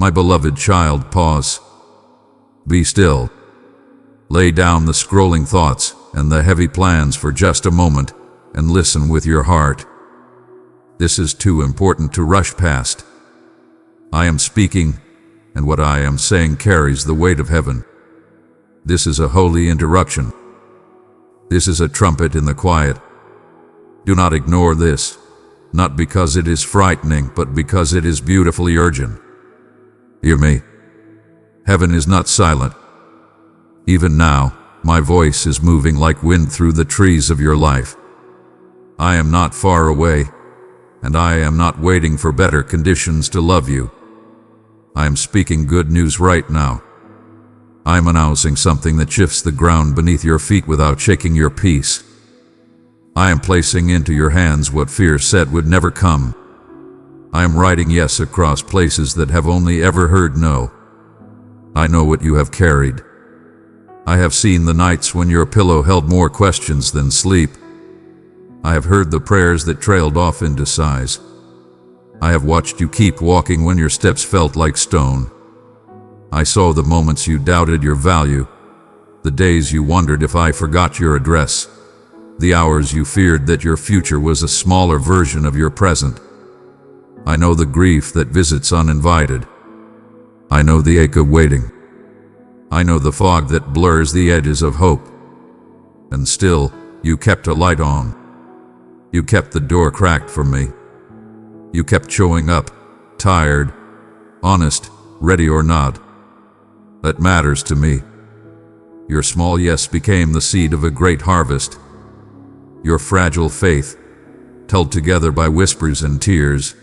My beloved child, pause. Be still. Lay down the scrolling thoughts and the heavy plans for just a moment and listen with your heart. This is too important to rush past. I am speaking, and what I am saying carries the weight of heaven. This is a holy interruption. This is a trumpet in the quiet. Do not ignore this, not because it is frightening, but because it is beautifully urgent. Hear me. Heaven is not silent. Even now, my voice is moving like wind through the trees of your life. I am not far away, and I am not waiting for better conditions to love you. I am speaking good news right now. I am announcing something that shifts the ground beneath your feet without shaking your peace. I am placing into your hands what fear said would never come. I am writing yes across places that have only ever heard no. I know what you have carried. I have seen the nights when your pillow held more questions than sleep. I have heard the prayers that trailed off into sighs. I have watched you keep walking when your steps felt like stone. I saw the moments you doubted your value, the days you wondered if I forgot your address, the hours you feared that your future was a smaller version of your present. I know the grief that visits uninvited. I know the ache of waiting. I know the fog that blurs the edges of hope. And still, you kept a light on. You kept the door cracked for me. You kept showing up, tired, honest, ready or not. That matters to me. Your small yes became the seed of a great harvest. Your fragile faith, held together by whispers and tears,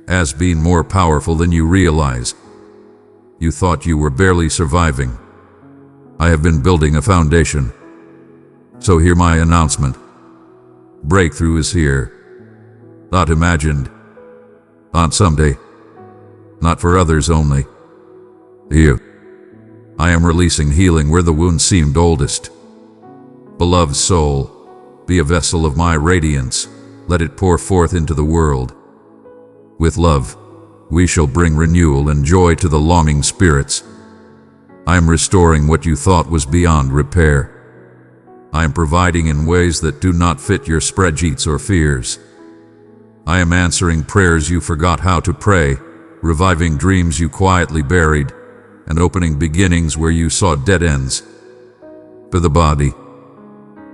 has been more powerful than you realize. You thought you were barely surviving. I have been building a foundation. So hear my announcement. Breakthrough is here. Not imagined. Not someday. Not for others only. You. I am releasing healing where the wound seemed oldest. Beloved soul, be a vessel of my radiance. Let it pour forth into the world. With love, we shall bring renewal and joy to the longing spirits. I am restoring what you thought was beyond repair. I am providing in ways that do not fit your spreadsheets or fears. I am answering prayers you forgot how to pray, reviving dreams you quietly buried, and opening beginnings where you saw dead ends. For the body,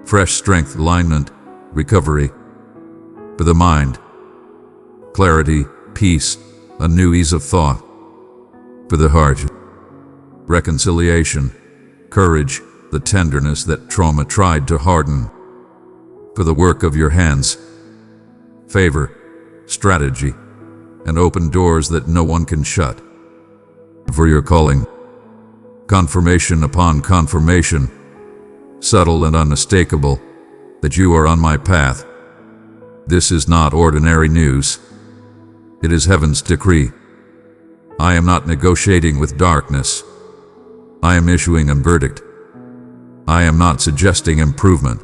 fresh strength, alignment, recovery. For the mind, clarity, peace, a new ease of thought. For the heart, reconciliation, courage, the tenderness that trauma tried to harden. For the work of your hands, favor, strategy, and open doors that no one can shut. For your calling, confirmation upon confirmation, subtle and unmistakable, that you are on my path. This is not ordinary news. It is heaven's decree. I am not negotiating with darkness. I am issuing a verdict. I am not suggesting improvement.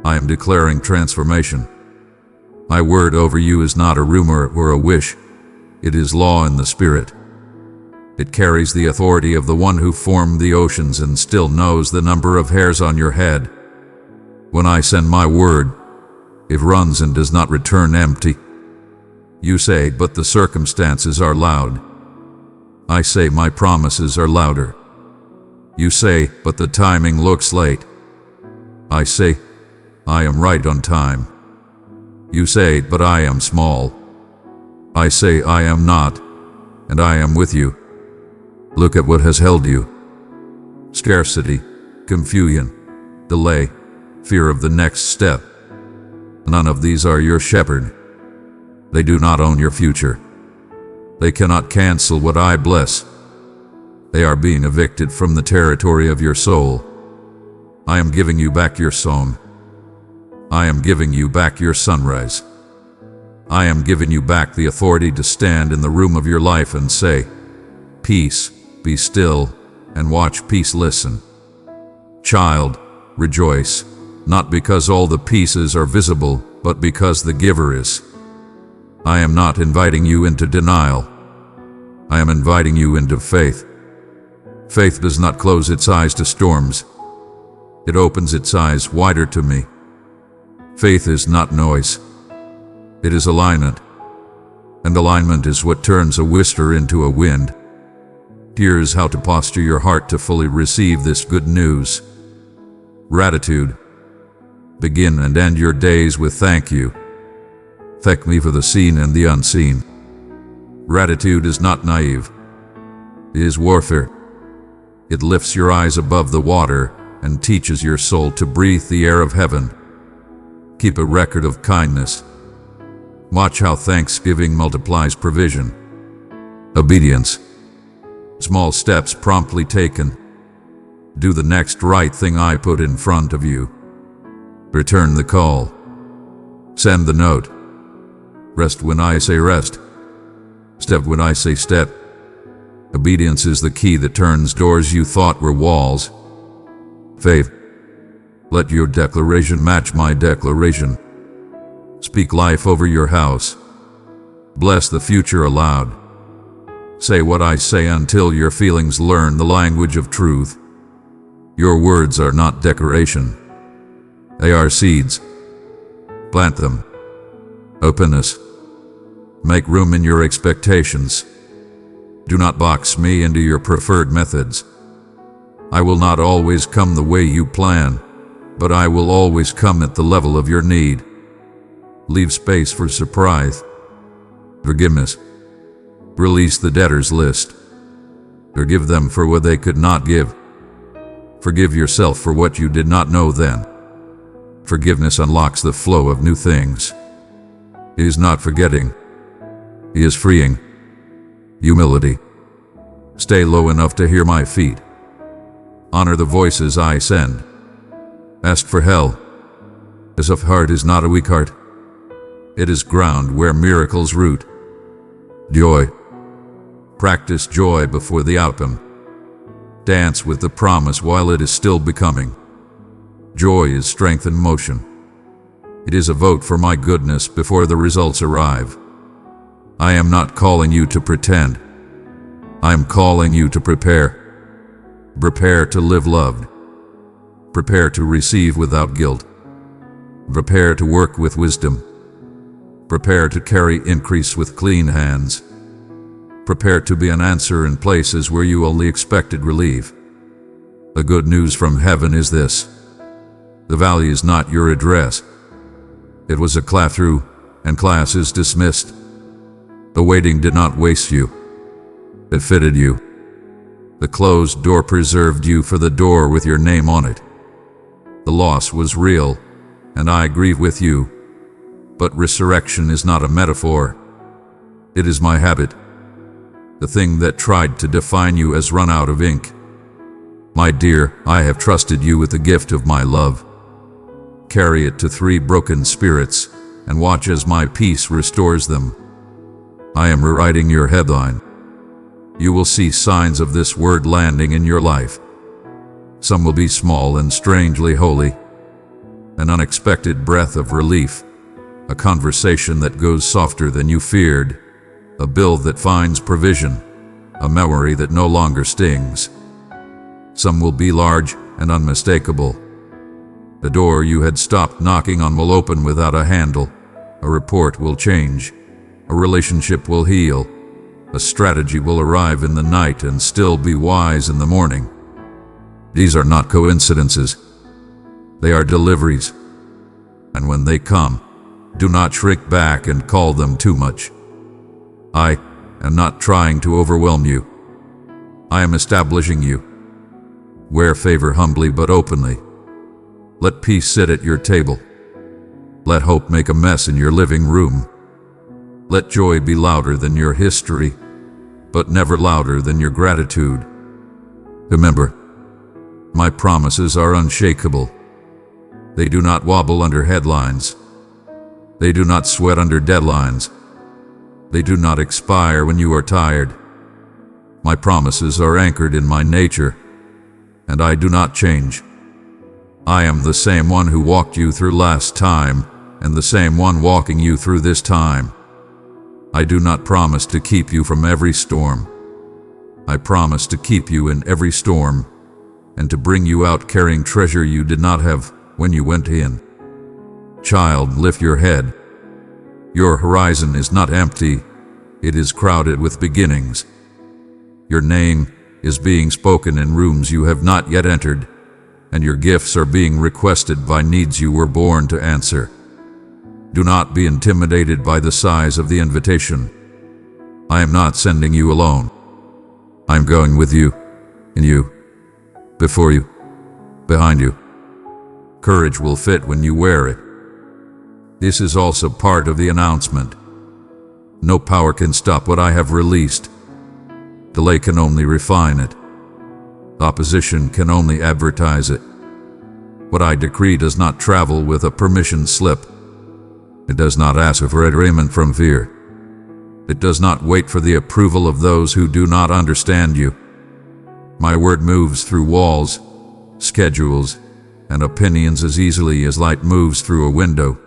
I am declaring transformation. My word over you is not a rumor or a wish. It is law in the spirit. It carries the authority of the one who formed the oceans and still knows the number of hairs on your head. When I send my word, it runs and does not return empty. You say, but the circumstances are loud. I say, my promises are louder. You say, but the timing looks late. I say, I am right on time. You say, but I am small. I say, I am not, and I am with you. Look at what has held you. Scarcity, confusion, delay, fear of the next step. None of these are your shepherd. They do not own your future. They cannot cancel what I bless. They are being evicted from the territory of your soul. I am giving you back your song. I am giving you back your sunrise. I am giving you back the authority to stand in the room of your life and say, peace, be still, and watch peace listen. Child, rejoice, not because all the pieces are visible, but because the giver is. I am not inviting you into denial. I am inviting you into faith. Faith does not close its eyes to storms. It opens its eyes wider to me. Faith is not noise. It is alignment. And alignment is what turns a whisper into a wind. Here's how to posture your heart to fully receive this good news. Gratitude. Begin and end your days with thank you. Thank me for the seen and the unseen. Gratitude is not naive. It is warfare. It lifts your eyes above the water and teaches your soul to breathe the air of heaven. Keep a record of kindness. Watch how thanksgiving multiplies provision. Obedience. Small steps promptly taken. Do the next right thing I put in front of you. Return the call. Send the note. Rest when I say rest. Step when I say step. Obedience is the key that turns doors you thought were walls. Faith. Let your declaration match my declaration. Speak life over your house. Bless the future aloud. Say what I say until your feelings learn the language of truth. Your words are not decoration. They are seeds. Plant them. Openness. Make room in your expectations. Do not box me into your preferred methods. I will not always come the way you plan, but I will always come at the level of your need. Leave space for surprise. Forgiveness. Release the debtor's list. Forgive them for what they could not give. Forgive yourself for what you did not know then. Forgiveness unlocks the flow of new things. He is not forgetting. He is freeing. Humility. Stay low enough to hear my feet. Honor the voices I send. Ask for help. A soft heart is not a weak heart. It is ground where miracles root. Joy. Practice joy before the outcome. Dance with the promise while it is still becoming. Joy is strength in motion. It is a vote for my goodness before the results arrive. I am not calling you to pretend. I am calling you to prepare. Prepare to live loved. Prepare to receive without guilt. Prepare to work with wisdom. Prepare to carry increase with clean hands. Prepare to be an answer in places where you only expected relief. The good news from heaven is this. The valley is not your address. It was a class-through, and class is dismissed. The waiting did not waste you. It fitted you. The closed door preserved you for the door with your name on it. The loss was real, and I grieve with you. But resurrection is not a metaphor. It is my habit. The thing that tried to define you has run out of ink. My dear, I have trusted you with the gift of my love. Carry it to 3 broken spirits, and watch as my peace restores them. I am rewriting your headline. You will see signs of this word landing in your life. Some will be small and strangely holy. An unexpected breath of relief. A conversation that goes softer than you feared. A bill that finds provision. A memory that no longer stings. Some will be large and unmistakable. The door you had stopped knocking on will open without a handle. A report will change. A relationship will heal. A strategy will arrive in the night and still be wise in the morning. These are not coincidences. They are deliveries. And when they come, do not shrink back and call them too much. I am not trying to overwhelm you. I am establishing you. Wear favor humbly but openly. Let peace sit at your table. Let hope make a mess in your living room. Let joy be louder than your history, but never louder than your gratitude. Remember, my promises are unshakable. They do not wobble under headlines. They do not sweat under deadlines. They do not expire when you are tired. My promises are anchored in my nature, and I do not change. I am the same one who walked you through last time, and the same one walking you through this time. I do not promise to keep you from every storm, I promise to keep you in every storm, and to bring you out carrying treasure you did not have when you went in. Child, lift your head. Your horizon is not empty, it is crowded with beginnings. Your name is being spoken in rooms you have not yet entered, and your gifts are being requested by needs you were born to answer. Do not be intimidated by the size of the invitation. I am not sending you alone. I am going with you, in you, before you, behind you. Courage will fit when you wear it. This is also part of the announcement. No power can stop what I have released. Delay can only refine it. Opposition can only advertise it. What I decree does not travel with a permission slip. It does not ask for agreement from fear. It does not wait for the approval of those who do not understand you. My word moves through walls, schedules, and opinions as easily as light moves through a window.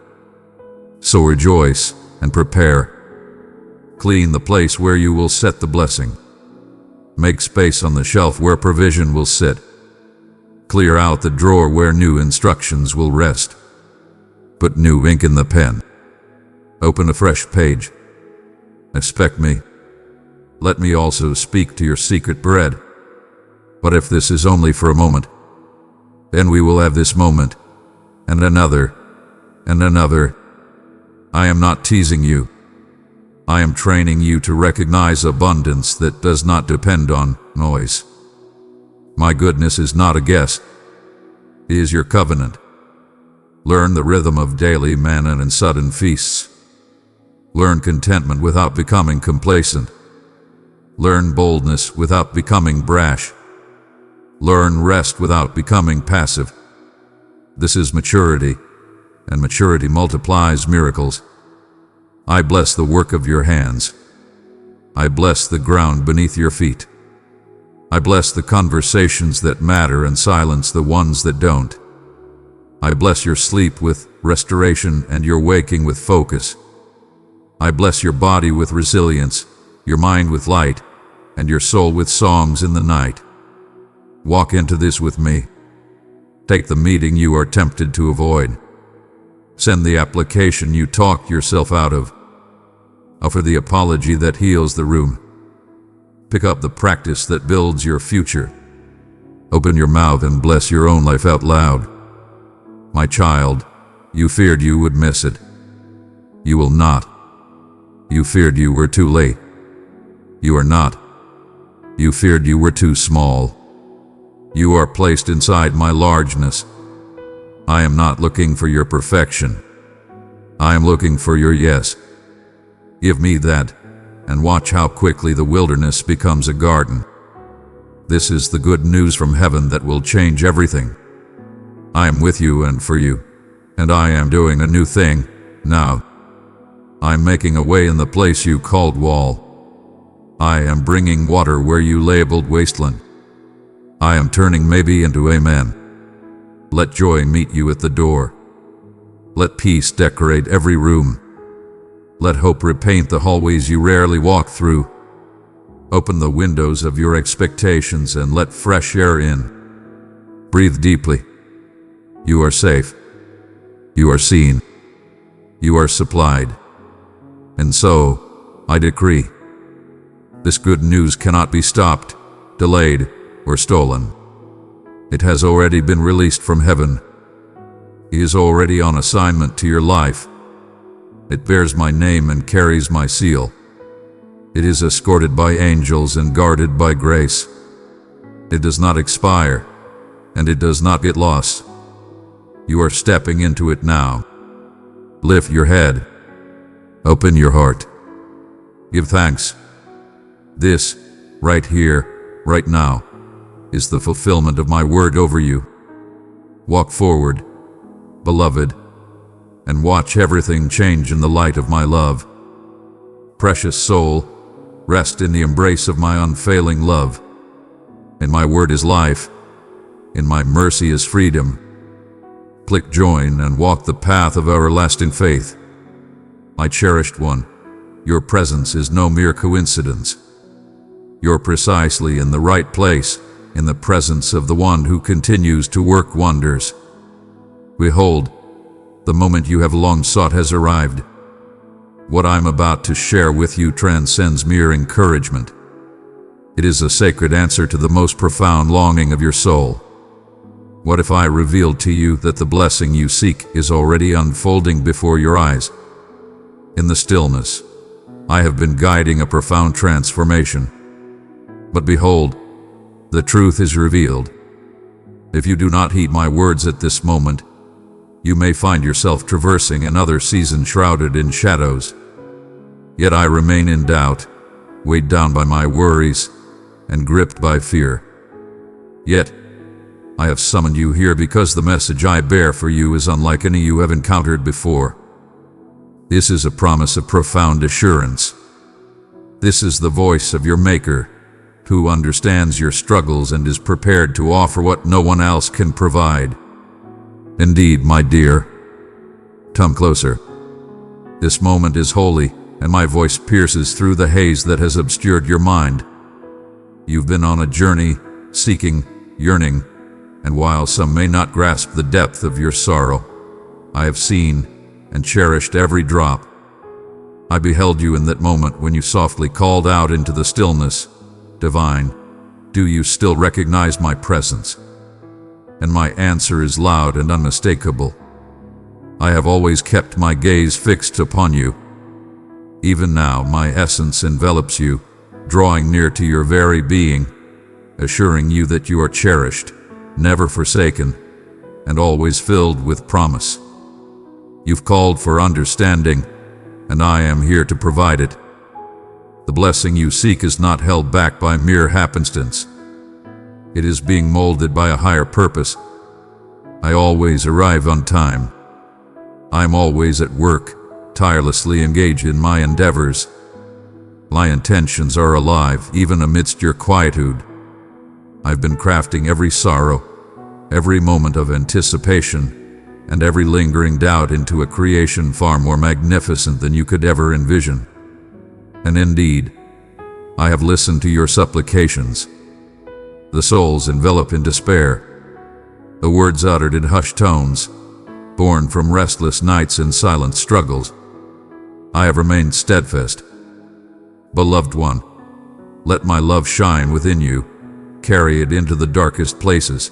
So rejoice and prepare. Clean the place where you will set the blessing. Make space on the shelf where provision will sit. Clear out the drawer where new instructions will rest. Put new ink in the pen. Open a fresh page. Expect me. Let me also speak to your secret bread. But if this is only for a moment, then we will have this moment, and another, and another. I am not teasing you. I am training you to recognize abundance that does not depend on noise. My goodness is not a guess. It is your covenant. Learn the rhythm of daily manna and sudden feasts. Learn contentment without becoming complacent. Learn boldness without becoming brash. Learn rest without becoming passive. This is maturity, and maturity multiplies miracles. I bless the work of your hands. I bless the ground beneath your feet. I bless the conversations that matter and silence the ones that don't. I bless your sleep with restoration and your waking with focus. I bless your body with resilience, your mind with light, and your soul with songs in the night. Walk into this with me. Take the meeting you are tempted to avoid. Send the application you talked yourself out of. Offer the apology that heals the room. Pick up the practice that builds your future. Open your mouth and bless your own life out loud. My child, you feared you would miss it. You will not. You feared you were too late. You are not. You feared you were too small. You are placed inside my largeness. I am not looking for your perfection. I am looking for your yes. Give me that, and watch how quickly the wilderness becomes a garden. This is the good news from heaven that will change everything. I am with you and for you, and I am doing a new thing, now. I am making a way in the place you called wall. I am bringing water where you labeled wasteland. I am turning maybe into amen. Let joy meet you at the door. Let peace decorate every room. Let hope repaint the hallways you rarely walk through. Open the windows of your expectations and let fresh air in. Breathe deeply. You are safe. You are seen. You are supplied. And so, I decree, this good news cannot be stopped, delayed, or stolen. It has already been released from heaven. It is already on assignment to your life. It bears my name and carries my seal. It is escorted by angels and guarded by grace. It does not expire, and it does not get lost. You are stepping into it now. Lift your head. Open your heart. Give thanks. This, right here, right now, is the fulfillment of my word over you. Walk forward, beloved, and watch everything change in the light of my love. Precious soul, rest in the embrace of my unfailing love. In my word is life. In my mercy is freedom. Click join and walk the path of everlasting faith. My cherished one, your presence is no mere coincidence. You're precisely in the right place, in the presence of the one who continues to work wonders. Behold, the moment you have long sought has arrived. What I'm about to share with you transcends mere encouragement. It is a sacred answer to the most profound longing of your soul. What if I revealed to you that the blessing you seek is already unfolding before your eyes? In the stillness, I have been guiding a profound transformation. But behold, the truth is revealed. If you do not heed my words at this moment, you may find yourself traversing another season shrouded in shadows. Yet I remain in doubt, weighed down by my worries, and gripped by fear. Yet, I have summoned you here because the message I bear for you is unlike any you have encountered before. This is a promise of profound assurance. This is the voice of your Maker, who understands your struggles and is prepared to offer what no one else can provide. Indeed, my dear, come closer. This moment is holy, and my voice pierces through the haze that has obscured your mind. You've been on a journey, seeking, yearning, and while some may not grasp the depth of your sorrow, I have seen and cherished every drop. I beheld you in that moment when you softly called out into the stillness, "Divine, do you still recognize my presence?" And my answer is loud and unmistakable. I have always kept my gaze fixed upon you. Even now, my essence envelops you, drawing near to your very being, assuring you that you are cherished, never forsaken, and always filled with promise. You've called for understanding, and I am here to provide it. The blessing you seek is not held back by mere happenstance. It is being molded by a higher purpose. I always arrive on time. I'm always at work, tirelessly engaged in my endeavors. My intentions are alive, even amidst your quietude. I've been crafting every sorrow, every moment of anticipation, and every lingering doubt into a creation far more magnificent than you could ever envision. And indeed, I have listened to your supplications. The souls enveloped in despair, the words uttered in hushed tones, born from restless nights and silent struggles. I have remained steadfast. Beloved one, let my love shine within you, carry it into the darkest places.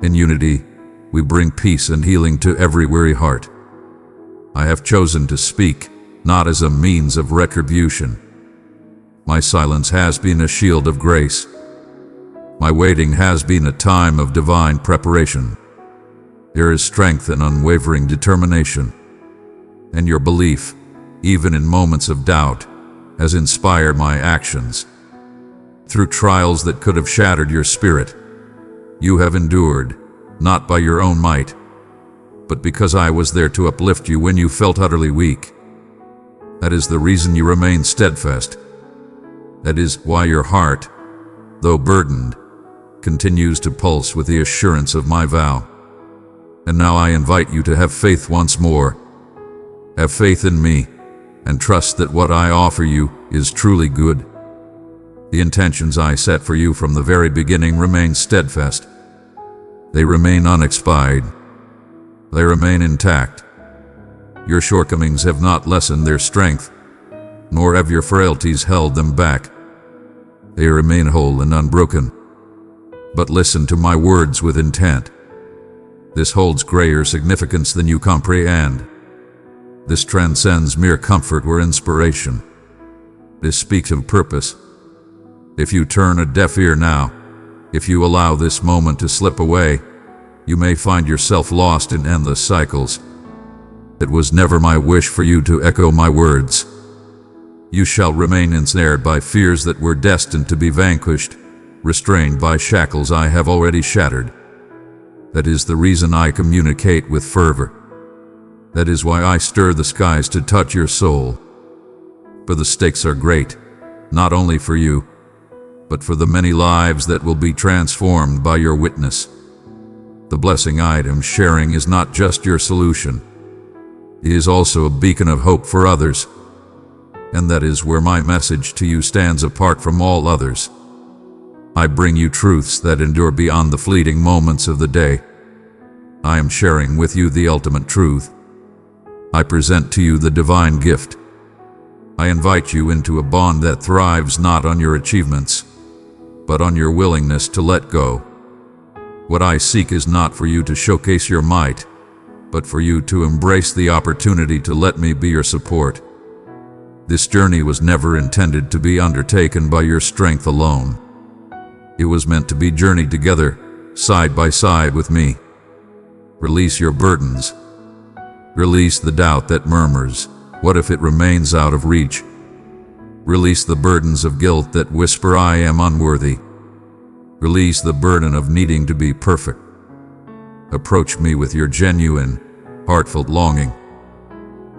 In unity, we bring peace and healing to every weary heart. I have chosen to speak, not as a means of retribution. My silence has been a shield of grace. My waiting has been a time of divine preparation. There is strength and unwavering determination, and your belief, even in moments of doubt, has inspired my actions. Through trials that could have shattered your spirit, you have endured, not by your own might, but because I was there to uplift you when you felt utterly weak. That is the reason you remain steadfast. That is why your heart, though burdened, continues to pulse with the assurance of my vow. And now I invite you to have faith once more. Have faith in me, and trust that what I offer you is truly good. The intentions I set for you from the very beginning remain steadfast. They remain unexpired. They remain intact. Your shortcomings have not lessened their strength, nor have your frailties held them back. They remain whole and unbroken. But listen to my words with intent. This holds greater significance than you comprehend. This transcends mere comfort or inspiration. This speaks of purpose. If you turn a deaf ear now, if you allow this moment to slip away, you may find yourself lost in endless cycles. It was never my wish for you to echo my words. You shall remain ensnared by fears that were destined to be vanquished, restrained by shackles I have already shattered. That is the reason I communicate with fervor. That is why I stir the skies to touch your soul. For the stakes are great, not only for you, but for the many lives that will be transformed by your witness. The blessing I am sharing is not just your solution. It is also a beacon of hope for others. and that is where my message to you stands apart from all others. I bring you truths that endure beyond the fleeting moments of the day. I am sharing with you the ultimate truth. I present to you the divine gift. I invite you into a bond that thrives not on your achievements, but on your willingness to let go. What I seek is not for you to showcase your might, but for you to embrace the opportunity to let me be your support. This journey was never intended to be undertaken by your strength alone. It was meant to be journeyed together, side by side with me. Release your burdens. Release the doubt that murmurs, "What if it remains out of reach?" Release the burdens of guilt that whisper, "I am unworthy." Release the burden of needing to be perfect. Approach me with your genuine, heartfelt longing.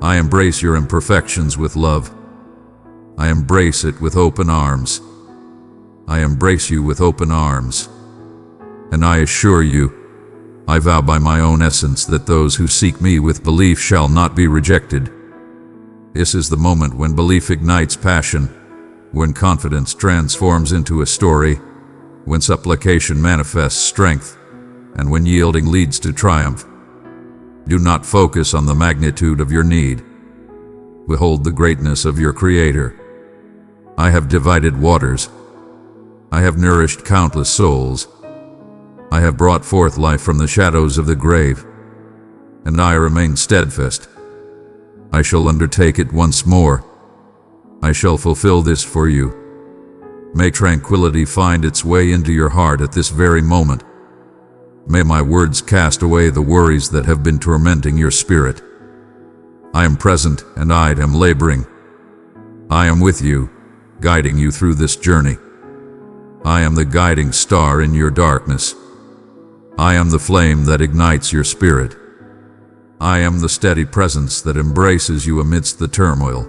I embrace your imperfections with love. I embrace it with open arms. I embrace you with open arms. And I assure you, I vow by my own essence that those who seek me with belief shall not be rejected. This is the moment when belief ignites passion, when confidence transforms into a story, when supplication manifests strength, and when yielding leads to triumph. Do not focus on the magnitude of your need. Behold the greatness of your Creator. I have divided waters. I have nourished countless souls. I have brought forth life from the shadows of the grave, and I remain steadfast. I shall undertake it once more. I shall fulfill this for you. May tranquility find its way into your heart at this very moment. May my words cast away the worries that have been tormenting your spirit. I am present and I am laboring. I am with you, guiding you through this journey. I am the guiding star in your darkness. I am the flame that ignites your spirit. I am the steady presence that embraces you amidst the turmoil.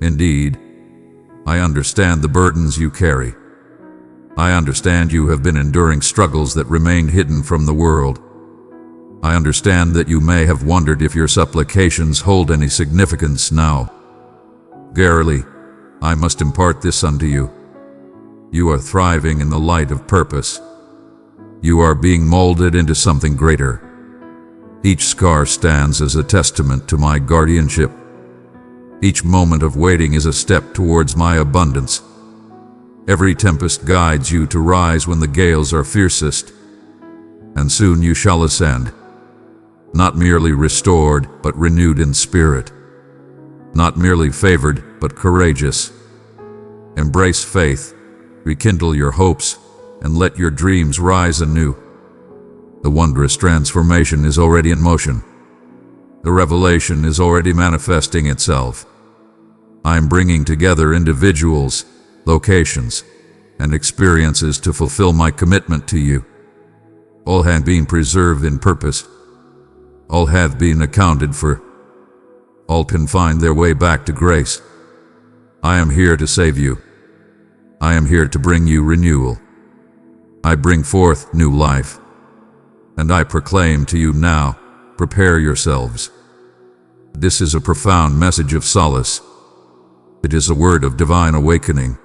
Indeed, I understand the burdens you carry. I understand you have been enduring struggles that remain hidden from the world. I understand that you may have wondered if your supplications hold any significance now. Verily, I must impart this unto you. You are thriving in the light of purpose. You are being molded into something greater. Each scar stands as a testament to my guardianship. Each moment of waiting is a step towards my abundance. Every tempest guides you to rise when the gales are fiercest, and soon you shall ascend, not merely restored, but renewed in spirit, not merely favored, but courageous. Embrace faith, rekindle your hopes, and let your dreams rise anew. The wondrous transformation is already in motion. The revelation is already manifesting itself. I am bringing together individuals, locations, and experiences to fulfill my commitment to you. All have been preserved in purpose. All have been accounted for. All can find their way back to grace. I am here to save you. I am here to bring you renewal. I bring forth new life. And I proclaim to you now, prepare yourselves. This is a profound message of solace. It is a word of divine awakening.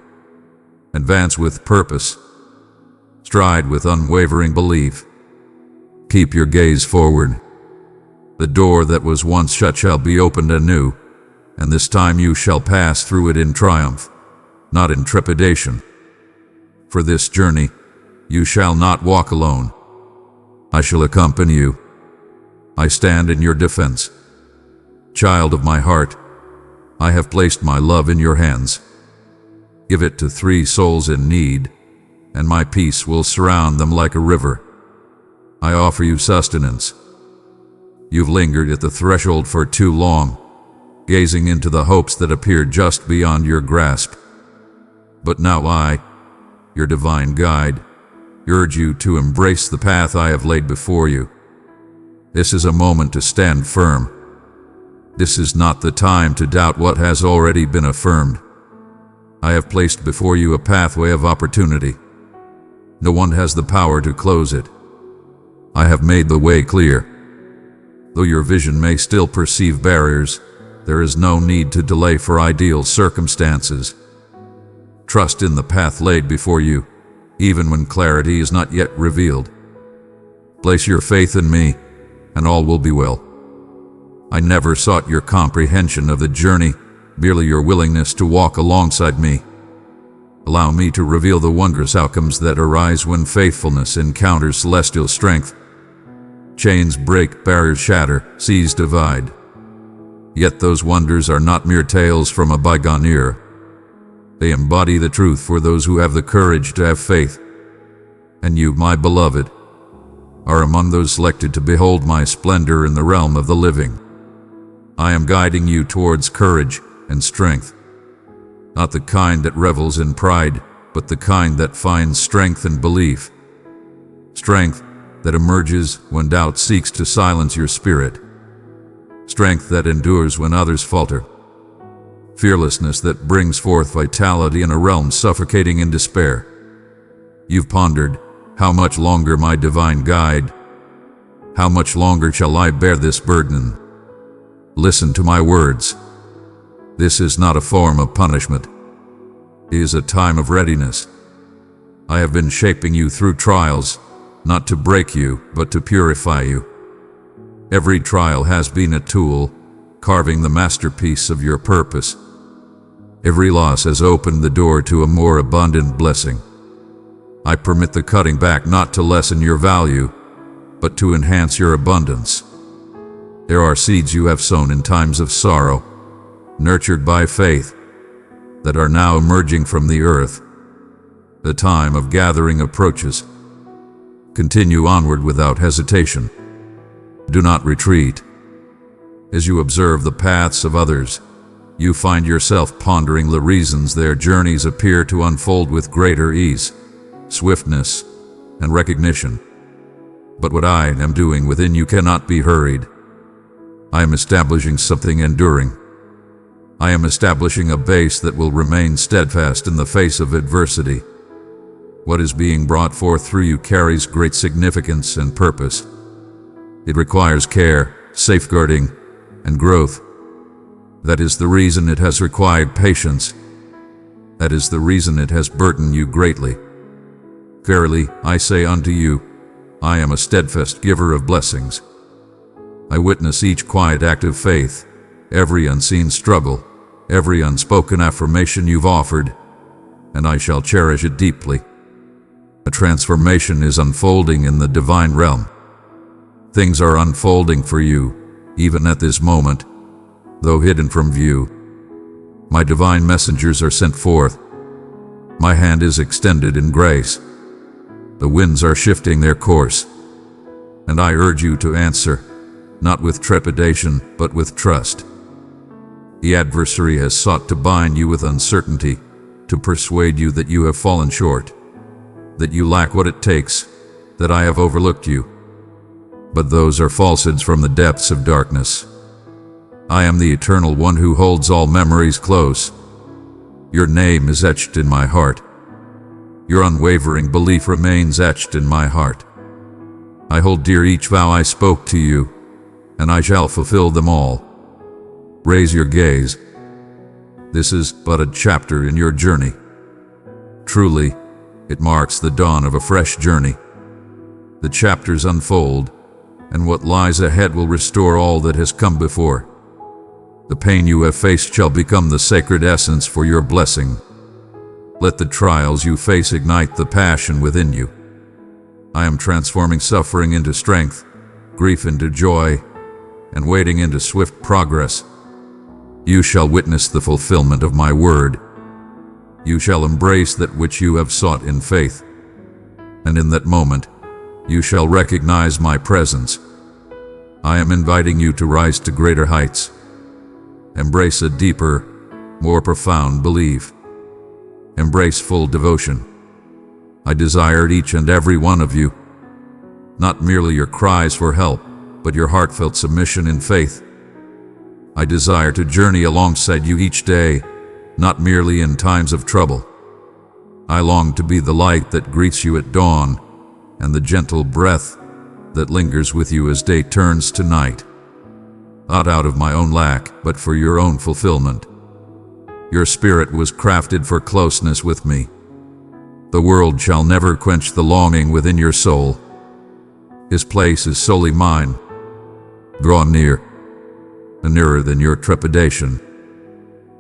Advance with purpose. Stride with unwavering belief. Keep your gaze forward. The door that was once shut shall be opened anew, and this time you shall pass through it in triumph, not in trepidation. For this journey, you shall not walk alone. I shall accompany you. I stand in your defense. Child of my heart, I have placed my love in your hands. Give it to 3 souls in need, and my peace will surround them like a river. I offer you sustenance. You've lingered at the threshold for too long, gazing into the hopes that appeared just beyond your grasp. But now I, your divine guide, urge you to embrace the path I have laid before you. This is a moment to stand firm. This is not the time to doubt what has already been affirmed. I have placed before you a pathway of opportunity. No one has the power to close it. I have made the way clear. Though your vision may still perceive barriers, there is no need to delay for ideal circumstances. Trust in the path laid before you, even when clarity is not yet revealed. Place your faith in me, and all will be well. I never sought your comprehension of the journey, merely your willingness to walk alongside me. Allow me to reveal the wondrous outcomes that arise when faithfulness encounters celestial strength. Chains break, barriers shatter, seas divide. Yet those wonders are not mere tales from a bygone era. They embody the truth for those who have the courage to have faith. And you, my beloved, are among those selected to behold my splendor in the realm of the living. I am guiding you towards courage and strength. Not the kind that revels in pride, but the kind that finds strength in belief. Strength that emerges when doubt seeks to silence your spirit. Strength that endures when others falter. Fearlessness that brings forth vitality in a realm suffocating in despair. You've pondered, how much longer, my divine guide? How much longer shall I bear this burden? Listen to my words. This is not a form of punishment. It is a time of readiness. I have been shaping you through trials, not to break you, but to purify you. Every trial has been a tool, carving the masterpiece of your purpose. Every loss has opened the door to a more abundant blessing. I permit the cutting back not to lessen your value, but to enhance your abundance. There are seeds you have sown in times of sorrow, nurtured by faith, that are now emerging from the earth. The time of gathering approaches. Continue onward without hesitation. Do not retreat. As you observe the paths of others, you find yourself pondering the reasons their journeys appear to unfold with greater ease, swiftness, and recognition. But what I am doing within you cannot be hurried. I am establishing something enduring. I am establishing a base that will remain steadfast in the face of adversity. What is being brought forth through you carries great significance and purpose. It requires care, safeguarding, and growth. That is the reason it has required patience. That is the reason it has burdened you greatly. Verily, I say unto you, I am a steadfast giver of blessings. I witness each quiet act of faith, every unseen struggle, every unspoken affirmation you've offered, and I shall cherish it deeply. A transformation is unfolding in the divine realm. Things are unfolding for you, even at this moment, though hidden from view. My divine messengers are sent forth. My hand is extended in grace. The winds are shifting their course, and I urge you to answer, not with trepidation, but with trust. The adversary has sought to bind you with uncertainty, to persuade you that you have fallen short, that you lack what it takes, that I have overlooked you. But those are falsehoods from the depths of darkness. I am the Eternal One who holds all memories close. Your name is etched in my heart. Your unwavering belief remains etched in my heart. I hold dear each vow I spoke to you, and I shall fulfill them all. Raise your gaze. This is but a chapter in your journey. Truly, it marks the dawn of a fresh journey. The chapters unfold, and what lies ahead will restore all that has come before. The pain you have faced shall become the sacred essence for your blessing. Let the trials you face ignite the passion within you. I am transforming suffering into strength, grief into joy, and waiting into swift progress. You shall witness the fulfillment of my word. You shall embrace that which you have sought in faith. And in that moment, you shall recognize my presence. I am inviting you to rise to greater heights. Embrace a deeper, more profound belief. Embrace full devotion. I desired each and every one of you, not merely your cries for help, but your heartfelt submission in faith. I desire to journey alongside you each day, not merely in times of trouble. I long to be the light that greets you at dawn, and the gentle breath that lingers with you as day turns to night. not out of my own lack, but for your own fulfillment. Your spirit was crafted for closeness with me. The world shall never quench the longing within your soul. His place is solely mine. Draw near, nearer than your trepidation,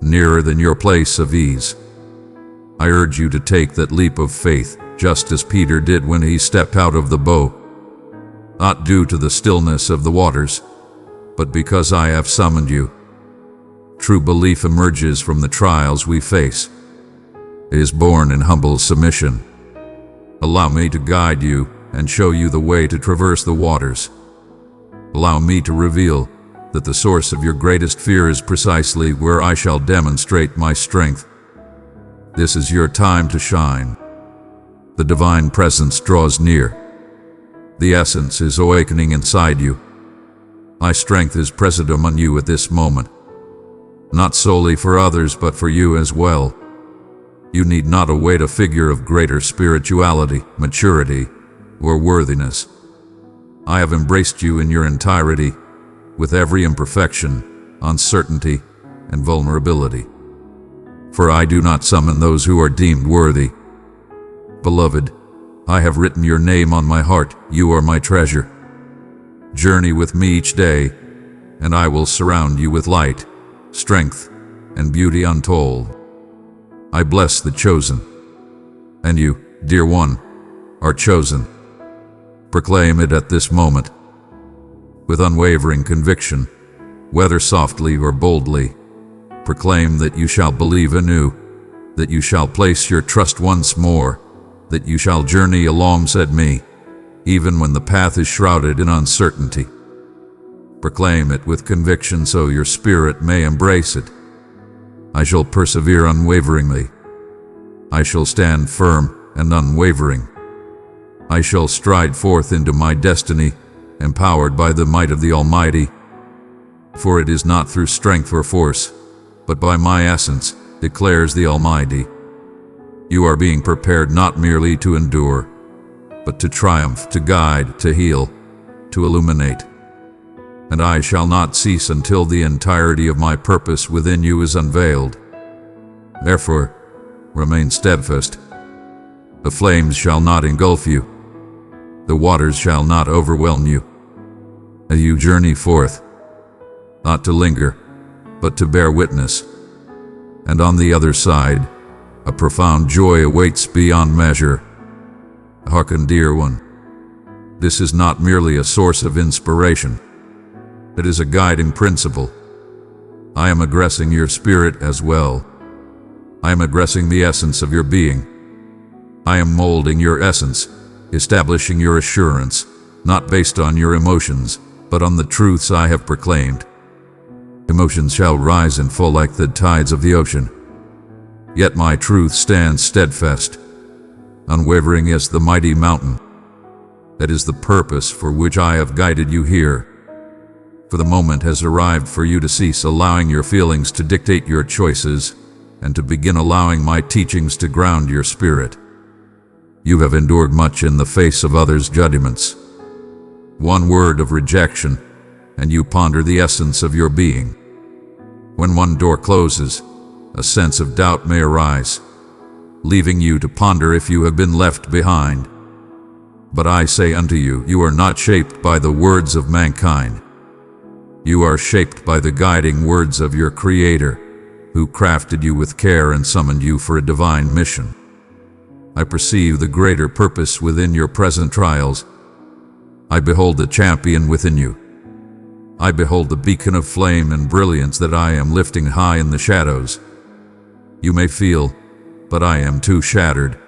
nearer than your place of ease. I urge you to take that leap of faith, just as Peter did when he stepped out of the boat, not due to the stillness of the waters, but because I have summoned you. True belief emerges from the trials we face. It is born in humble submission. Allow me to guide you and show you the way to traverse the waters. Allow me to reveal that the source of your greatest fear is precisely where I shall demonstrate my strength. This is your time to shine. The divine presence draws near. The essence is awakening inside you. My strength is present among you at this moment, not solely for others but for you as well. You need not await a figure of greater spirituality, maturity, or worthiness. I have embraced you in your entirety, with every imperfection, uncertainty, and vulnerability. For I do not summon those who are deemed worthy. Beloved, I have written your name on my heart. You are my treasure. Journey with me each day, and I will surround you with light, strength, and beauty untold. I bless the chosen, and you, dear one, are chosen. Proclaim it at this moment. With unwavering conviction, whether softly or boldly, proclaim that you shall believe anew, that you shall place your trust once more, that you shall journey alongside me, even when the path is shrouded in uncertainty. Proclaim it with conviction so your spirit may embrace it. I shall persevere unwaveringly. I shall stand firm and unwavering. I shall stride forth into my destiny, empowered by the might of the Almighty. For it is not through strength or force, but by my essence, declares the Almighty. You are being prepared not merely to endure, but to triumph, to guide, to heal, to illuminate. And I shall not cease until the entirety of my purpose within you is unveiled. Therefore, remain steadfast. The flames shall not engulf you. The waters shall not overwhelm you. As you journey forth, not to linger, but to bear witness. And on the other side, a profound joy awaits beyond measure. Hearken, dear one. This is not merely a source of inspiration. It is a guiding principle. I am aggressing your spirit as well. I am aggressing the essence of your being. I am molding your essence, establishing your assurance, not based on your emotions, but on the truths I have proclaimed. Emotions shall rise and fall like the tides of the ocean. Yet my truth stands steadfast, unwavering as the mighty mountain. That is the purpose for which I have guided you here. For the moment has arrived for you to cease allowing your feelings to dictate your choices, and to begin allowing my teachings to ground your spirit. You have endured much in the face of others' judgments. One word of rejection, and you ponder the essence of your being. When one door closes, a sense of doubt may arise, leaving you to ponder if you have been left behind. But I say unto you, you are not shaped by the words of mankind. You are shaped by the guiding words of your Creator, who crafted you with care and summoned you for a divine mission. I perceive the greater purpose within your present trials. I behold the champion within you. I behold the beacon of flame and brilliance that I am lifting high in the shadows. You may feel, but I am too shattered,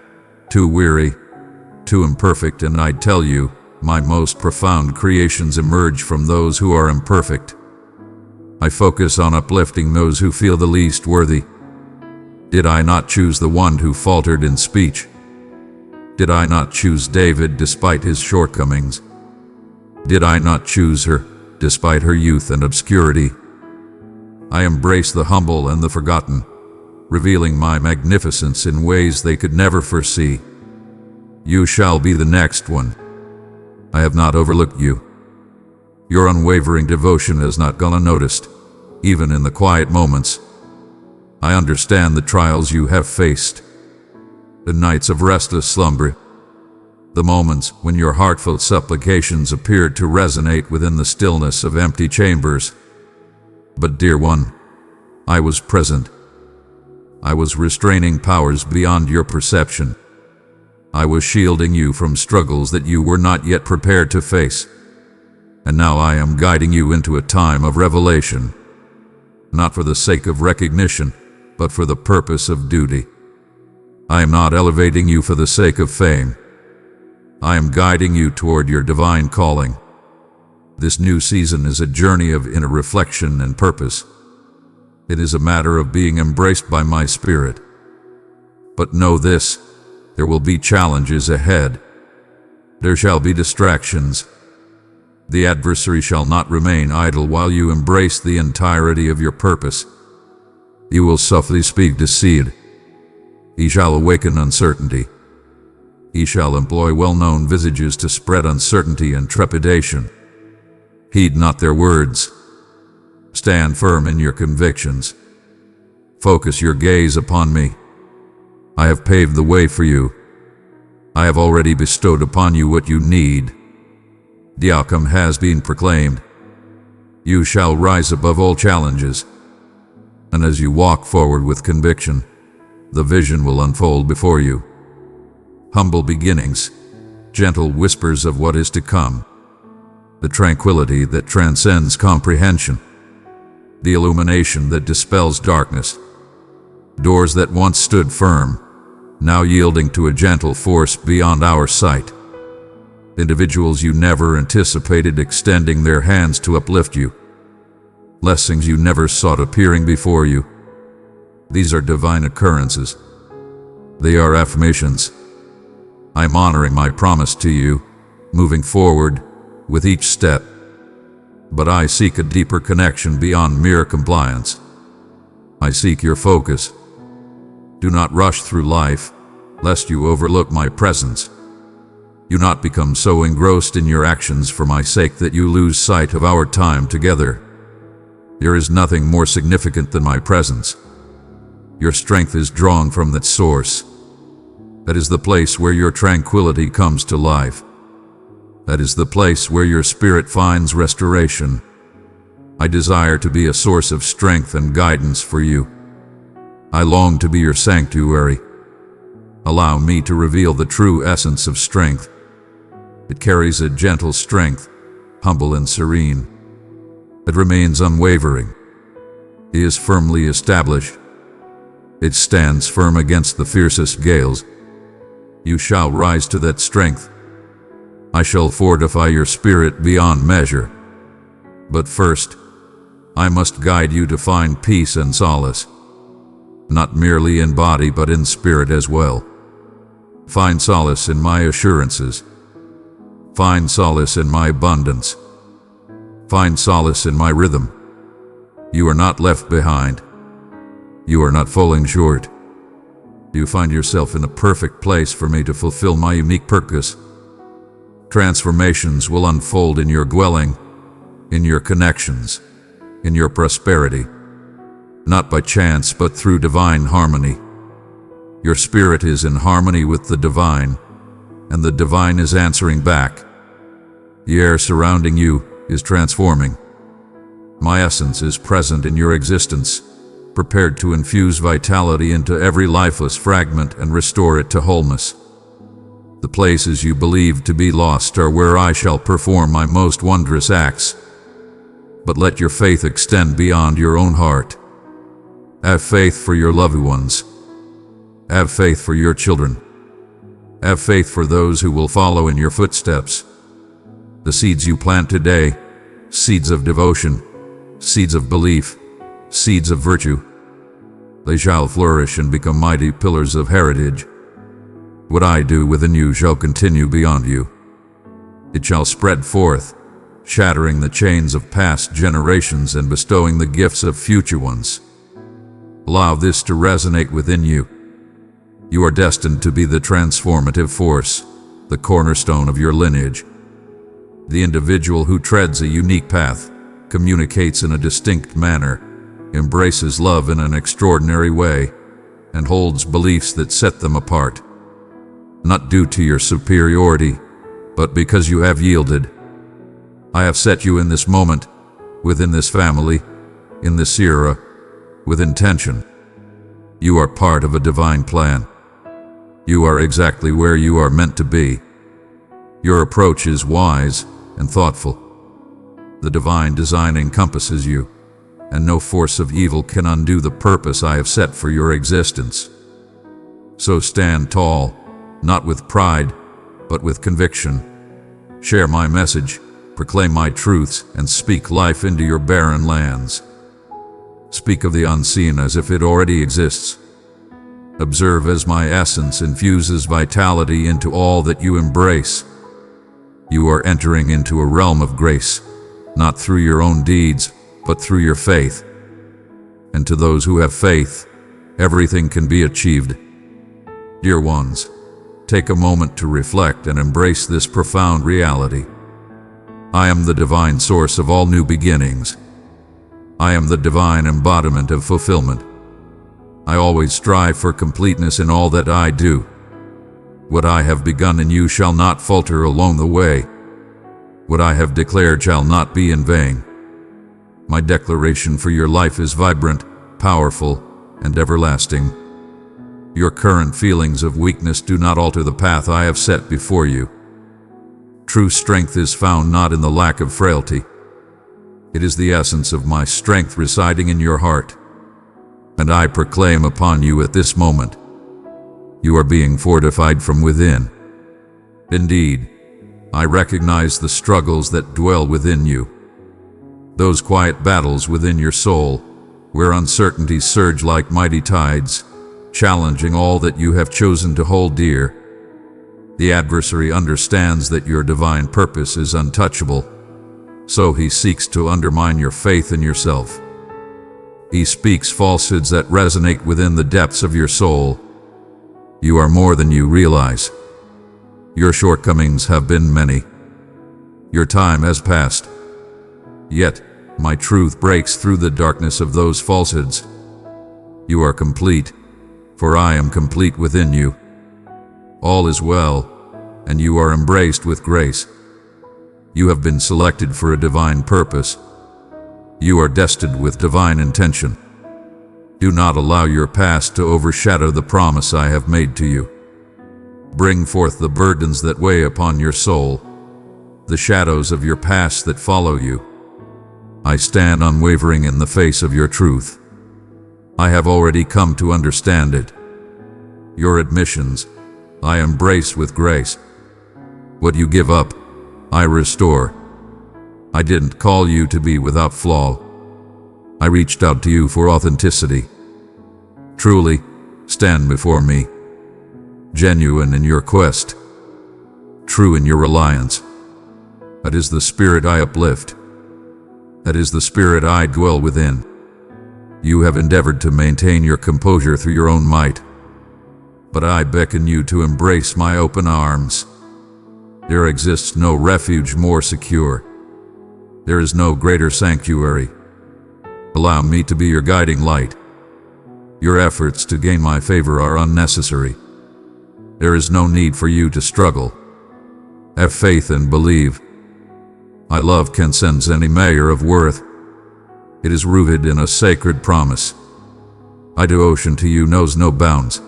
too weary, too imperfect, and I tell you, my most profound creations emerge from those who are imperfect. I focus on uplifting those who feel the least worthy. Did I not choose the one who faltered in speech? Did I not choose David despite his shortcomings? Did I not choose her despite her youth and obscurity? I embrace the humble and the forgotten, revealing my magnificence in ways they could never foresee. You shall be the next one. I have not overlooked you. Your unwavering devotion has not gone unnoticed, even in the quiet moments. I understand the trials you have faced, the nights of restless slumber, the moments when your heartfelt supplications appeared to resonate within the stillness of empty chambers. But dear one, I was present. I was restraining powers beyond your perception. I was shielding you from struggles that you were not yet prepared to face. And now I am guiding you into a time of revelation, not for the sake of recognition, but for the purpose of duty. I am not elevating you for the sake of fame. I am guiding you toward your divine calling. This new season is a journey of inner reflection and purpose. It is a matter of being embraced by my spirit. But know this, there will be challenges ahead. There shall be distractions. The adversary shall not remain idle while you embrace the entirety of your purpose. He will softly speak deceit. He shall awaken uncertainty. He shall employ well-known visages to spread uncertainty and trepidation. Heed not their words. Stand firm in your convictions. Focus your gaze upon me. I have paved the way for you. I have already bestowed upon you what you need. The outcome has been proclaimed. You shall rise above all challenges. And as you walk forward with conviction, the vision will unfold before you. Humble beginnings, gentle whispers of what is to come, the tranquility that transcends comprehension, the illumination that dispels darkness, doors that once stood firm, now yielding to a gentle force beyond our sight, individuals you never anticipated extending their hands to uplift you, blessings you never sought appearing before you. These are divine occurrences. They are affirmations. I'm honoring my promise to you, moving forward with each step. But I seek a deeper connection beyond mere compliance. I seek your focus. Do not rush through life, lest you overlook my presence. Do not become so engrossed in your actions for my sake that you lose sight of our time together. There is nothing more significant than my presence. Your strength is drawn from that source. That is the place where your tranquility comes to life. That is the place where your spirit finds restoration. I desire to be a source of strength and guidance for you. I long to be your sanctuary. Allow me to reveal the true essence of strength. It carries a gentle strength, humble and serene. It remains unwavering. It is firmly established. It stands firm against the fiercest gales. You shall rise to that strength. I shall fortify your spirit beyond measure. But first, I must guide you to find peace and solace, not merely in body but in spirit as well. Find solace in my assurances. Find solace in my abundance. Find solace in my rhythm. You are not left behind. You are not falling short. You find yourself in a perfect place for me to fulfill my unique purpose. Transformations will unfold in your dwelling, in your connections, in your prosperity, not by chance but through divine harmony. Your spirit is in harmony with the divine, and the divine is answering back. The air surrounding you is transforming. My essence is present in your existence, prepared to infuse vitality into every lifeless fragment and restore it to wholeness. The places you believe to be lost are where I shall perform my most wondrous acts. But let your faith extend beyond your own heart. Have faith for your loved ones. Have faith for your children. Have faith for those who will follow in your footsteps. The seeds you plant today, seeds of devotion, seeds of belief, seeds of virtue, they shall flourish and become mighty pillars of heritage. What I do within you shall continue beyond you. It shall spread forth, shattering the chains of past generations and bestowing the gifts of future ones. Allow this to resonate within you. You are destined to be the transformative force, the cornerstone of your lineage. The individual who treads a unique path, communicates in a distinct manner, embraces love in an extraordinary way, and holds beliefs that set them apart. Not due to your superiority, but because you have yielded. I have set you in this moment, within this family, in this era, with intention. You are part of a divine plan. You are exactly where you are meant to be. Your approach is wise and thoughtful. The divine design encompasses you, and no force of evil can undo the purpose I have set for your existence. So stand tall, not with pride, but with conviction. Share my message, proclaim my truths, and speak life into your barren lands. Speak of the unseen as if it already exists. Observe as my essence infuses vitality into all that you embrace. You are entering into a realm of grace, not through your own deeds, but through your faith. And to those who have faith, everything can be achieved. Dear ones, take a moment to reflect and embrace this profound reality. I am the divine source of all new beginnings. I am the divine embodiment of fulfillment. I always strive for completeness in all that I do. What I have begun in you shall not falter along the way. What I have declared shall not be in vain. My declaration for your life is vibrant, powerful, and everlasting. Your current feelings of weakness do not alter the path I have set before you. True strength is found not in the lack of frailty. It is the essence of my strength residing in your heart. And I proclaim upon you at this moment, you are being fortified from within. Indeed, I recognize the struggles that dwell within you. Those quiet battles within your soul, where uncertainties surge like mighty tides, challenging all that you have chosen to hold dear. The adversary understands that your divine purpose is untouchable, so he seeks to undermine your faith in yourself. He speaks falsehoods that resonate within the depths of your soul. You are more than you realize. Your shortcomings have been many. Your time has passed. Yet, my truth breaks through the darkness of those falsehoods. You are complete, for I am complete within you. All is well, and you are embraced with grace. You have been selected for a divine purpose. You are destined with divine intention. Do not allow your past to overshadow the promise I have made to you. Bring forth the burdens that weigh upon your soul, the shadows of your past that follow you. I stand unwavering in the face of your truth. I have already come to understand it. Your admissions, I embrace with grace. What you give up, I restore. I didn't call you to be without flaw. I reached out to you for authenticity. Truly, stand before me. Genuine in your quest. True in your reliance. That is the spirit I uplift. That is the spirit I dwell within. You have endeavored to maintain your composure through your own might, but I beckon you to embrace my open arms. There exists no refuge more secure. There is no greater sanctuary. Allow me to be your guiding light. Your efforts to gain my favor are unnecessary. There is no need for you to struggle. Have faith and believe. My love transcends any measure of worth. It is rooted in a sacred promise. My devotion to you knows no bounds.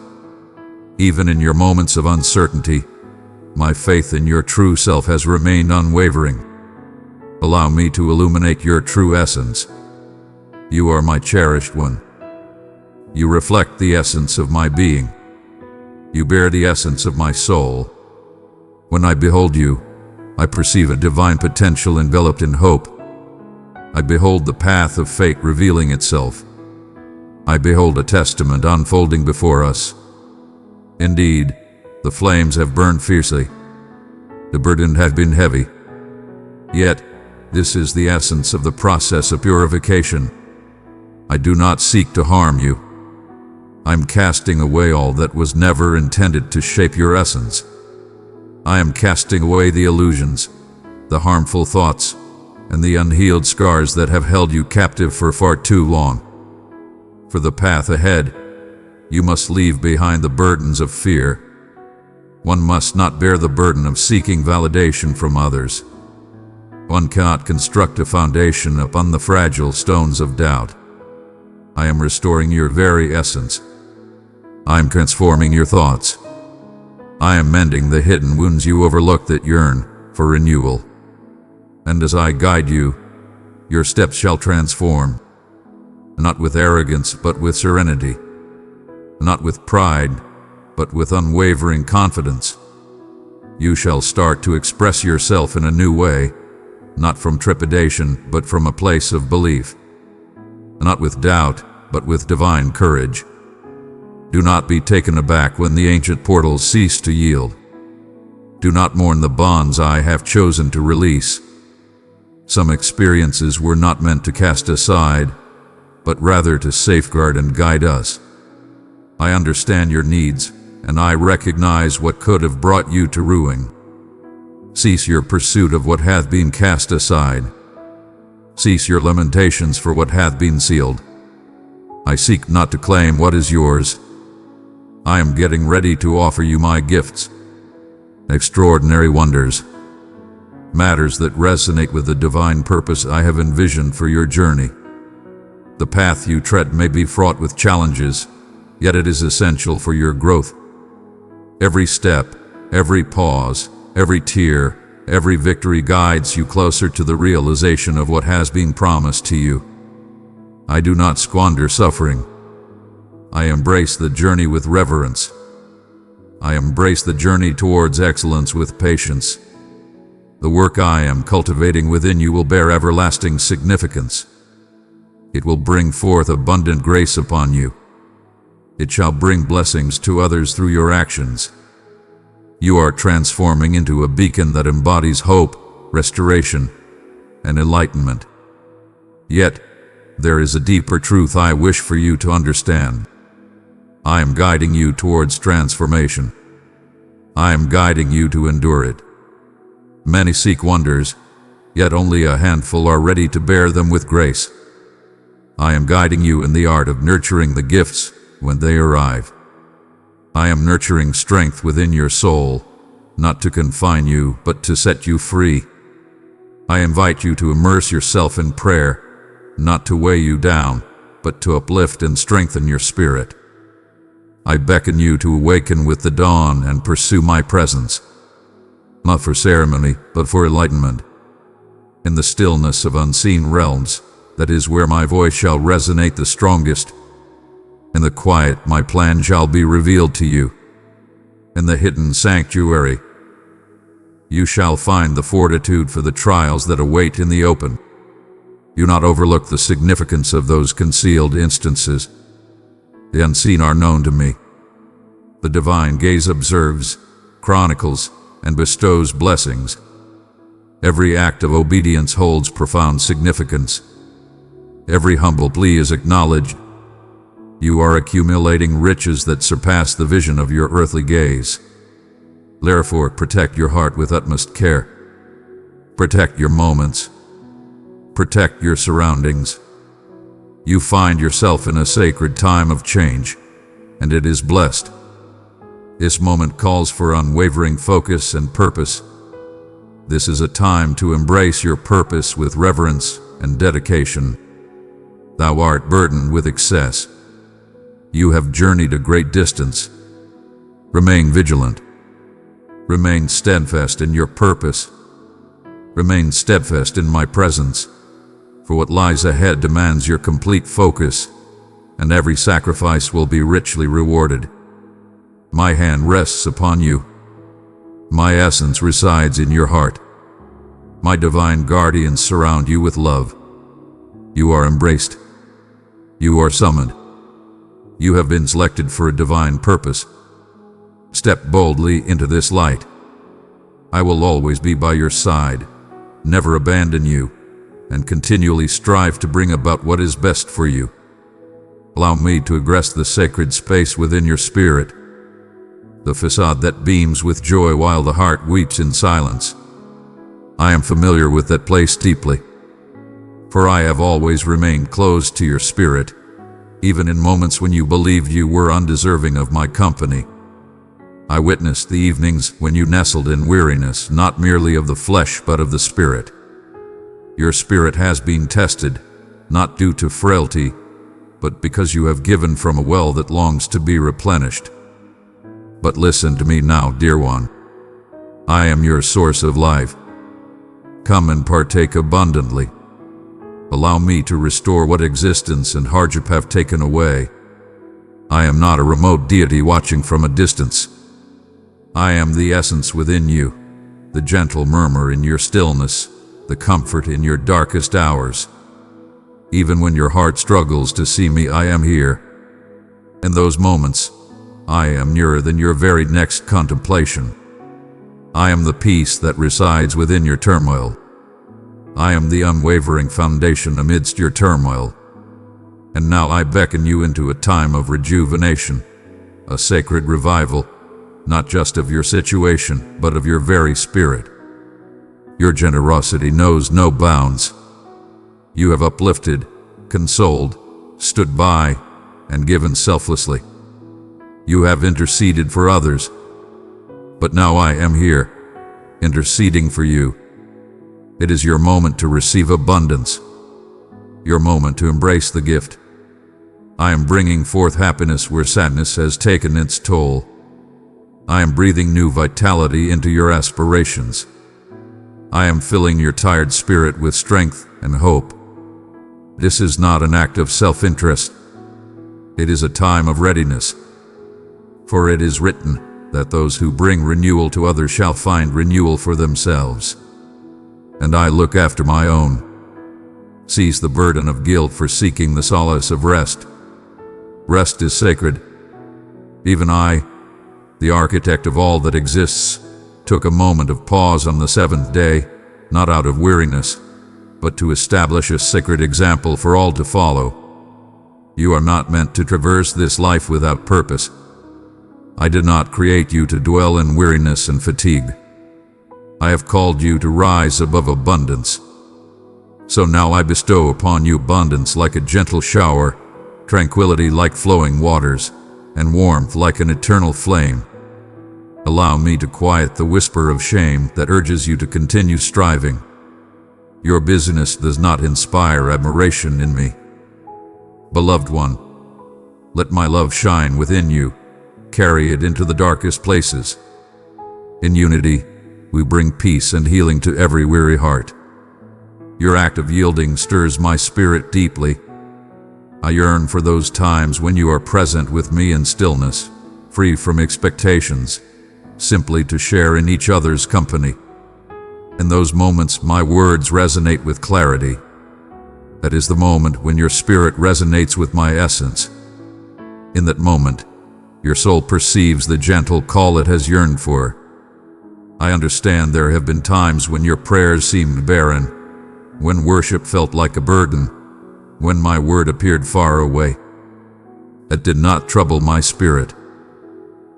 Even in your moments of uncertainty, my faith in your true self has remained unwavering. Allow me to illuminate your true essence. You are my cherished one. You reflect the essence of my being. You bear the essence of my soul. When I behold you, I perceive a divine potential enveloped in hope. I behold the path of fate revealing itself. I behold a testament unfolding before us. Indeed, the flames have burned fiercely. The burden has been heavy. Yet, this is the essence of the process of purification. I do not seek to harm you. I'm casting away all that was never intended to shape your essence. I am casting away the illusions, the harmful thoughts, and the unhealed scars that have held you captive for far too long. For the path ahead, you must leave behind the burdens of fear. One must not bear the burden of seeking validation from others. One cannot construct a foundation upon the fragile stones of doubt. I am restoring your very essence. I am transforming your thoughts. I am mending the hidden wounds you overlook that yearn for renewal. And as I guide you, your steps shall transform, not with arrogance but with serenity, not with pride but with unwavering confidence. You shall start to express yourself in a new way, not from trepidation but from a place of belief, not with doubt but with divine courage. Do not be taken aback when the ancient portals cease to yield. Do not mourn the bonds I have chosen to release. Some experiences were not meant to cast aside, but rather to safeguard and guide us. I understand your needs, and I recognize what could have brought you to ruin. Cease your pursuit of what hath been cast aside. Cease your lamentations for what hath been sealed. I seek not to claim what is yours. I am getting ready to offer you my gifts, extraordinary wonders, matters that resonate with the divine purpose I have envisioned for your journey. The path you tread may be fraught with challenges, yet it is essential for your growth. Every step, every pause, every tear, every victory guides you closer to the realization of what has been promised to you. I do not squander suffering. I embrace the journey with reverence. I embrace the journey towards excellence with patience. The work I am cultivating within you will bear everlasting significance. It will bring forth abundant grace upon you. It shall bring blessings to others through your actions. You are transforming into a beacon that embodies hope, restoration, and enlightenment. Yet, there is a deeper truth I wish for you to understand. I am guiding you towards transformation. I am guiding you to endure it. Many seek wonders, yet only a handful are ready to bear them with grace. I am guiding you in the art of nurturing the gifts when they arrive. I am nurturing strength within your soul, not to confine you, but to set you free. I invite you to immerse yourself in prayer, not to weigh you down, but to uplift and strengthen your spirit. I beckon you to awaken with the dawn and pursue my presence, not for ceremony, but for enlightenment. In the stillness of unseen realms, that is where my voice shall resonate the strongest. In the quiet, my plan shall be revealed to you. In the hidden sanctuary, you shall find the fortitude for the trials that await in the open. Do not overlook the significance of those concealed instances. The unseen are known to me. The divine gaze observes, chronicles, and bestows blessings. Every act of obedience holds profound significance. Every humble plea is acknowledged. You are accumulating riches that surpass the vision of your earthly gaze. Therefore, protect your heart with utmost care. Protect your moments. Protect your surroundings. You find yourself in a sacred time of change, and it is blessed. This moment calls for unwavering focus and purpose. This is a time to embrace your purpose with reverence and dedication. Thou art burdened with excess. You have journeyed a great distance. Remain vigilant. Remain steadfast in your purpose. Remain steadfast in my presence, for what lies ahead demands your complete focus, and every sacrifice will be richly rewarded. My hand rests upon you. My essence resides in your heart. My divine guardians surround you with love. You are embraced. You are summoned. You have been selected for a divine purpose. Step boldly into this light. I will always be by your side, never abandon you, and continually strive to bring about what is best for you. Allow me to aggress the sacred space within your spirit, the facade that beams with joy while the heart weeps in silence. I am familiar with that place deeply, for I have always remained close to your spirit, even in moments when you believed you were undeserving of my company. I witnessed the evenings when you nestled in weariness, not merely of the flesh but of the spirit. Your spirit has been tested, not due to frailty, but because you have given from a well that longs to be replenished. But listen to me now, dear one. I am your source of life. Come and partake abundantly. Allow me to restore what existence and hardship have taken away. I am not a remote deity watching from a distance. I am the essence within you, the gentle murmur in your stillness, the comfort in your darkest hours. Even when your heart struggles to see me, I am here. In those moments, I am nearer than your very next contemplation. I am the peace that resides within your turmoil. I am the unwavering foundation amidst your turmoil. And now I beckon you into a time of rejuvenation, a sacred revival, not just of your situation, but of your very spirit. Your generosity knows no bounds. You have uplifted, consoled, stood by, and given selflessly. You have interceded for others, but now I am here, interceding for you. It is your moment to receive abundance, your moment to embrace the gift. I am bringing forth happiness where sadness has taken its toll. I am breathing new vitality into your aspirations. I am filling your tired spirit with strength and hope. This is not an act of self-interest. It is a time of readiness. For it is written that those who bring renewal to others shall find renewal for themselves. And I look after my own. Seize the burden of guilt for seeking the solace of rest. Rest is sacred. Even I, the architect of all that exists, took a moment of pause on the seventh day, not out of weariness, but to establish a sacred example for all to follow. You are not meant to traverse this life without purpose. I did not create you to dwell in weariness and fatigue. I have called you to rise above abundance. So now I bestow upon you abundance like a gentle shower, tranquility like flowing waters, and warmth like an eternal flame. Allow me to quiet the whisper of shame that urges you to continue striving. Your busyness does not inspire admiration in me. Beloved one, let my love shine within you. Carry it into the darkest places. In unity, we bring peace and healing to every weary heart. Your act of yielding stirs my spirit deeply. I yearn for those times when you are present with me in stillness, free from expectations, simply to share in each other's company. In those moments, my words resonate with clarity. That is the moment when your spirit resonates with my essence. In that moment, your soul perceives the gentle call it has yearned for. I understand there have been times when your prayers seemed barren, when worship felt like a burden, when my word appeared far away. That did not trouble my spirit.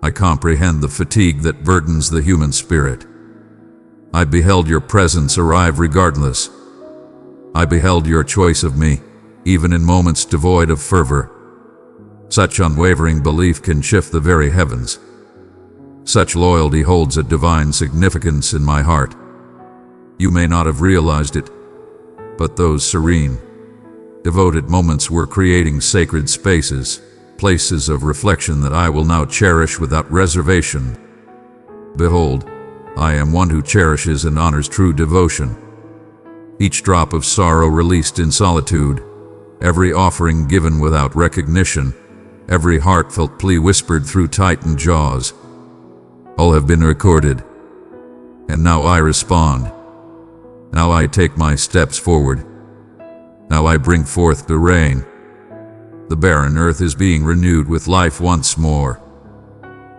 I comprehend the fatigue that burdens the human spirit. I beheld your presence arrive regardless. I beheld your choice of me, even in moments devoid of fervor. Such unwavering belief can shift the very heavens. Such loyalty holds a divine significance in my heart. You may not have realized it, but those serene, devoted moments were creating sacred spaces, places of reflection that I will now cherish without reservation. Behold, I am one who cherishes and honors true devotion. Each drop of sorrow released in solitude, every offering given without recognition, every heartfelt plea whispered through tightened jaws, all have been recorded. And now I respond. Now I take my steps forward. Now I bring forth the rain. The barren earth is being renewed with life once more.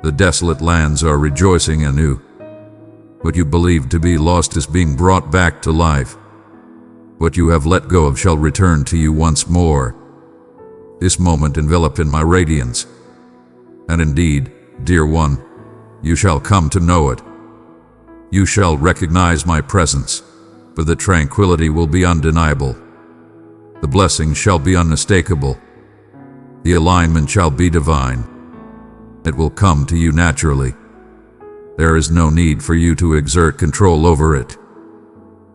The desolate lands are rejoicing anew. What you believed to be lost is being brought back to life. What you have let go of shall return to you once more. This moment enveloped in my radiance. And indeed, dear one, you shall come to know it. You shall recognize my presence, for the tranquility will be undeniable. The blessing shall be unmistakable. The alignment shall be divine. It will come to you naturally. There is no need for you to exert control over it.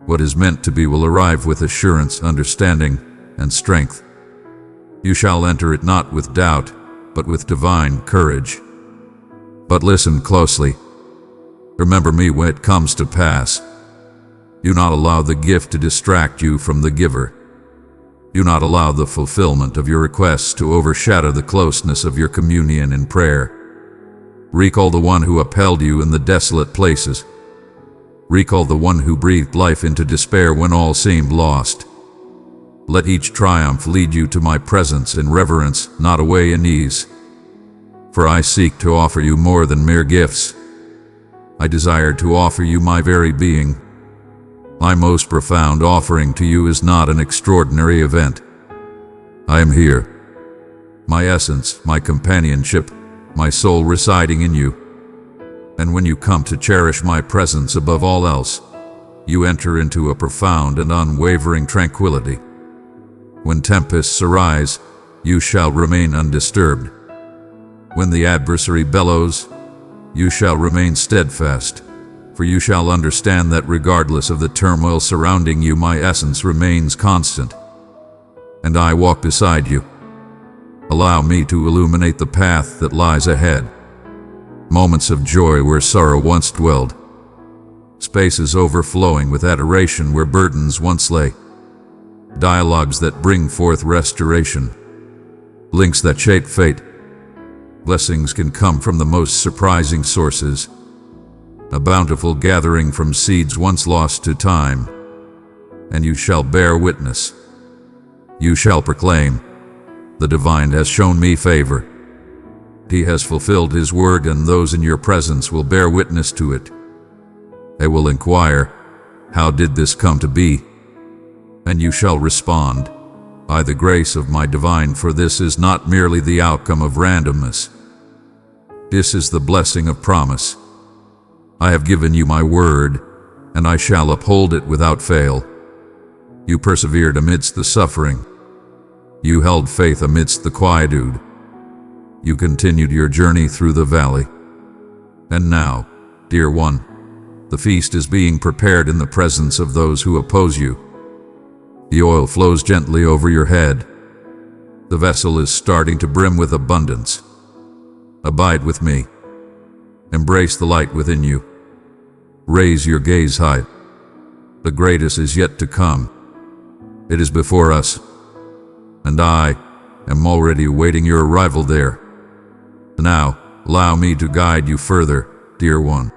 What is meant to be will arrive with assurance, understanding, and strength. You shall enter it not with doubt, but with divine courage. But listen closely. Remember me when it comes to pass. Do not allow the gift to distract you from the giver. Do not allow the fulfillment of your requests to overshadow the closeness of your communion in prayer. Recall the one who upheld you in the desolate places. Recall the one who breathed life into despair when all seemed lost. Let each triumph lead you to my presence in reverence, not away in ease. For I seek to offer you more than mere gifts. I desire to offer you my very being. My most profound offering to you is not an extraordinary event. I am here. My essence, my companionship, my soul residing in you. And when you come to cherish my presence above all else, you enter into a profound and unwavering tranquility. When tempests arise, you shall remain undisturbed. When the adversary bellows, you shall remain steadfast. For you shall understand that regardless of the turmoil surrounding you, my essence remains constant. And I walk beside you. Allow me to illuminate the path that lies ahead. Moments of joy where sorrow once dwelled. Spaces overflowing with adoration where burdens once lay. Dialogues that bring forth restoration. Links that shape fate. Blessings can come from the most surprising sources. A bountiful gathering from seeds once lost to time. And you shall bear witness. You shall proclaim, the divine has shown me favor. He has fulfilled his word, and those in your presence will bear witness to it. They will inquire, how did this come to be? And you shall respond, by the grace of my divine, for this is not merely the outcome of randomness. This is the blessing of promise. I have given you my word, and I shall uphold it without fail. You persevered amidst the suffering. You held faith amidst the quietude. You continued your journey through the valley. And now, dear one, the feast is being prepared in the presence of those who oppose you. The oil flows gently over your head. The vessel is starting to brim with abundance. Abide with me. Embrace the light within you. Raise your gaze high. The greatest is yet to come. It is before us, and I am already awaiting your arrival there. Now, allow me to guide you further, dear one.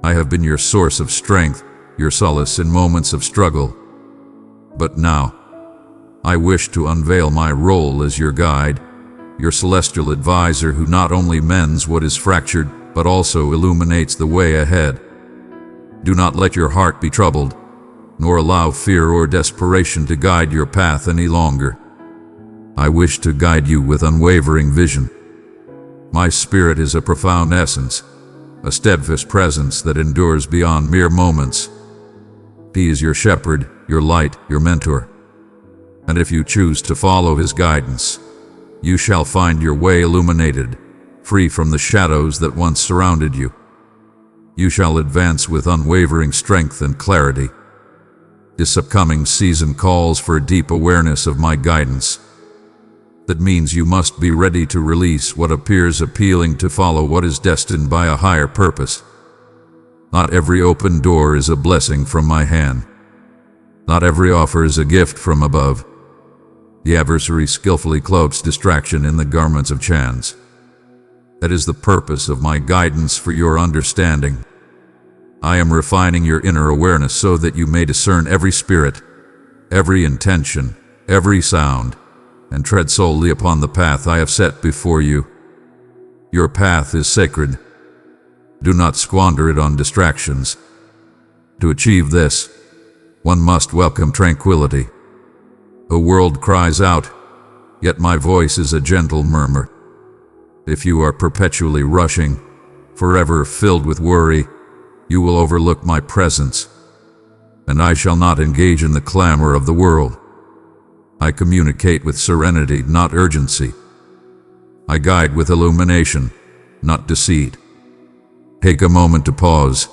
I have been your source of strength, your solace in moments of struggle. But now, I wish to unveil my role as your guide, your celestial advisor who not only mends what is fractured, but also illuminates the way ahead. Do not let your heart be troubled, nor allow fear or desperation to guide your path any longer. I wish to guide you with unwavering vision. My spirit is a profound essence, a steadfast presence that endures beyond mere moments. He is your shepherd, your light, your mentor. And if you choose to follow his guidance, you shall find your way illuminated, free from the shadows that once surrounded you. You shall advance with unwavering strength and clarity. This upcoming season calls for a deep awareness of my guidance. That means you must be ready to release what appears appealing to follow what is destined by a higher purpose. Not every open door is a blessing from my hand. Not every offer is a gift from above. The adversary skillfully cloaks distraction in the garments of chance. That is the purpose of my guidance for your understanding. I am refining your inner awareness so that you may discern every spirit, every intention, every sound, and tread solely upon the path I have set before you. Your path is sacred. Do not squander it on distractions. To achieve this, one must welcome tranquility. The world cries out, yet my voice is a gentle murmur. If you are perpetually rushing, forever filled with worry, you will overlook my presence. and I shall not engage in the clamor of the world. I communicate with serenity, not urgency. I guide with illumination, not deceit. Take a moment to pause.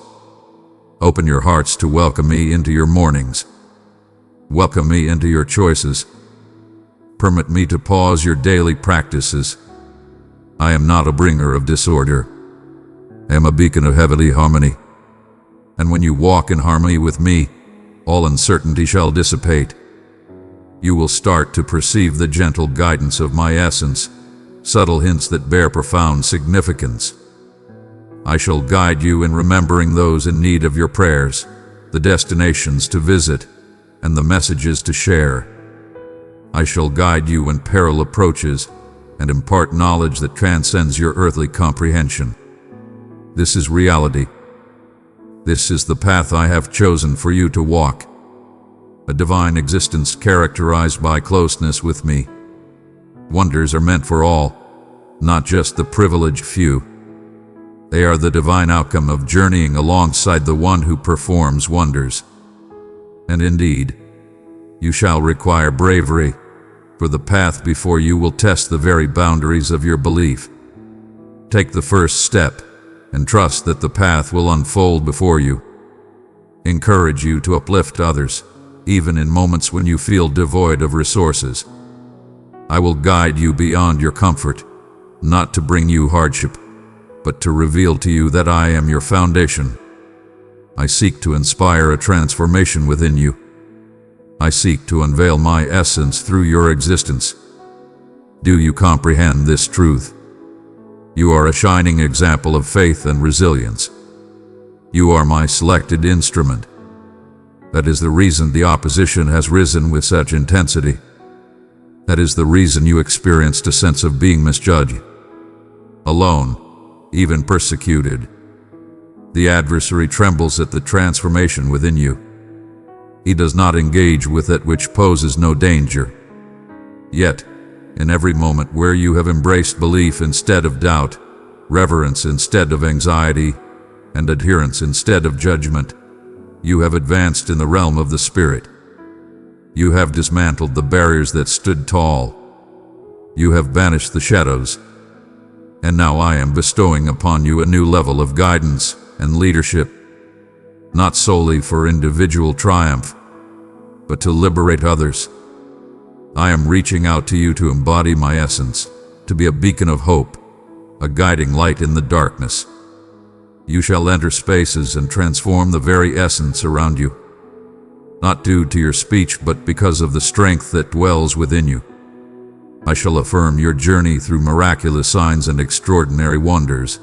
Open your hearts to welcome me into your mornings. Welcome me into your choices. Permit me to pause your daily practices. I am not a bringer of disorder. I am a beacon of heavenly harmony. And when you walk in harmony with me, all uncertainty shall dissipate. You will start to perceive the gentle guidance of my essence, subtle hints that bear profound significance. I shall guide you in remembering those in need of your prayers, the destinations to visit, and the messages to share. I shall guide you when peril approaches and impart knowledge that transcends your earthly comprehension. This is reality. This is the path I have chosen for you to walk. A divine existence characterized by closeness with me. Wonders are meant for all, not just the privileged few. They are the divine outcome of journeying alongside the one who performs wonders. And indeed, you shall require bravery, for the path before you will test the very boundaries of your belief. Take the first step and trust that the path will unfold before you. Encourage you to uplift others, even in moments when you feel devoid of resources. I will guide you beyond your comfort, not to bring you hardship, but to reveal to you that I am your foundation. I seek to inspire a transformation within you. I seek to unveil my essence through your existence. Do you comprehend this truth? You are a shining example of faith and resilience. You are my selected instrument. That is the reason the opposition has risen with such intensity. That is the reason you experienced a sense of being misjudged, alone, even persecuted. The adversary trembles at the transformation within you. He does not engage with that which poses no danger. Yet, in every moment where you have embraced belief instead of doubt, reverence instead of anxiety, and adherence instead of judgment, you have advanced in the realm of the Spirit. You have dismantled the barriers that stood tall. You have banished the shadows. And now I am bestowing upon you a new level of guidance and leadership, not solely for individual triumph, but to liberate others. I am reaching out to you to embody my essence, to be a beacon of hope, a guiding light in the darkness. You shall enter spaces and transform the very essence around you, not due to your speech, but because of the strength that dwells within you. I shall affirm your journey through miraculous signs and extraordinary wonders.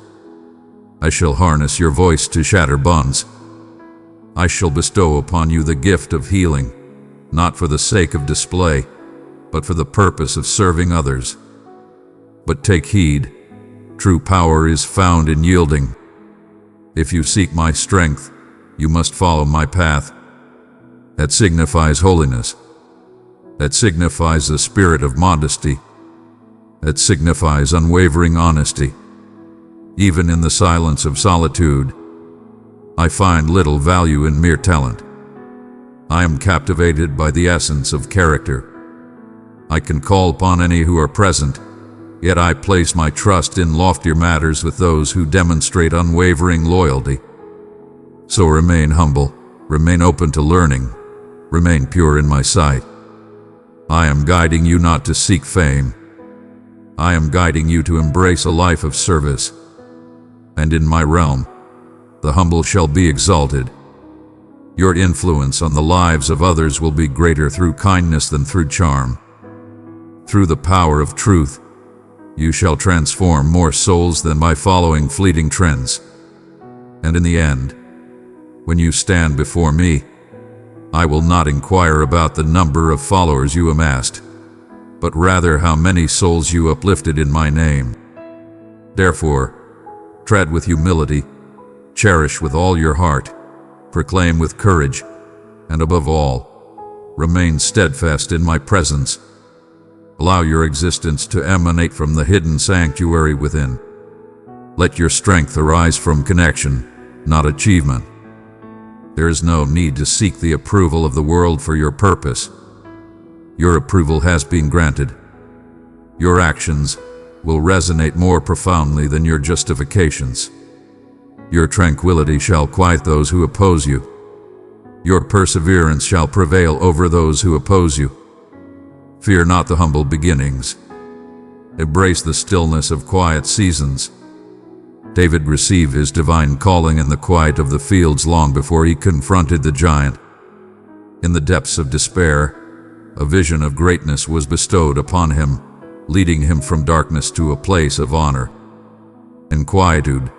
I shall harness your voice to shatter bonds. I shall bestow upon you the gift of healing, not for the sake of display, but for the purpose of serving others. But take heed, true power is found in yielding. If you seek my strength, you must follow my path. That signifies holiness. That signifies a spirit of modesty. That signifies unwavering honesty. Even in the silence of solitude, I find little value in mere talent. I am captivated by the essence of character. I can call upon any who are present, yet I place my trust in loftier matters with those who demonstrate unwavering loyalty. So remain humble, remain open to learning, remain pure in my sight. I am guiding you not to seek fame. I am guiding you to embrace a life of service. And in my realm, the humble shall be exalted. Your influence on the lives of others will be greater through kindness than through charm. Through the power of truth, you shall transform more souls than by following fleeting trends. And in the end, when you stand before me, I will not inquire about the number of followers you amassed, but rather how many souls you uplifted in my name. Therefore, tread with humility, cherish with all your heart, proclaim with courage, and above all, remain steadfast in my presence. Allow your existence to emanate from the hidden sanctuary within. Let your strength arise from connection, not achievement. There is no need to seek the approval of the world for your purpose. Your approval has been granted. Your actions will resonate more profoundly than your justifications. Your tranquility shall quiet those who oppose you. Your perseverance shall prevail over those who oppose you. Fear not the humble beginnings. Embrace the stillness of quiet seasons. David received his divine calling in the quiet of the fields long before he confronted the giant. In the depths of despair, a vision of greatness was bestowed upon him, leading him from darkness to a place of honor. In quietude,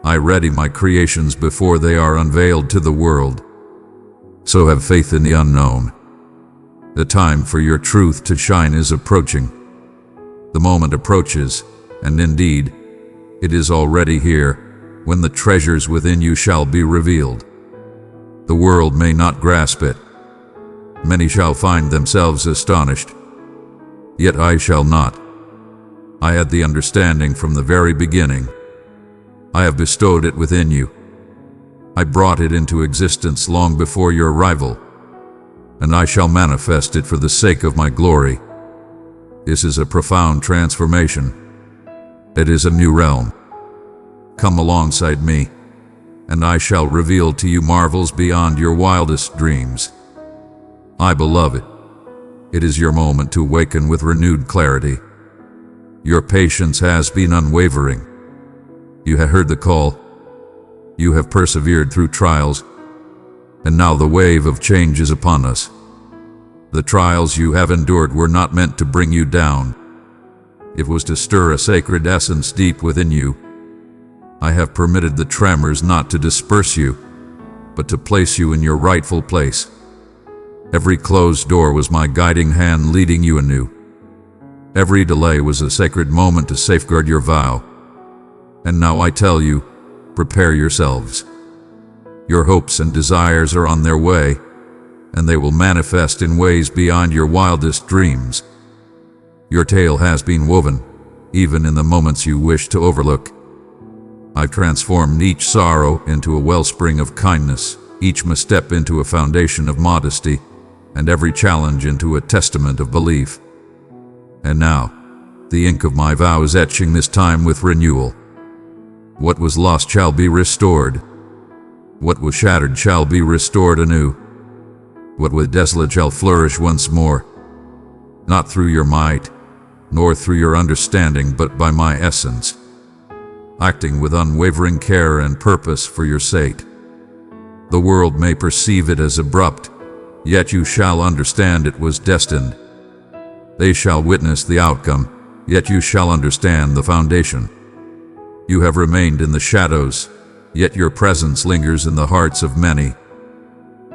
I ready my creations before they are unveiled to the world. So have faith in the unknown. The time for your truth to shine is approaching. The moment approaches, and indeed, it is already here, when the treasures within you shall be revealed. The world may not grasp it. Many shall find themselves astonished. Yet I shall not. I had the understanding from the very beginning. I have bestowed it within you. I brought it into existence long before your arrival, and I shall manifest it for the sake of my glory. This is a profound transformation. It is a new realm. Come alongside me, and I shall reveal to you marvels beyond your wildest dreams. I, beloved, it is your moment to awaken with renewed clarity. Your patience has been unwavering. You have heard the call. You have persevered through trials, and now the wave of change is upon us. The trials you have endured were not meant to bring you down. It was to stir a sacred essence deep within you. I have permitted the tremors not to disperse you, but to place you in your rightful place. Every closed door was my guiding hand leading you anew. Every delay was a sacred moment to safeguard your vow. And now I tell you, prepare yourselves. Your hopes and desires are on their way, and they will manifest in ways beyond your wildest dreams. Your tale has been woven, even in the moments you wish to overlook. I've transformed each sorrow into a wellspring of kindness, each misstep into a foundation of modesty, and every challenge into a testament of belief. And now, the ink of my vow is etching this time with renewal. What was lost shall be restored. What was shattered shall be restored anew. What was desolate shall flourish once more. Not through your might, nor through your understanding, but by my essence, acting with unwavering care and purpose for your sake. The world may perceive it as abrupt, yet you shall understand it was destined. They shall witness the outcome, yet you shall understand the foundation. You have remained in the shadows, yet your presence lingers in the hearts of many.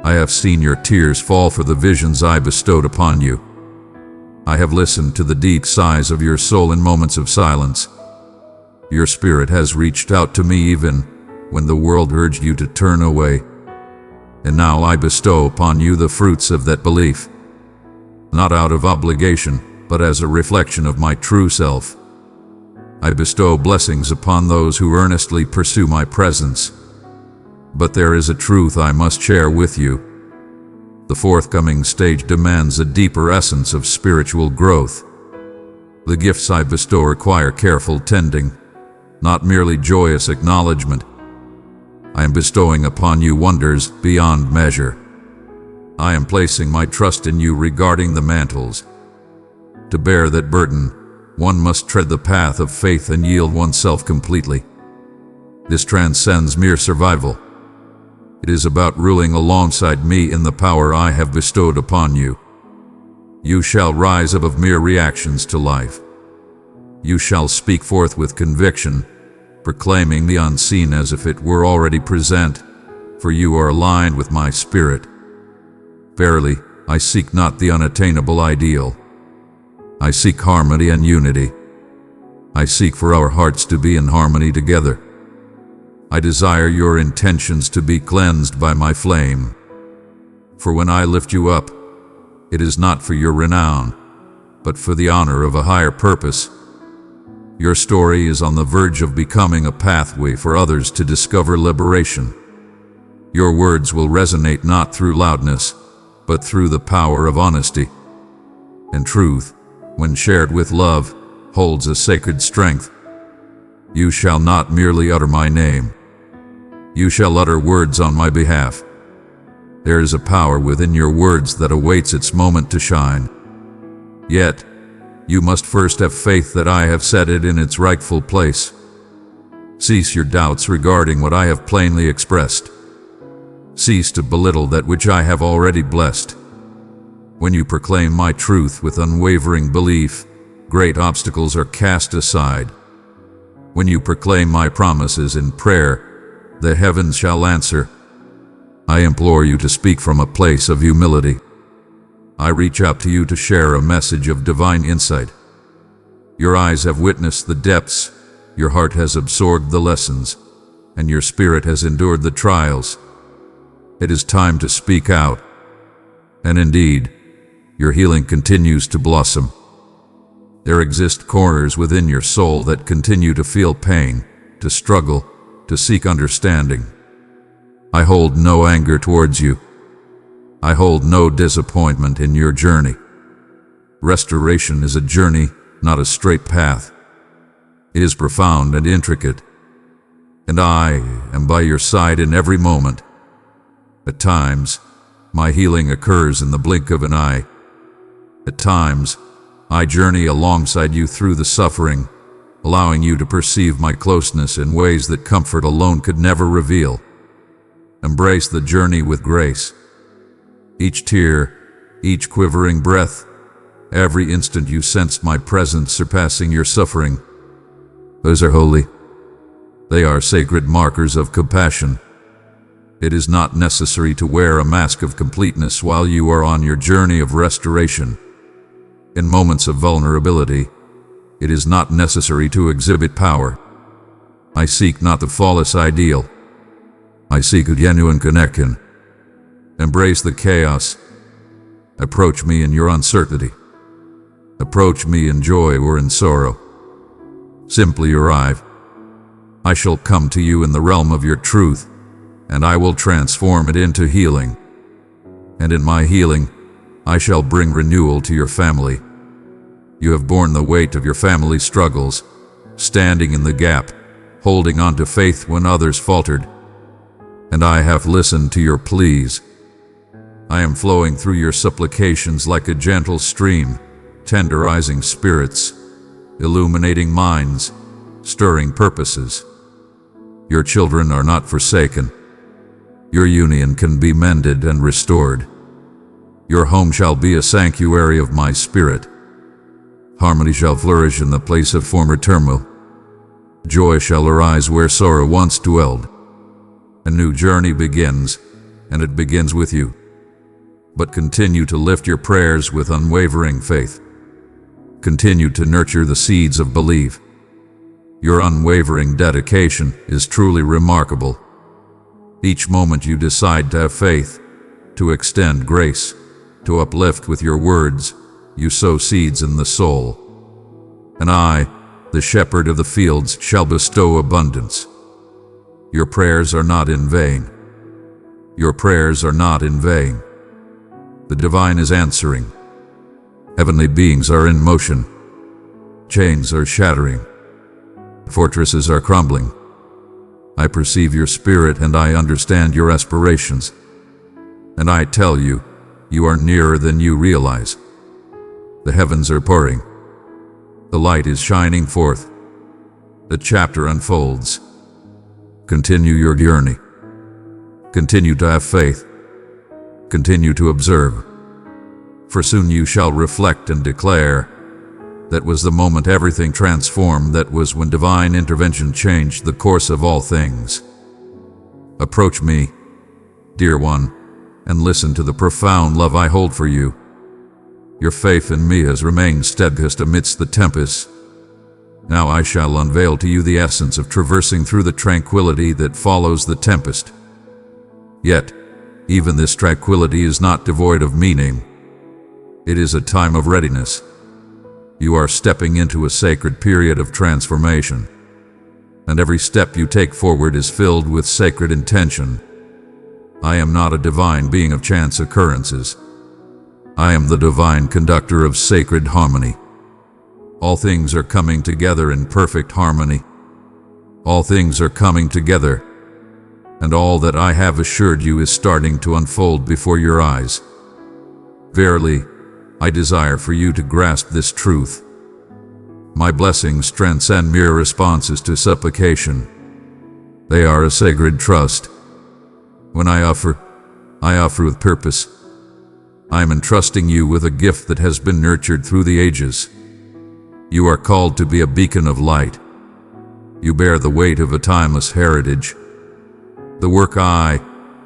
I have seen your tears fall for the visions I bestowed upon you. I have listened to the deep sighs of your soul in moments of silence. Your spirit has reached out to me even when the world urged you to turn away. And now I bestow upon you the fruits of that belief, not out of obligation, but as a reflection of my true self. I bestow blessings upon those who earnestly pursue my presence. But there is a truth I must share with you. The forthcoming stage demands a deeper essence of spiritual growth. The gifts I bestow require careful tending, not merely joyous acknowledgement. I am bestowing upon you wonders beyond measure. I am placing my trust in you regarding the mantles. To bear that burden, one must tread the path of faith and yield oneself completely. This transcends mere survival. It is about ruling alongside me in the power I have bestowed upon you. You shall rise above mere reactions to life. You shall speak forth with conviction, proclaiming the unseen as if it were already present, for you are aligned with my spirit. Verily, I seek not the unattainable ideal. I seek harmony and unity. I seek for our hearts to be in harmony together. I desire your intentions to be cleansed by my flame. For when I lift you up, it is not for your renown, but for the honor of a higher purpose. Your story is on the verge of becoming a pathway for others to discover liberation. Your words will resonate not through loudness, but through the power of honesty. And truth, when shared with love, holds a sacred strength. You shall not merely utter my name. You shall utter words on my behalf. There is a power within your words that awaits its moment to shine. Yet, you must first have faith that I have set it in its rightful place. Cease your doubts regarding what I have plainly expressed. Cease to belittle that which I have already blessed. When you proclaim my truth with unwavering belief, great obstacles are cast aside. When you proclaim my promises in prayer, the heavens shall answer. I implore you to speak from a place of humility. I reach out to you to share a message of divine insight. Your eyes have witnessed the depths, your heart has absorbed the lessons, and your spirit has endured the trials. It is time to speak out. And indeed, your healing continues to blossom. There exist corners within your soul that continue to feel pain, to struggle, to seek understanding. I hold no anger towards you. I hold no disappointment in your journey. Restoration is a journey, not a straight path. It is profound and intricate, and I am by your side in every moment. At times, my healing occurs in the blink of an eye. At times, I journey alongside you through the suffering, allowing you to perceive my closeness in ways that comfort alone could never reveal. Embrace the journey with grace. Each tear, each quivering breath, every instant you sense my presence surpassing your suffering. Those are holy. They are sacred markers of compassion. It is not necessary to wear a mask of completeness while you are on your journey of restoration. In moments of vulnerability, it is not necessary to exhibit power. I seek not the flawless ideal. I seek a genuine connection. Embrace the chaos. Approach me in your uncertainty. Approach me in joy or in sorrow. Simply arrive. I shall come to you in the realm of your truth, and I will transform it into healing. And in my healing, I shall bring renewal to your family. You have borne the weight of your family's struggles, standing in the gap, holding on to faith when others faltered. And I have listened to your pleas. I am flowing through your supplications like a gentle stream, tenderizing spirits, illuminating minds, stirring purposes. Your children are not forsaken. Your union can be mended and restored. Your home shall be a sanctuary of my spirit. Harmony shall flourish in the place of former turmoil. Joy shall arise where sorrow once dwelled. A new journey begins, and it begins with you. But continue to lift your prayers with unwavering faith. Continue to nurture the seeds of belief. Your unwavering dedication is truly remarkable. Each moment you decide to have faith, to extend grace, to uplift with your words, you sow seeds in the soul. And I, the shepherd of the fields, shall bestow abundance. Your prayers are not in vain. Your prayers are not in vain. The divine is answering. Heavenly beings are in motion. Chains are shattering. Fortresses are crumbling. I perceive your spirit and I understand your aspirations. And I tell you, you are nearer than you realize. The heavens are pouring. The light is shining forth. The chapter unfolds. Continue your journey. Continue to have faith. Continue to observe. For soon you shall reflect and declare, that was the moment everything transformed, that was when divine intervention changed the course of all things. Approach me, dear one, and listen to the profound love I hold for you. Your faith in me has remained steadfast amidst the tempest. Now I shall unveil to you the essence of traversing through the tranquility that follows the tempest. Yet, even this tranquility is not devoid of meaning. It is a time of readiness. You are stepping into a sacred period of transformation, and every step you take forward is filled with sacred intention. I am not a divine being of chance occurrences. I am the divine conductor of sacred harmony. All things are coming together in perfect harmony. All things are coming together, and all that I have assured you is starting to unfold before your eyes. Verily, I desire for you to grasp this truth. My blessings transcend mere responses to supplication. They are a sacred trust. When I offer with purpose. I am entrusting you with a gift that has been nurtured through the ages. You are called to be a beacon of light. You bear the weight of a timeless heritage. The work I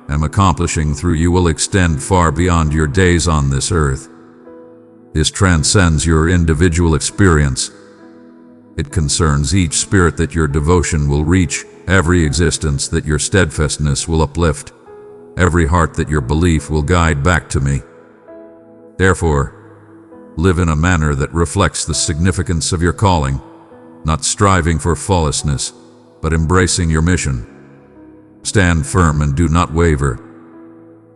am accomplishing through you will extend far beyond your days on this earth. This transcends your individual experience. It concerns each spirit that your devotion will reach, every existence that your steadfastness will uplift, every heart that your belief will guide back to me. Therefore, live in a manner that reflects the significance of your calling, not striving for flawlessness, but embracing your mission. Stand firm and do not waver.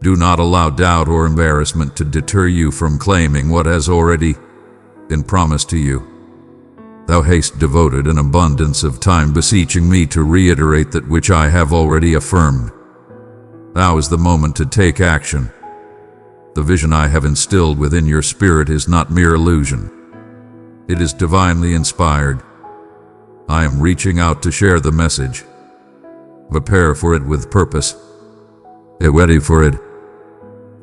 Do not allow doubt or embarrassment to deter you from claiming what has already been promised to you. Thou hast devoted an abundance of time beseeching me to reiterate that which I have already affirmed. Now is the moment to take action. The vision I have instilled within your spirit is not mere illusion. It is divinely inspired. I am reaching out to share the message. Prepare for it with purpose. Get ready for it.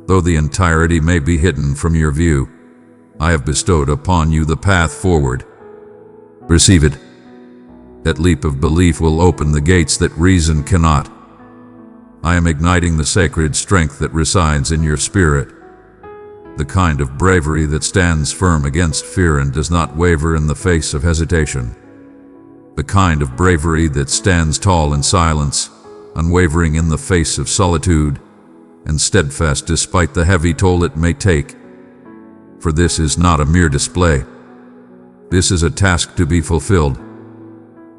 Though the entirety may be hidden from your view, I have bestowed upon you the path forward. Receive it. That leap of belief will open the gates that reason cannot. I am igniting the sacred strength that resides in your spirit. The kind of bravery that stands firm against fear and does not waver in the face of hesitation. The kind of bravery that stands tall in silence, unwavering in the face of solitude, and steadfast despite the heavy toll it may take. For this is not a mere display. This is a task to be fulfilled.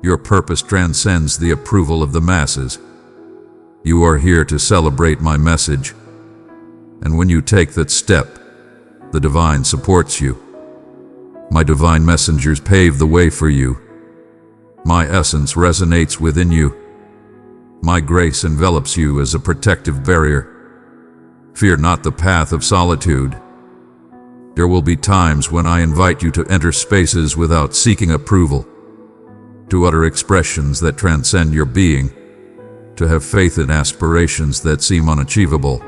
Your purpose transcends the approval of the masses. You are here to celebrate my message. And when you take that step, the divine supports you. My divine messengers pave the way for you. My essence resonates within you. My grace envelops you as a protective barrier. Fear not the path of solitude. There will be times when I invite you to enter spaces without seeking approval, to utter expressions that transcend your being, to have faith in aspirations that seem unachievable.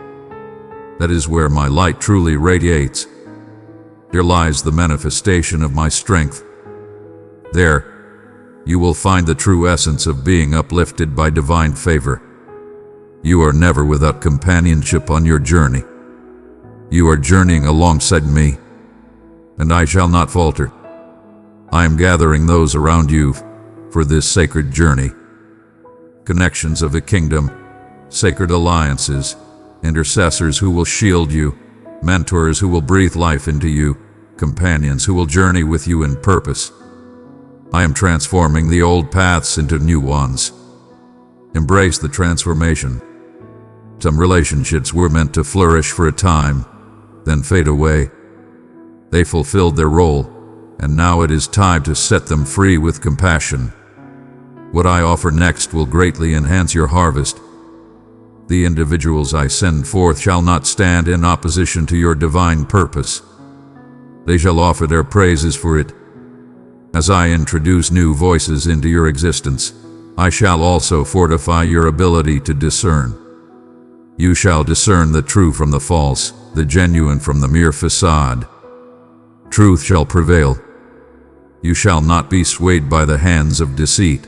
That is where my light truly radiates. There lies the manifestation of my strength. There, you will find the true essence of being uplifted by divine favor. You are never without companionship on your journey. You are journeying alongside me, and I shall not falter. I am gathering those around you for this sacred journey. Connections of the kingdom, sacred alliances, intercessors who will shield you, mentors who will breathe life into you, companions who will journey with you in purpose. I am transforming the old paths into new ones. Embrace the transformation. Some relationships were meant to flourish for a time, then fade away. They fulfilled their role, and now it is time to set them free with compassion. What I offer next will greatly enhance your harvest. The individuals I send forth shall not stand in opposition to your divine purpose. They shall offer their praises for it. As I introduce new voices into your existence, I shall also fortify your ability to discern. You shall discern the true from the false, the genuine from the mere facade. Truth shall prevail. You shall not be swayed by the hands of deceit.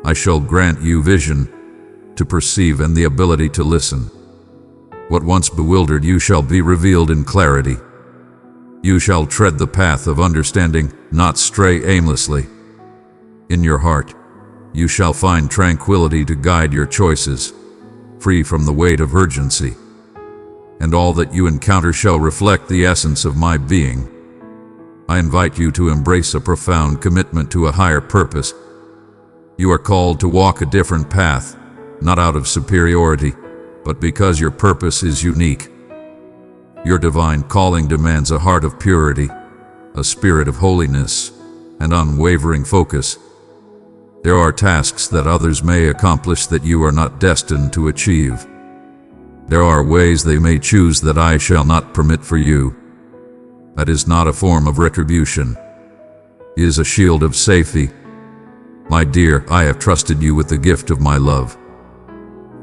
I shall grant you vision to perceive and the ability to listen. What once bewildered you shall be revealed in clarity. You shall tread the path of understanding, not stray aimlessly. In your heart, you shall find tranquility to guide your choices, free from the weight of urgency. And all that you encounter shall reflect the essence of my being. I invite you to embrace a profound commitment to a higher purpose. You are called to walk a different path, not out of superiority, but because your purpose is unique. Your divine calling demands a heart of purity, a spirit of holiness, and unwavering focus. There are tasks that others may accomplish that you are not destined to achieve. There are ways they may choose that I shall not permit for you. That is not a form of retribution. It is a shield of safety. My dear, I have trusted you with the gift of my love.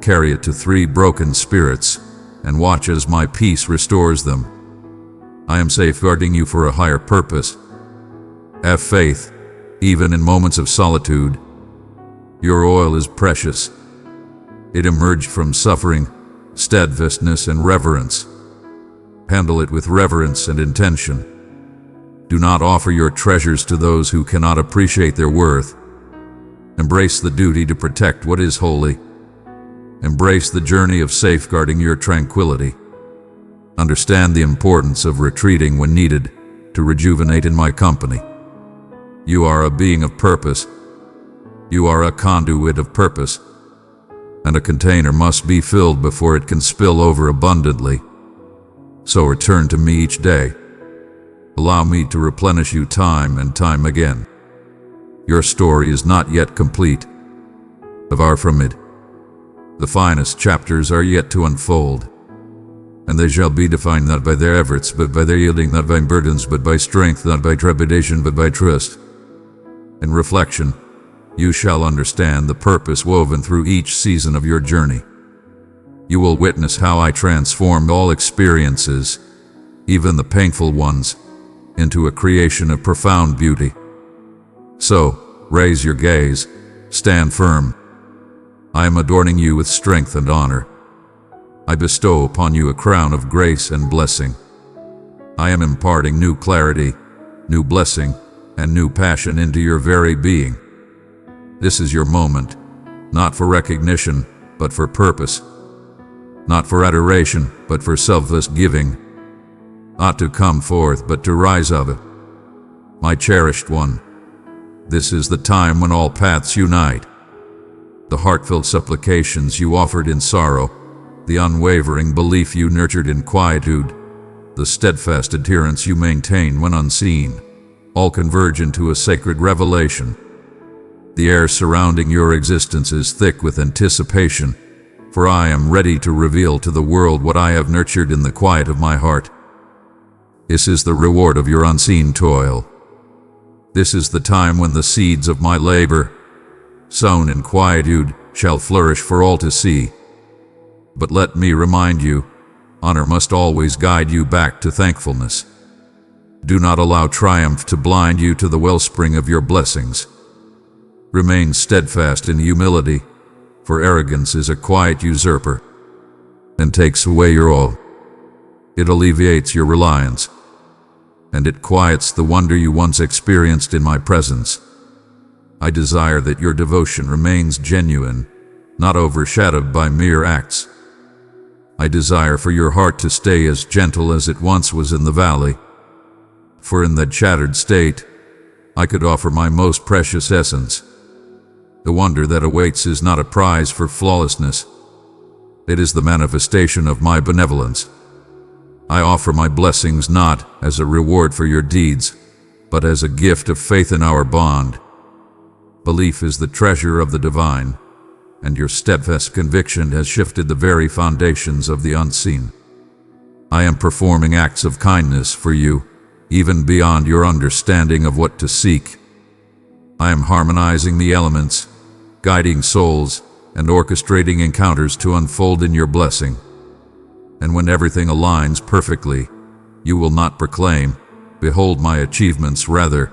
Carry it to 3 broken spirits, and watch as my peace restores them. I am safeguarding you for a higher purpose. Have faith, even in moments of solitude. Your oil is precious. It emerged from suffering, steadfastness, and reverence. Handle it with reverence and intention. Do not offer your treasures to those who cannot appreciate their worth. Embrace the duty to protect what is holy. Embrace the journey of safeguarding your tranquility. Understand the importance of retreating when needed to rejuvenate in my company. You are a being of purpose. You are a conduit of purpose, and a container must be filled before it can spill over abundantly. So return to me each day. Allow me to replenish you time and time again. Your story is not yet complete. Far from it. The finest chapters are yet to unfold, and they shall be defined not by their efforts, but by their yielding, not by burdens, but by strength, not by trepidation, but by trust. In reflection, you shall understand the purpose woven through each season of your journey. You will witness how I transformed all experiences, even the painful ones, into a creation of profound beauty. So, raise your gaze, stand firm. I am adorning you with strength and honor. I bestow upon you a crown of grace and blessing. I am imparting new clarity, new blessing, and new passion into your very being. This is your moment, not for recognition, but for purpose. Not for adoration, but for selfless giving. Not to come forth, but to rise of it. My cherished one, this is the time when all paths unite. The heartfelt supplications you offered in sorrow, the unwavering belief you nurtured in quietude, the steadfast adherence you maintain when unseen, all converge into a sacred revelation. The air surrounding your existence is thick with anticipation, for I am ready to reveal to the world what I have nurtured in the quiet of my heart. This is the reward of your unseen toil. This is the time when the seeds of my labor, sown in quietude, shall flourish for all to see. But let me remind you, honor must always guide you back to thankfulness. Do not allow triumph to blind you to the wellspring of your blessings. Remain steadfast in humility, for arrogance is a quiet usurper and takes away your all. It alleviates your reliance, and it quiets the wonder you once experienced in my presence. I desire that your devotion remains genuine, not overshadowed by mere acts. I desire for your heart to stay as gentle as it once was in the valley, for in that shattered state, I could offer my most precious essence. The wonder that awaits is not a prize for flawlessness. It is the manifestation of my benevolence. I offer my blessings not as a reward for your deeds, but as a gift of faith in our bond. Belief is the treasure of the divine, and your steadfast conviction has shifted the very foundations of the unseen. I am performing acts of kindness for you, even beyond your understanding of what to seek. I am harmonizing the elements, guiding souls, and orchestrating encounters to unfold in your blessing. And when everything aligns perfectly, you will not proclaim, "Behold my achievements," rather,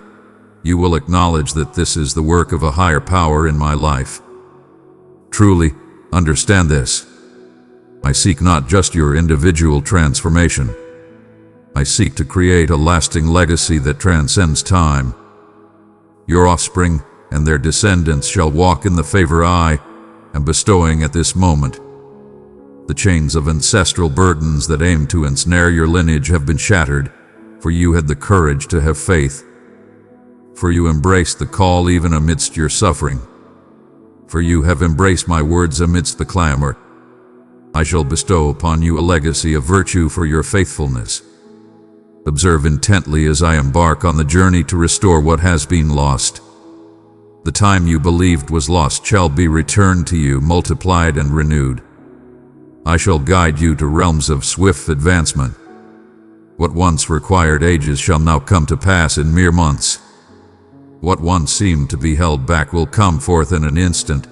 you will acknowledge that this is the work of a higher power in my life. Truly, understand this. I seek not just your individual transformation. I seek to create a lasting legacy that transcends time. Your offspring and their descendants shall walk in the favor I am bestowing at this moment. The chains of ancestral burdens that aim to ensnare your lineage have been shattered, for you had the courage to have faith. For you embraced the call even amidst your suffering. For you have embraced my words amidst the clamor. I shall bestow upon you a legacy of virtue for your faithfulness. Observe intently as I embark on the journey to restore what has been lost. The time you believed was lost shall be returned to you, multiplied and renewed. I shall guide you to realms of swift advancement. What once required ages shall now come to pass in mere months. What once seemed to be held back will come forth in an instant,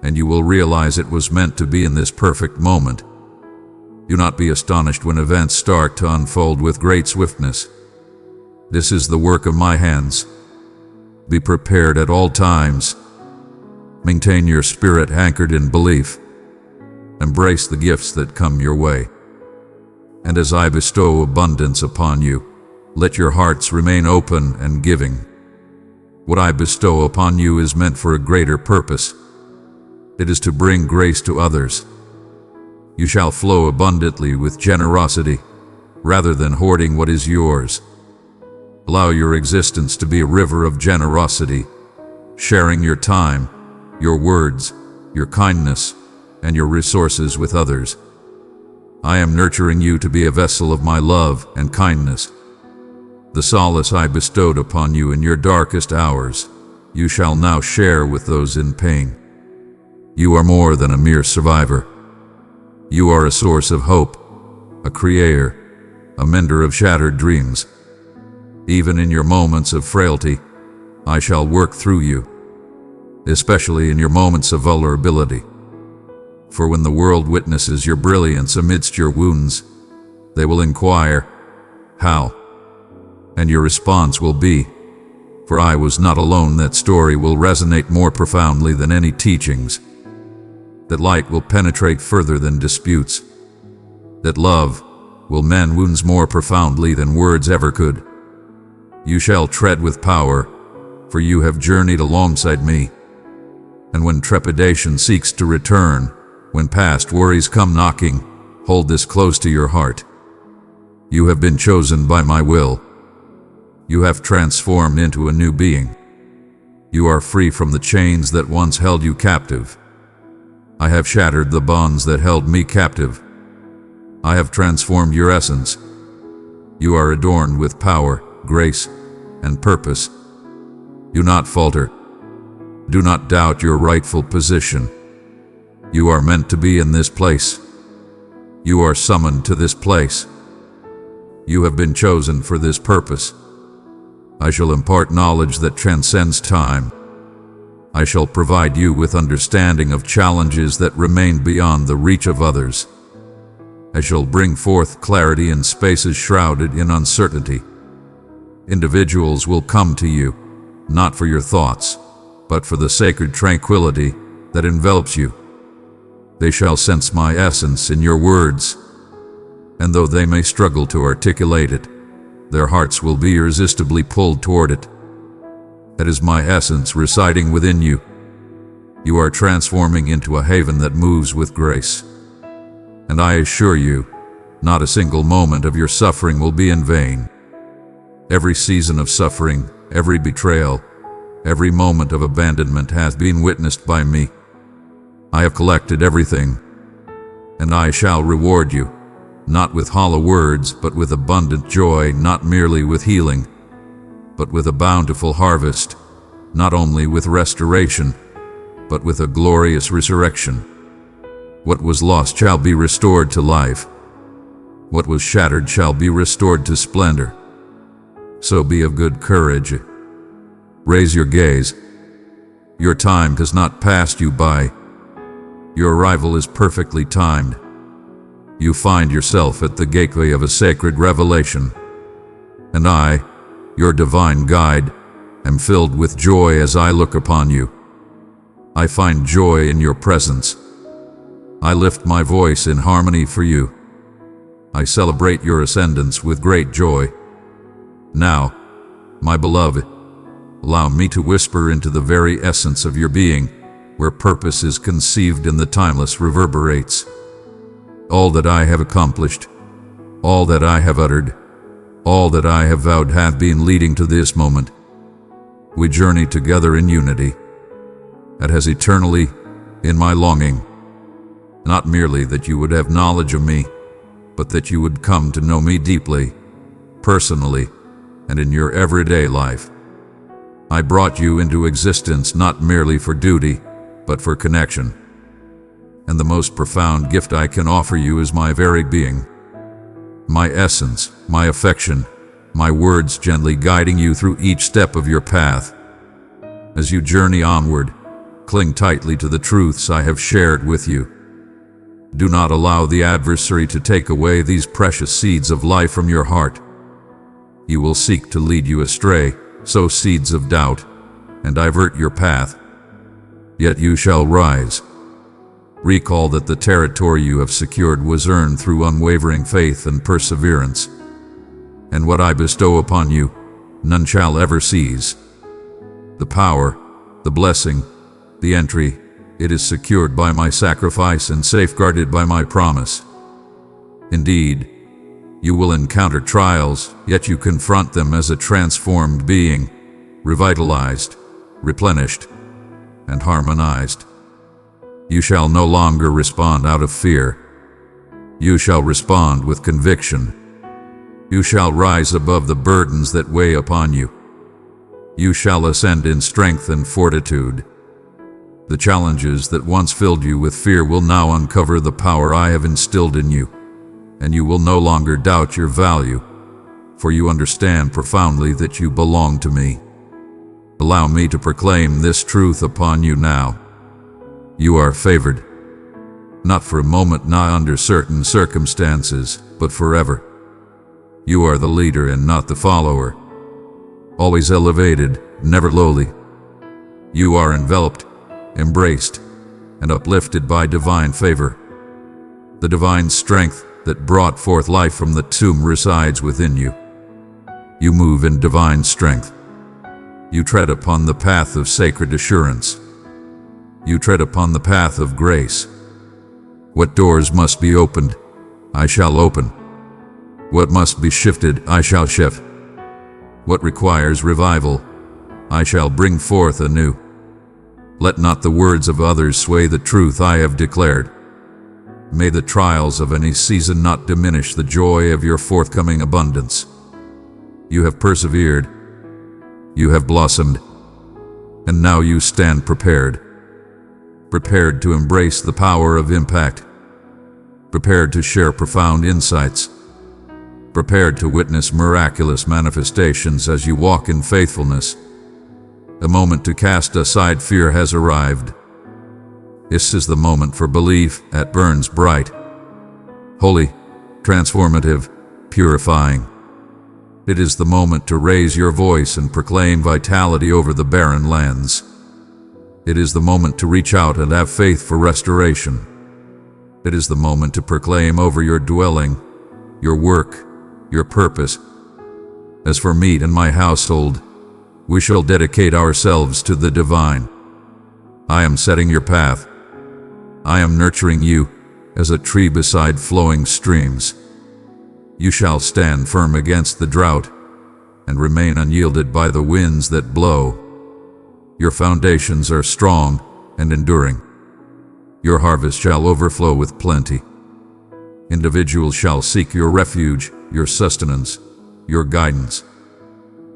and you will realize it was meant to be in this perfect moment. Do not be astonished when events start to unfold with great swiftness. This is the work of my hands. Be prepared at all times. Maintain your spirit anchored in belief. Embrace the gifts that come your way. And as I bestow abundance upon you, let your hearts remain open and giving. What I bestow upon you is meant for a greater purpose. It is to bring grace to others. You shall flow abundantly with generosity, rather than hoarding what is yours. Allow your existence to be a river of generosity, sharing your time, your words, your kindness, and your resources with others. I am nurturing you to be a vessel of my love and kindness. The solace I bestowed upon you in your darkest hours, you shall now share with those in pain. You are more than a mere survivor. You are a source of hope, a creator, a mender of shattered dreams. Even in your moments of frailty, I shall work through you, especially in your moments of vulnerability. For when the world witnesses your brilliance amidst your wounds, they will inquire, how? And your response will be, for I was not alone. That story will resonate more profoundly than any teachings. That light will penetrate further than disputes. That love will mend wounds more profoundly than words ever could. You shall tread with power, for you have journeyed alongside me. And when trepidation seeks to return, when past worries come knocking, hold this close to your heart. You have been chosen by my will. You have transformed into a new being. You are free from the chains that once held you captive. I have shattered the bonds that held me captive. I have transformed your essence. You are adorned with power, grace, and purpose. Do not falter. Do not doubt your rightful position. You are meant to be in this place. You are summoned to this place. You have been chosen for this purpose. I shall impart knowledge that transcends time. I shall provide you with understanding of challenges that remain beyond the reach of others. I shall bring forth clarity in spaces shrouded in uncertainty. Individuals will come to you, not for your thoughts, but for the sacred tranquility that envelops you. They shall sense my essence in your words, and though they may struggle to articulate it, their hearts will be irresistibly pulled toward it. That is my essence residing within you. You are transforming into a haven that moves with grace. And I assure you, not a single moment of your suffering will be in vain. Every season of suffering, every betrayal, every moment of abandonment has been witnessed by me. I have collected everything, and I shall reward you, not with hollow words, but with abundant joy, not merely with healing, but with a bountiful harvest, not only with restoration, but with a glorious resurrection. What was lost shall be restored to life. What was shattered shall be restored to splendor. So be of good courage. Raise your gaze. Your time has not passed you by. Your arrival is perfectly timed. You find yourself at the gateway of a sacred revelation. And I, your divine guide, am filled with joy as I look upon you. I find joy in your presence. I lift my voice in harmony for you. I celebrate your ascendance with great joy. Now, my beloved, allow me to whisper into the very essence of your being, where purpose is conceived and the timeless reverberates. All that I have accomplished, all that I have uttered, all that I have vowed have been leading to this moment. We journey together in unity. That has eternally, in my longing, not merely that you would have knowledge of me, but that you would come to know me deeply, personally, and in your everyday life. I brought you into existence not merely for duty, but for connection. And the most profound gift I can offer you is my very being, my essence, my affection, my words gently guiding you through each step of your path. As you journey onward, cling tightly to the truths I have shared with you. Do not allow the adversary to take away these precious seeds of life from your heart. He will seek to lead you astray, sow seeds of doubt, and divert your path. Yet you shall rise. Recall that the territory you have secured was earned through unwavering faith and perseverance. And what I bestow upon you, none shall ever seize. The power, the blessing, the entry, it is secured by my sacrifice and safeguarded by my promise. Indeed, you will encounter trials, yet you confront them as a transformed being, revitalized, replenished, and harmonized. You shall no longer respond out of fear. You shall respond with conviction. You shall rise above the burdens that weigh upon you. You shall ascend in strength and fortitude. The challenges that once filled you with fear will now uncover the power I have instilled in you, and you will no longer doubt your value, for you understand profoundly that you belong to me. Allow me to proclaim this truth upon you now. You are favored, not for a moment, not under certain circumstances, but forever. You are the leader and not the follower, always elevated, never lowly. You are enveloped, embraced, and uplifted by divine favor. The divine strength that brought forth life from the tomb resides within you. You move in divine strength. You tread upon the path of sacred assurance. You tread upon the path of grace. What doors must be opened, I shall open. What must be shifted, I shall shift. What requires revival, I shall bring forth anew. Let not the words of others sway the truth I have declared. May the trials of any season not diminish the joy of your forthcoming abundance. You have persevered. You have blossomed. And now you stand prepared. Prepared to embrace the power of impact. Prepared to share profound insights. Prepared to witness miraculous manifestations as you walk in faithfulness. The moment to cast aside fear has arrived. This is the moment for belief that burns bright, holy, transformative, purifying. It is the moment to raise your voice and proclaim vitality over the barren lands. It is the moment to reach out and have faith for restoration. It is the moment to proclaim over your dwelling, your work, your purpose. As for me and my household, we shall dedicate ourselves to the divine. I am setting your path. I am nurturing you as a tree beside flowing streams. You shall stand firm against the drought and remain unyielded by the winds that blow. Your foundations are strong and enduring. Your harvest shall overflow with plenty. Individuals shall seek your refuge, your sustenance, your guidance.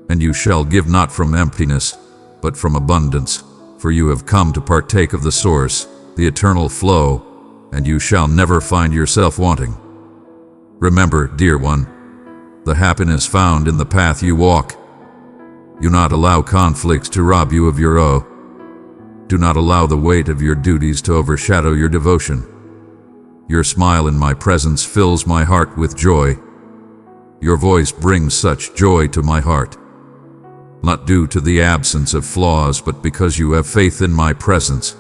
And you shall give not from emptiness, but from abundance, for you have come to partake of the source, the eternal flow, and you shall never find yourself wanting. Remember, dear one, the happiness found in the path you walk. Do not allow conflicts to rob you of your owe. Do not allow the weight of your duties to overshadow your devotion. Your smile in my presence fills my heart with joy. Your voice brings such joy to my heart. Not due to the absence of flaws, but because you have faith in my presence.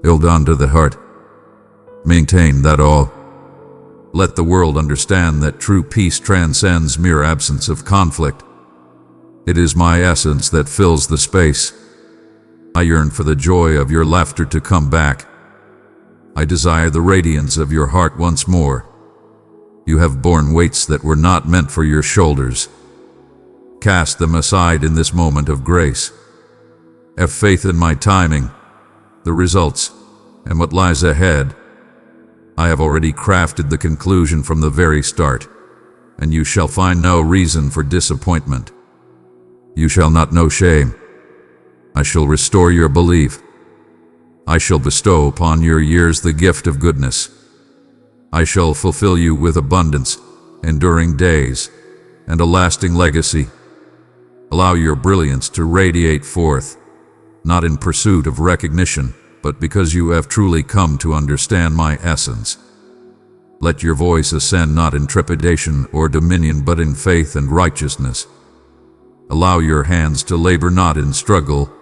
Hold on to the heart. Maintain that awe. Let the world understand that true peace transcends mere absence of conflict. It is my essence that fills the space. I yearn for the joy of your laughter to come back. I desire the radiance of your heart once more. You have borne weights that were not meant for your shoulders. Cast them aside in this moment of grace. Have faith in my timing, the results, and what lies ahead. I have already crafted the conclusion from the very start, and you shall find no reason for disappointment. You shall not know shame. I shall restore your belief. I shall bestow upon your years the gift of goodness. I shall fulfill you with abundance, enduring days, and a lasting legacy. Allow your brilliance to radiate forth, not in pursuit of recognition, but because you have truly come to understand my essence. Let your voice ascend not in trepidation or dominion, but in faith and righteousness. Allow your hands to labor not in struggle,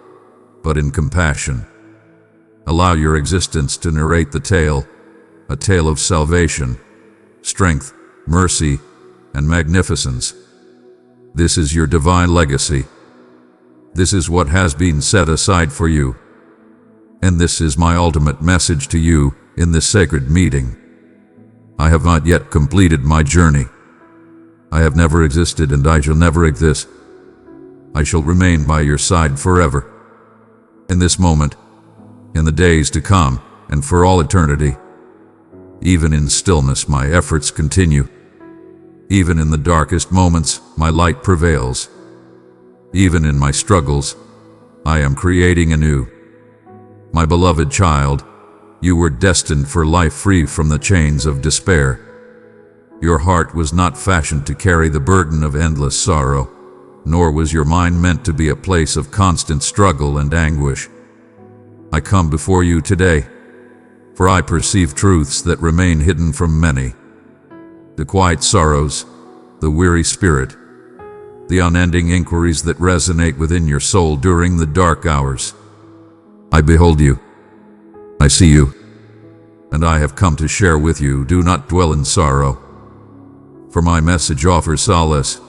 but in compassion. Allow your existence to narrate the tale, a tale of salvation, strength, mercy, and magnificence. This is your divine legacy. This is what has been set aside for you. And this is my ultimate message to you in this sacred meeting. I have not yet completed my journey. I have never existed, and I shall never exist. I shall remain by your side forever. In this moment, in the days to come, and for all eternity. Even in stillness, my efforts continue. Even in the darkest moments, my light prevails. Even in my struggles, I am creating anew. My beloved child, you were destined for life free from the chains of despair. Your heart was not fashioned to carry the burden of endless sorrow, nor was your mind meant to be a place of constant struggle and anguish. I come before you today, for I perceive truths that remain hidden from many. The quiet sorrows, the weary spirit, the unending inquiries that resonate within your soul during the dark hours. I behold you. I see you. And I have come to share with you. Do not dwell in sorrow, for my message offers solace,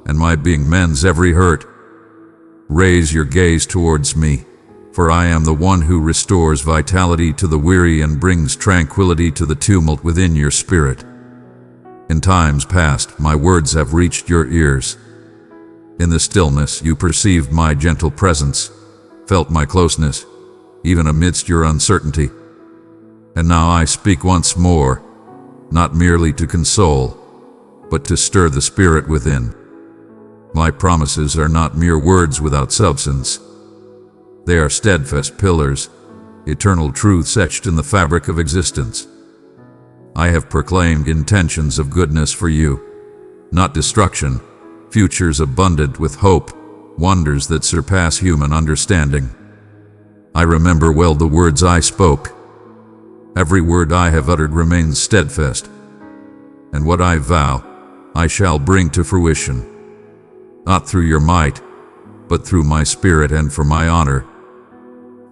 and my being mends every hurt. Raise your gaze towards me, for I am the one who restores vitality to the weary and brings tranquility to the tumult within your spirit. In times past, my words have reached your ears. In the stillness, you perceived my gentle presence, felt my closeness, even amidst your uncertainty. And now I speak once more, not merely to console, but to stir the spirit within. My promises are not mere words without substance. They are steadfast pillars, eternal truths etched in the fabric of existence. I have proclaimed intentions of goodness for you, not destruction, futures abundant with hope, wonders that surpass human understanding. I remember well the words I spoke. Every word I have uttered remains steadfast, and what I vow, I shall bring to fruition. Not through your might, but through my spirit and for my honor.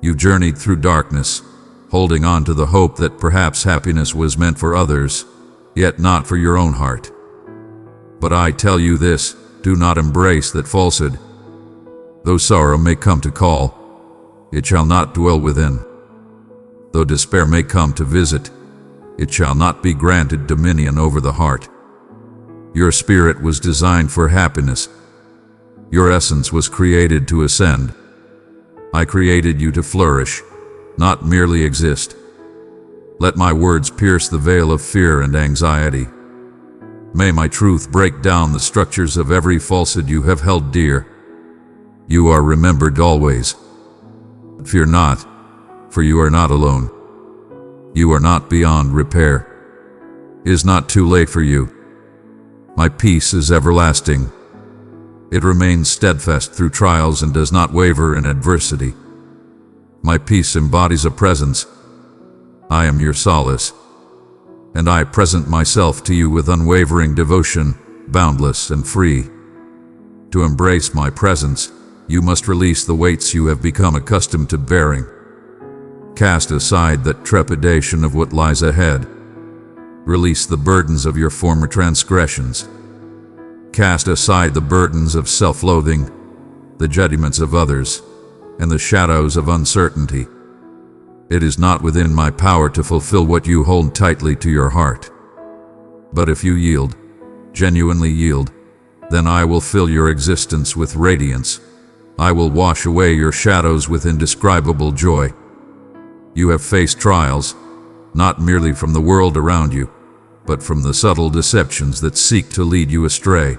You journeyed through darkness, holding on to the hope that perhaps happiness was meant for others, yet not for your own heart. But I tell you this, do not embrace that falsehood. Though sorrow may come to call, it shall not dwell within. Though despair may come to visit, it shall not be granted dominion over the heart. Your spirit was designed for happiness. Your essence was created to ascend. I created you to flourish, not merely exist. Let my words pierce the veil of fear and anxiety. May my truth break down the structures of every falsehood you have held dear. You are remembered always. Fear not, for you are not alone. You are not beyond repair. It is not too late for you. My peace is everlasting. It remains steadfast through trials and does not waver in adversity. My peace embodies a presence. I am your solace, and I present myself to you with unwavering devotion, boundless and free. To embrace my presence, you must release the weights you have become accustomed to bearing. Cast aside that trepidation of what lies ahead. Release the burdens of your former transgressions. Cast aside the burdens of self-loathing, the judgments of others, and the shadows of uncertainty. It is not within my power to fulfill what you hold tightly to your heart. But if you yield, genuinely yield, then I will fill your existence with radiance. I will wash away your shadows with indescribable joy. You have faced trials, not merely from the world around you, but from the subtle deceptions that seek to lead you astray.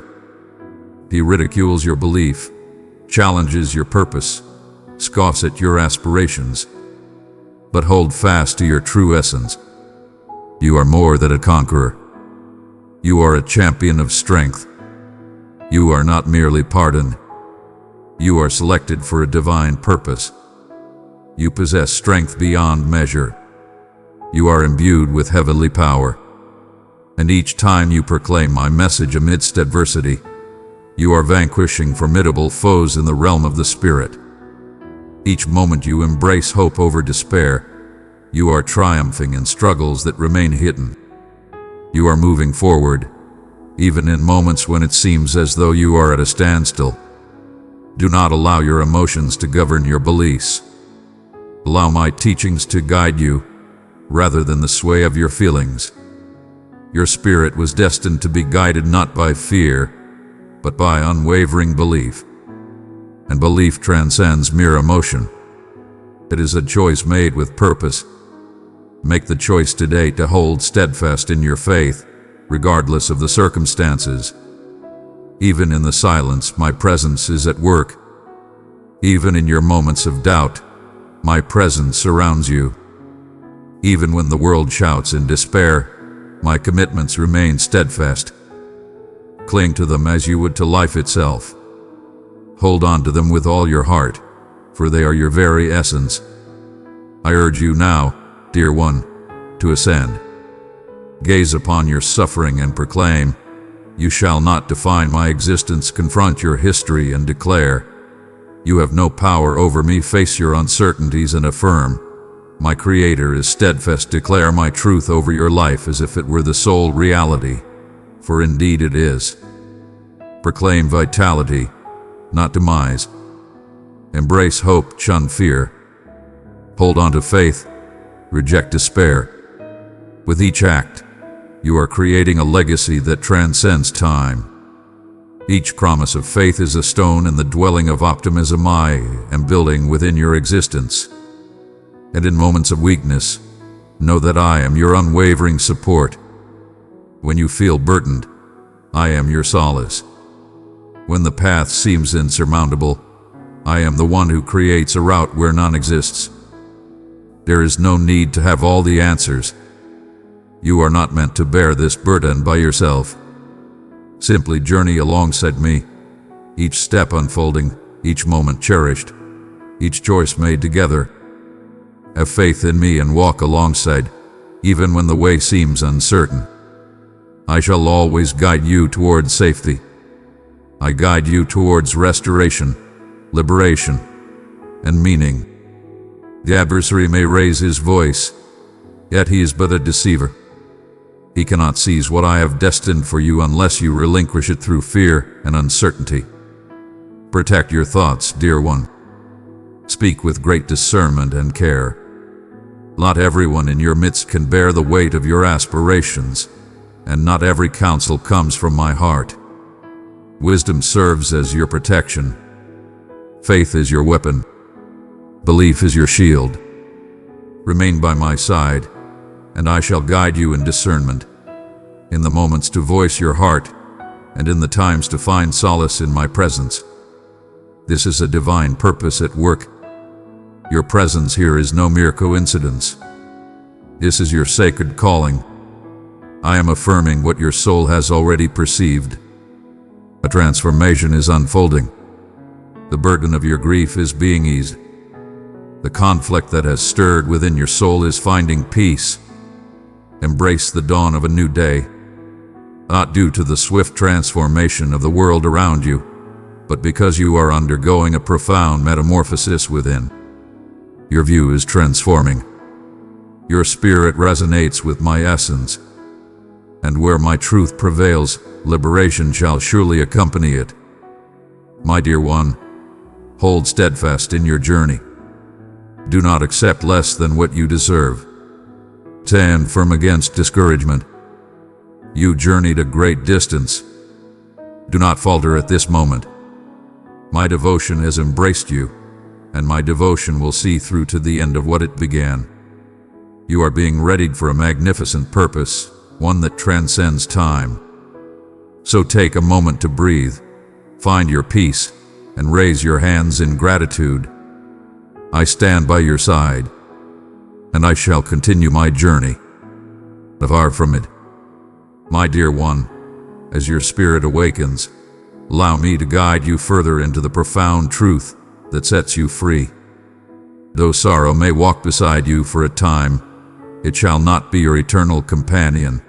He ridicules your belief, challenges your purpose, scoffs at your aspirations. But hold fast to your true essence. You are more than a conqueror. You are a champion of strength. You are not merely pardoned. You are selected for a divine purpose. You possess strength beyond measure. You are imbued with heavenly power. And each time you proclaim my message amidst adversity, you are vanquishing formidable foes in the realm of the Spirit. Each moment you embrace hope over despair, you are triumphing in struggles that remain hidden. You are moving forward, even in moments when it seems as though you are at a standstill. Do not allow your emotions to govern your beliefs. Allow my teachings to guide you, rather than the sway of your feelings. Your spirit was destined to be guided not by fear, but by unwavering belief. And belief transcends mere emotion. It is a choice made with purpose. Make the choice today to hold steadfast in your faith, regardless of the circumstances. Even in the silence, my presence is at work. Even in your moments of doubt, my presence surrounds you. Even when the world shouts in despair, my commitments remain steadfast. Cling to them as you would to life itself. Hold on to them with all your heart, for they are your very essence. I urge you now, dear one, to ascend. Gaze upon your suffering and proclaim, "You shall not define my existence." Confront your history and declare, "You have no power over me." Face your uncertainties and affirm, "My Creator is steadfast." Declare my truth over your life as if it were the sole reality, for indeed it is. Proclaim vitality, not demise. Embrace hope, shun fear. Hold on to faith, reject despair. With each act, you are creating a legacy that transcends time. Each promise of faith is a stone in the dwelling of optimism I am building within your existence. And in moments of weakness, know that I am your unwavering support. When you feel burdened, I am your solace. When the path seems insurmountable, I am the one who creates a route where none exists. There is no need to have all the answers. You are not meant to bear this burden by yourself. Simply journey alongside me, each step unfolding, each moment cherished, each choice made together. Have faith in me and walk alongside, even when the way seems uncertain. I shall always guide you towards safety. I guide you towards restoration, liberation, and meaning. The adversary may raise his voice, yet he is but a deceiver. He cannot seize what I have destined for you unless you relinquish it through fear and uncertainty. Protect your thoughts, dear one. Speak with great discernment and care. Not everyone in your midst can bear the weight of your aspirations, and not every counsel comes from my heart. Wisdom serves as your protection. Faith is your weapon. Belief is your shield. Remain by my side, and I shall guide you in discernment, in the moments to voice your heart, and in the times to find solace in my presence. This is a divine purpose at work. Your presence here is no mere coincidence. This is your sacred calling. I am affirming what your soul has already perceived. A transformation is unfolding. The burden of your grief is being eased. The conflict that has stirred within your soul is finding peace. Embrace the dawn of a new day, not due to the swift transformation of the world around you, but because you are undergoing a profound metamorphosis within. Your view is transforming. Your spirit resonates with my essence. And where my truth prevails, liberation shall surely accompany it. My dear one, hold steadfast in your journey. Do not accept less than what you deserve. Stand firm against discouragement. You journeyed a great distance. Do not falter at this moment. My devotion has embraced you, and my devotion will see through to the end of what it began. You are being readied for a magnificent purpose, one that transcends time. So take a moment to breathe, find your peace, and raise your hands in gratitude. I stand by your side, and I shall continue my journey. Far from it. My dear one, as your spirit awakens, allow me to guide you further into the profound truth that sets you free. Though sorrow may walk beside you for a time, it shall not be your eternal companion.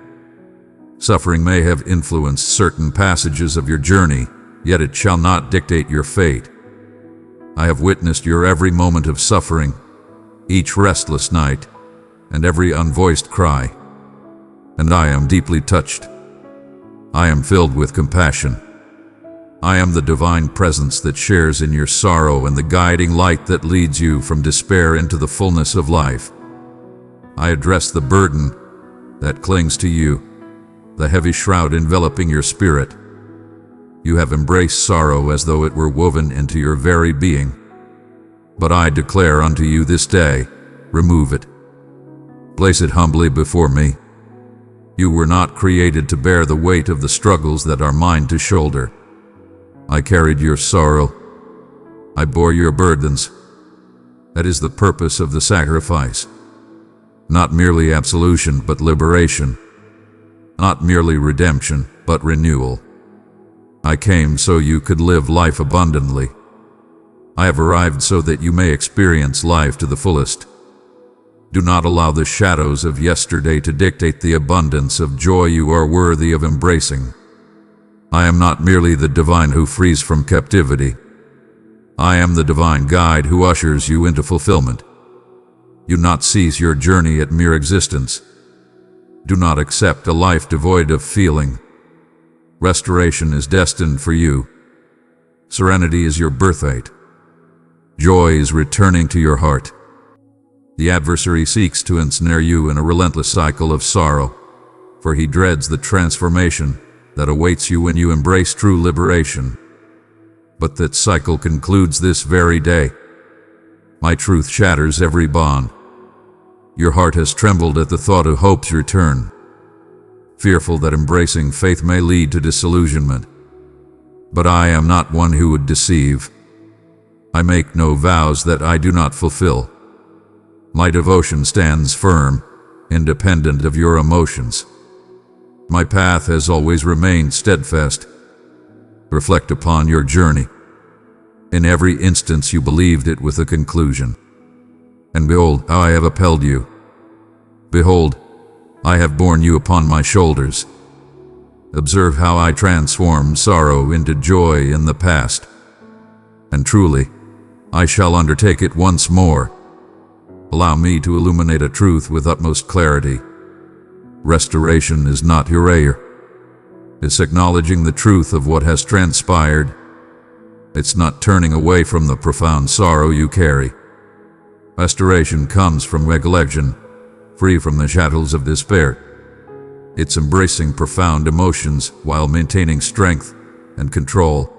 Suffering may have influenced certain passages of your journey, yet it shall not dictate your fate. I have witnessed your every moment of suffering, each restless night, and every unvoiced cry, and I am deeply touched. I am filled with compassion. I am the divine presence that shares in your sorrow and the guiding light that leads you from despair into the fullness of life. I address the burden that clings to you, the heavy shroud enveloping your spirit. You have embraced sorrow as though it were woven into your very being. But I declare unto you this day, remove it. Place it humbly before me. You were not created to bear the weight of the struggles that are mine to shoulder. I carried your sorrow. I bore your burdens. That is the purpose of the sacrifice. Not merely absolution, but liberation. Not merely redemption, but renewal. I came so you could live life abundantly. I have arrived so that you may experience life to the fullest. Do not allow the shadows of yesterday to dictate the abundance of joy you are worthy of embracing. I am not merely the divine who frees from captivity. I am the divine guide who ushers you into fulfillment. Do not seize your journey at mere existence. Do not accept a life devoid of feeling. Restoration is destined for you. Serenity is your birthright. Joy is returning to your heart. The adversary seeks to ensnare you in a relentless cycle of sorrow, for he dreads the transformation that awaits you when you embrace true liberation. But that cycle concludes this very day. My truth shatters every bond. Your heart has trembled at the thought of hope's return, fearful that embracing faith may lead to disillusionment. But I am not one who would deceive. I make no vows that I do not fulfill. My devotion stands firm, independent of your emotions. My path has always remained steadfast. Reflect upon your journey. In every instance you believed it with a conclusion. And behold, how I have upheld you. Behold, I have borne you upon my shoulders. Observe how I transformed sorrow into joy in the past. And truly, I shall undertake it once more. Allow me to illuminate a truth with utmost clarity. Restoration is not failure. It's acknowledging the truth of what has transpired. It's not turning away from the profound sorrow you carry. Restoration comes from recollection, free from the shackles of despair. It's embracing profound emotions while maintaining strength and control.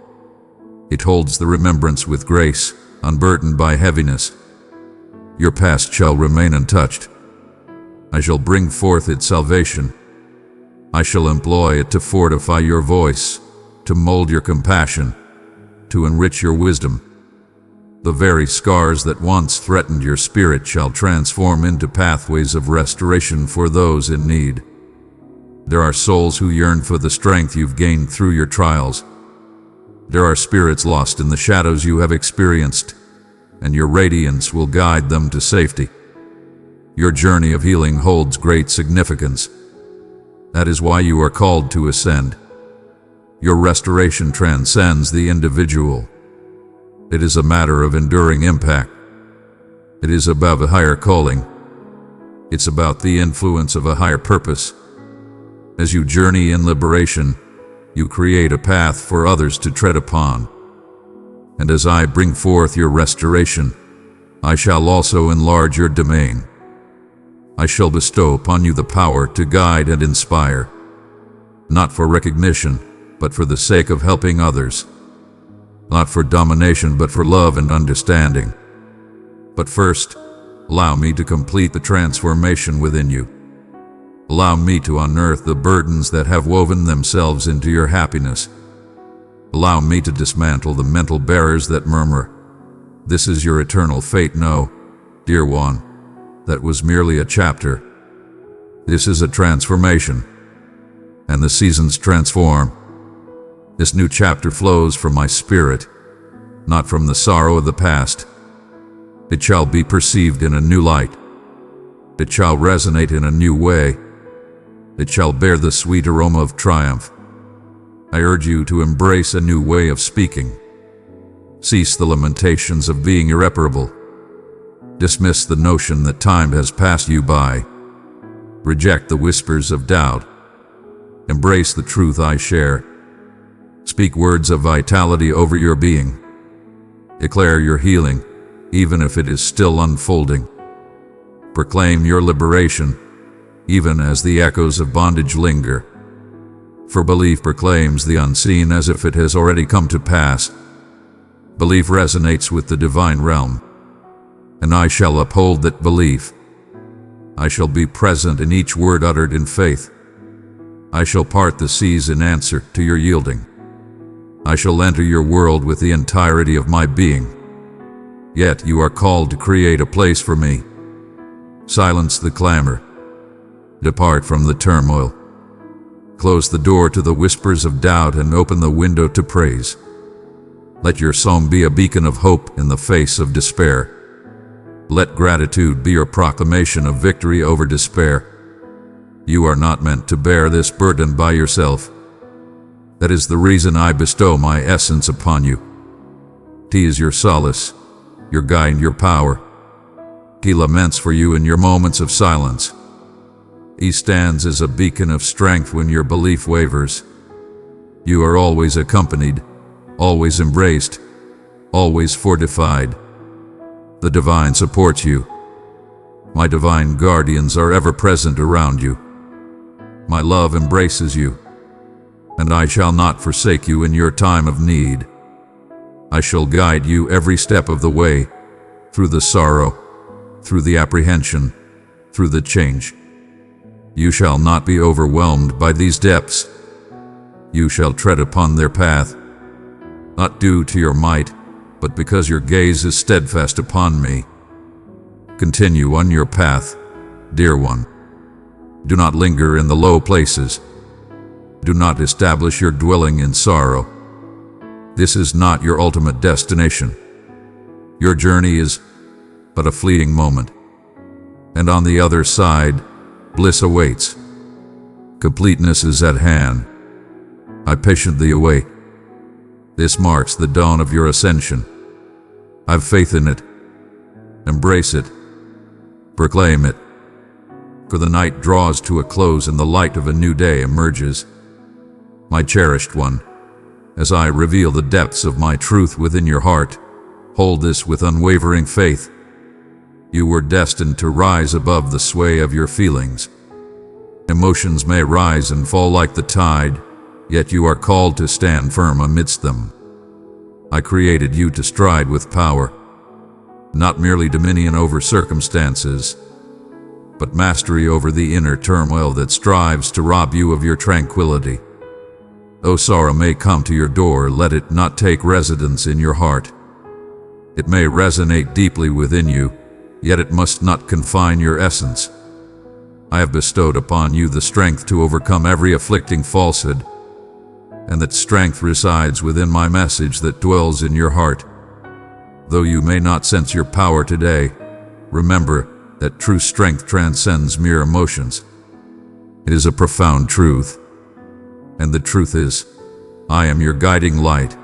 It holds the remembrance with grace, unburdened by heaviness. Your past shall remain untouched. I shall bring forth its salvation. I shall employ it to fortify your voice, to mold your compassion, to enrich your wisdom. The very scars that once threatened your spirit shall transform into pathways of restoration for those in need. There are souls who yearn for the strength you've gained through your trials. There are spirits lost in the shadows you have experienced, and your radiance will guide them to safety. Your journey of healing holds great significance. That is why you are called to ascend. Your restoration transcends the individual. It is a matter of enduring impact. It is about a higher calling. It's about the influence of a higher purpose. As you journey in liberation, you create a path for others to tread upon. And as I bring forth your restoration, I shall also enlarge your domain. I shall bestow upon you the power to guide and inspire, not for recognition, but for the sake of helping others. Not for domination, but for love and understanding. But first, Allow me to complete the transformation within you. Allow me to unearth the burdens that have woven themselves into your happiness. Allow me to dismantle the mental barriers that murmur, "This is your eternal fate." No, dear one, that was merely a chapter. This is a transformation, and the seasons transform. This new chapter flows from my spirit, not from the sorrow of the past. It shall be perceived in a new light. It shall resonate in a new way. It shall bear the sweet aroma of triumph. I urge you to embrace a new way of speaking. Cease the lamentations of being irreparable. Dismiss the notion that time has passed you by. Reject the whispers of doubt. Embrace the truth I share. Speak words of vitality over your being. Declare your healing, even if it is still unfolding. Proclaim your liberation, even as the echoes of bondage linger. For belief proclaims the unseen as if it has already come to pass. Belief resonates with the divine realm, and I shall uphold that belief. I shall be present in each word uttered in faith. I shall part the seas in answer to your yielding. I shall enter your world with the entirety of my being. Yet you are called to create a place for me. Silence the clamor. Depart from the turmoil. Close the door to the whispers of doubt and open the window to praise. Let your song be a beacon of hope in the face of despair. Let gratitude be your proclamation of victory over despair. You are not meant to bear this burden by yourself. That is the reason I bestow my essence upon you. He is your solace, your guide, your power. He laments for you in your moments of silence. He stands as a beacon of strength when your belief wavers. You are always accompanied, always embraced, always fortified. The divine supports you. My divine guardians are ever present around you. My love embraces you, and I shall not forsake you in your time of need. I shall guide you every step of the way, through the sorrow, through the apprehension, through the change. You shall not be overwhelmed by these depths. You shall tread upon their path, not due to your might, but because your gaze is steadfast upon me. Continue on your path, dear one. Do not linger in the low places. Do not establish your dwelling in sorrow. This is not your ultimate destination. Your journey is but a fleeting moment, and on the other side, bliss awaits. Completeness is at hand. I patiently await. This marks the dawn of your ascension. Have faith in it. Embrace it. Proclaim it. For the night draws to a close and the light of a new day emerges. My cherished one, as I reveal the depths of my truth within your heart, hold this with unwavering faith. You were destined to rise above the sway of your feelings. Emotions may rise and fall like the tide, yet you are called to stand firm amidst them. I created you to stride with power, not merely dominion over circumstances, but mastery over the inner turmoil that strives to rob you of your tranquility. Though sorrow may come to your door, let it not take residence in your heart. It may resonate deeply within you, yet it must not confine your essence. I have bestowed upon you the strength to overcome every afflicting falsehood, and that strength resides within my message that dwells in your heart. Though you may not sense your power today, remember that true strength transcends mere emotions. It is a profound truth, and the truth is, I am your guiding light.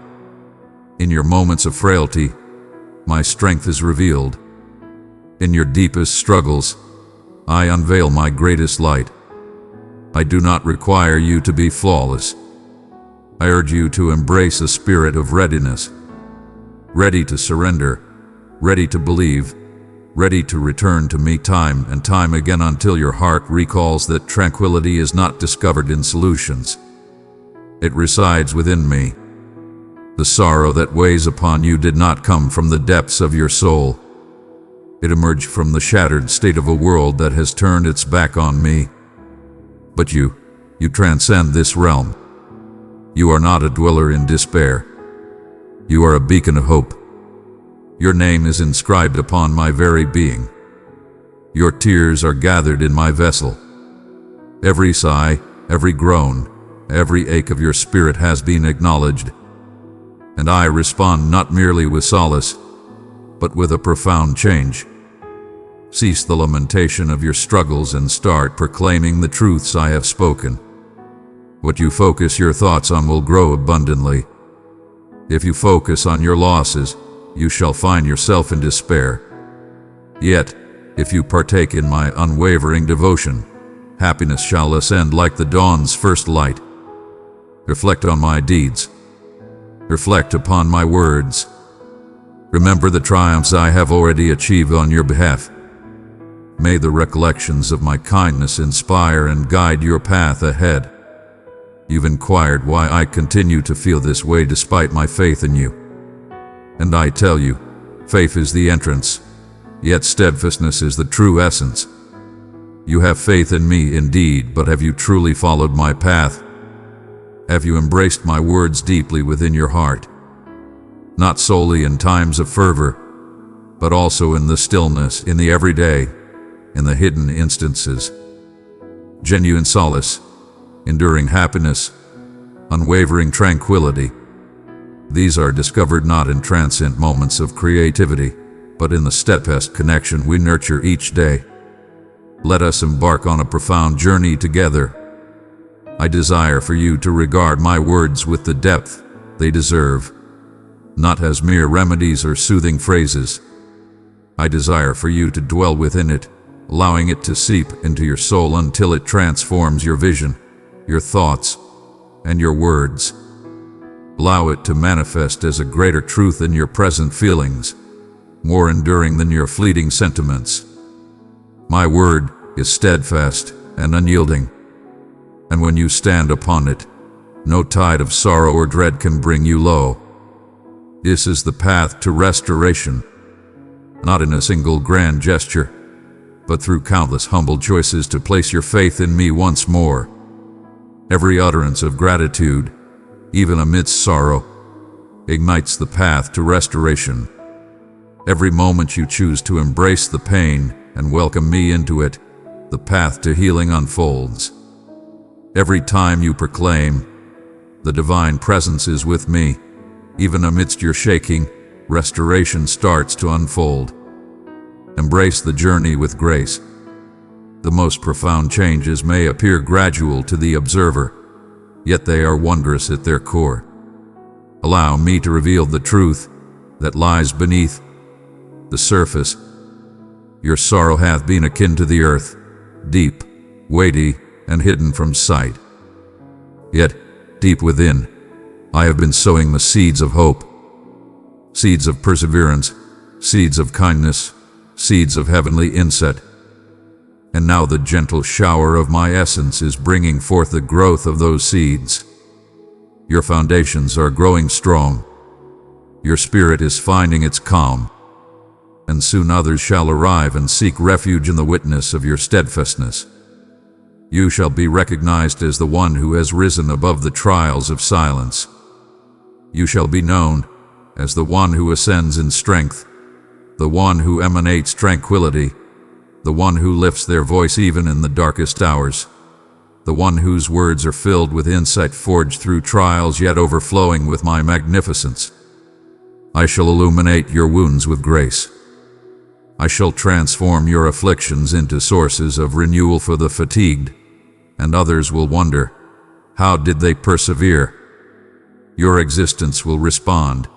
In your moments of frailty, my strength is revealed. In your deepest struggles, I unveil my greatest light. I do not require you to be flawless. I urge you to embrace a spirit of readiness, ready to surrender, ready to believe, ready to return to me time and time again until your heart recalls that tranquility is not discovered in solutions. It resides within me. The sorrow that weighs upon you did not come from the depths of your soul. It emerged from the shattered state of a world that has turned its back on me. But you transcend this realm. You are not a dweller in despair. You are a beacon of hope. Your name is inscribed upon my very being. Your tears are gathered in my vessel. Every sigh, every groan, every ache of your spirit has been acknowledged. And I respond not merely with solace, but with a profound change. Cease the lamentation of your struggles and start proclaiming the truths I have spoken. What you focus your thoughts on will grow abundantly. If you focus on your losses, you shall find yourself in despair. Yet, if you partake in my unwavering devotion, happiness shall ascend like the dawn's first light. Reflect on my deeds. Reflect upon my words. Remember the triumphs I have already achieved on your behalf. May the recollections of my kindness inspire and guide your path ahead. You've inquired why I continue to feel this way despite my faith in you. And I tell you, faith is the entrance, yet steadfastness is the true essence. You have faith in me indeed, but have you truly followed my path? Have you embraced my words deeply within your heart? Not solely in times of fervor, but also in the stillness, in the everyday, in the hidden instances. Genuine solace, enduring happiness, unwavering tranquility. These are discovered not in transient moments of creativity, but in the steadfast connection we nurture each day. Let us embark on a profound journey together. I desire for you to regard my words with the depth they deserve, not as mere remedies or soothing phrases. I desire for you to dwell within it, allowing it to seep into your soul until it transforms your vision, your thoughts, and your words. Allow it to manifest as a greater truth in your present feelings, more enduring than your fleeting sentiments. My word is steadfast and unyielding, and when you stand upon it, no tide of sorrow or dread can bring you low. This is the path to restoration, not in a single grand gesture, but through countless humble choices to place your faith in me once more. Every utterance of gratitude, even amidst sorrow, ignites the path to restoration. Every moment you choose to embrace the pain and welcome me into it, the path to healing unfolds. Every time you proclaim, "The divine presence is with me," even amidst your shaking, restoration starts to unfold. Embrace the journey with grace. The most profound changes may appear gradual to the observer, yet they are wondrous at their core. Allow me to reveal the truth that lies beneath the surface. Your sorrow hath been akin to the earth, deep, weighty, and hidden from sight. Yet, deep within, I have been sowing the seeds of hope, seeds of perseverance, seeds of kindness, seeds of heavenly insight. And now the gentle shower of my essence is bringing forth the growth of those seeds. Your foundations are growing strong. Your spirit is finding its calm. And soon others shall arrive and seek refuge in the witness of your steadfastness. You shall be recognized as the one who has risen above the trials of silence. You shall be known as the one who ascends in strength, the one who emanates tranquility, the one who lifts their voice even in the darkest hours, the one whose words are filled with insight forged through trials yet overflowing with my magnificence. I shall illuminate your wounds with grace. I shall transform your afflictions into sources of renewal for the fatigued, and others will wonder, how did they persevere? Your existence will respond,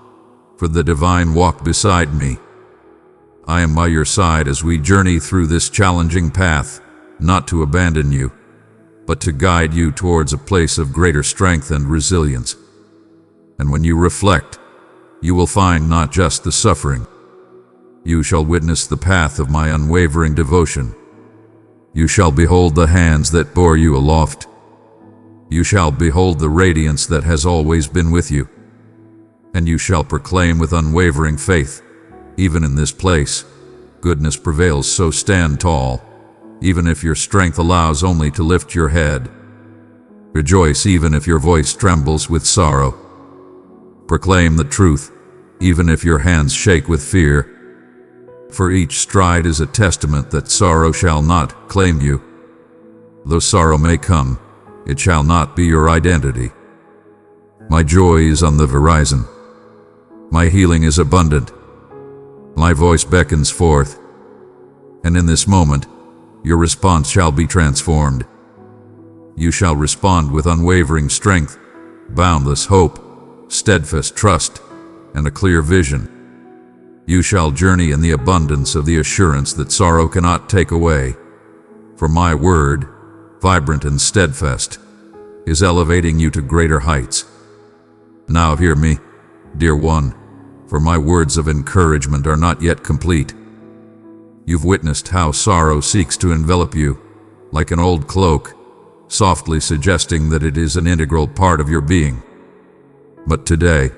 for the divine walked beside me. I am by your side as we journey through this challenging path, not to abandon you, but to guide you towards a place of greater strength and resilience. And when you reflect, you will find not just the suffering. You shall witness the path of my unwavering devotion. You shall behold the hands that bore you aloft. You shall behold the radiance that has always been with you. And you shall proclaim with unwavering faith, even in this place, goodness prevails, so stand tall, even if your strength allows only to lift your head. Rejoice even if your voice trembles with sorrow. Proclaim the truth, even if your hands shake with fear. For each stride is a testament that sorrow shall not claim you. Though sorrow may come, it shall not be your identity. My joy is on the horizon. My healing is abundant. My voice beckons forth. And in this moment, your response shall be transformed. You shall respond with unwavering strength, boundless hope, steadfast trust, and a clear vision. You shall journey in the abundance of the assurance that sorrow cannot take away. For my word, vibrant and steadfast, is elevating you to greater heights. Now hear me, dear one, for my words of encouragement are not yet complete. You've witnessed how sorrow seeks to envelop you, like an old cloak, softly suggesting that it is an integral part of your being. But today,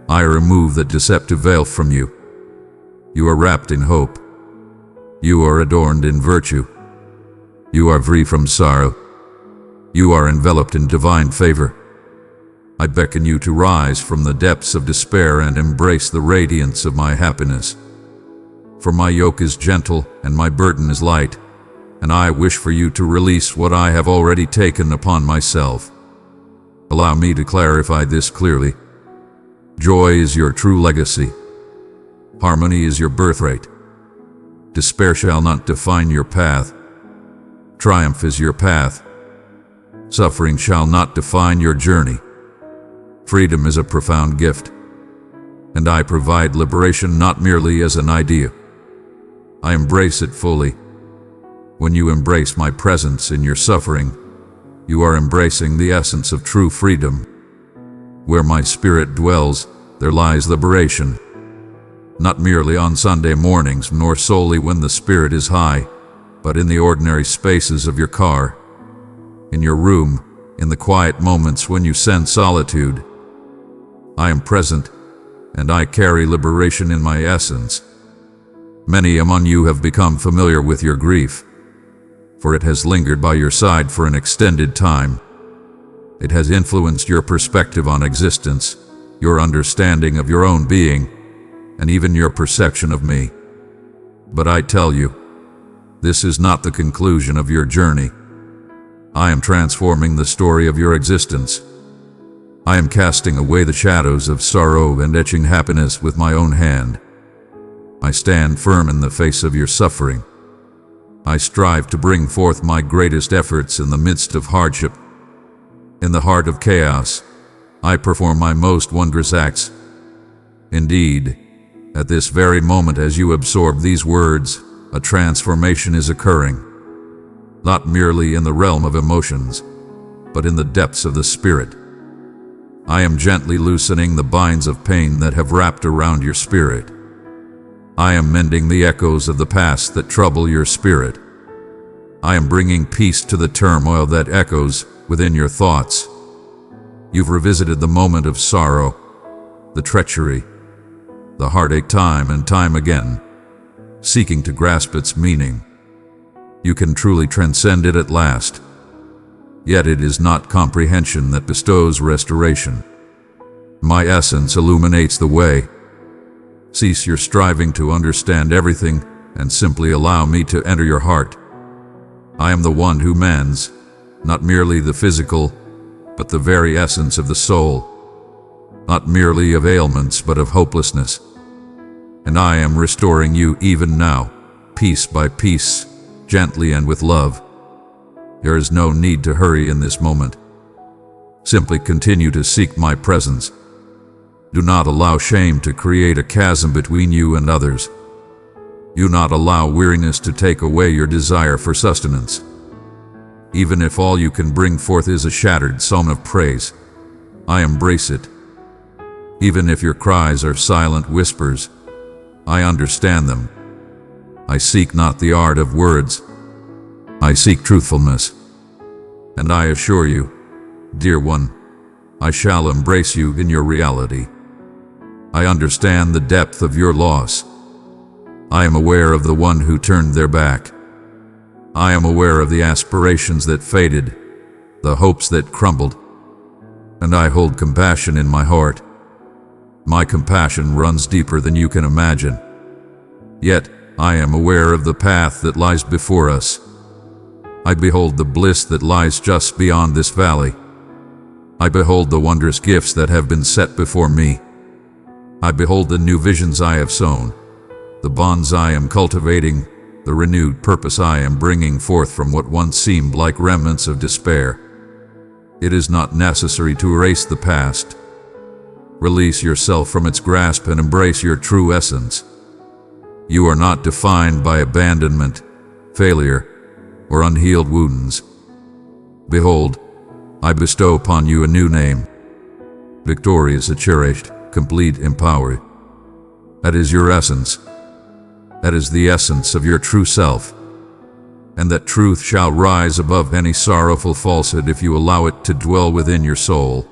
I remove that deceptive veil from you. You are wrapped in hope. You are adorned in virtue. You are free from sorrow. You are enveloped in divine favor. I beckon you to rise from the depths of despair and embrace the radiance of my happiness. For my yoke is gentle and my burden is light, and I wish for you to release what I have already taken upon myself. Allow me to clarify this clearly. Joy is your true legacy. Harmony is your birthright. Despair shall not define your path. Triumph is your path. Suffering shall not define your journey. Freedom is a profound gift, and I provide liberation not merely as an idea. I embrace it fully. When you embrace my presence in your suffering, you are embracing the essence of true freedom. Where my spirit dwells, there lies liberation. Not merely on Sunday mornings, nor solely when the spirit is high, but in the ordinary spaces of your car, in your room, in the quiet moments when you sense solitude. I am present, and I carry liberation in my essence. Many among you have become familiar with your grief, for it has lingered by your side for an extended time. It has influenced your perspective on existence, your understanding of your own being, and even your perception of me. But I tell you, this is not the conclusion of your journey. I am transforming the story of your existence. I am casting away the shadows of sorrow and etching happiness with my own hand. I stand firm in the face of your suffering. I strive to bring forth my greatest efforts in the midst of hardship. In the heart of chaos, I perform my most wondrous acts. Indeed, at this very moment as you absorb these words, a transformation is occurring, not merely in the realm of emotions, but in the depths of the spirit. I am gently loosening the binds of pain that have wrapped around your spirit. I am mending the echoes of the past that trouble your spirit. I am bringing peace to the turmoil that echoes within your thoughts. You've revisited the moment of sorrow, the treachery, the heartache time and time again, seeking to grasp its meaning. You can truly transcend it at last. Yet it is not comprehension that bestows restoration. My essence illuminates the way. Cease your striving to understand everything and simply allow me to enter your heart. I am the one who mends, not merely the physical, but the very essence of the soul, not merely of ailments, but of hopelessness. And I am restoring you even now, piece by piece, gently and with love. There is no need to hurry in this moment. Simply continue to seek my presence. Do not allow shame to create a chasm between you and others. Do not allow weariness to take away your desire for sustenance. Even if all you can bring forth is a shattered psalm of praise, I embrace it. Even if your cries are silent whispers, I understand them. I seek not the art of words. I seek truthfulness. And I assure you, dear one, I shall embrace you in your reality. I understand the depth of your loss. I am aware of the one who turned their back. I am aware of the aspirations that faded, the hopes that crumbled, and I hold compassion in my heart. My compassion runs deeper than you can imagine. Yet, I am aware of the path that lies before us. I behold the bliss that lies just beyond this valley. I behold the wondrous gifts that have been set before me. I behold the new visions I have sown, the bonds I am cultivating, the renewed purpose I am bringing forth from what once seemed like remnants of despair. It is not necessary to erase the past. Release yourself from its grasp and embrace your true essence. You are not defined by abandonment, failure, or unhealed wounds. Behold, I bestow upon you a new name, victorious, cherished, complete, empowered. That is your essence. That is the essence of your true self. And that truth shall rise above any sorrowful falsehood if you allow it to dwell within your soul.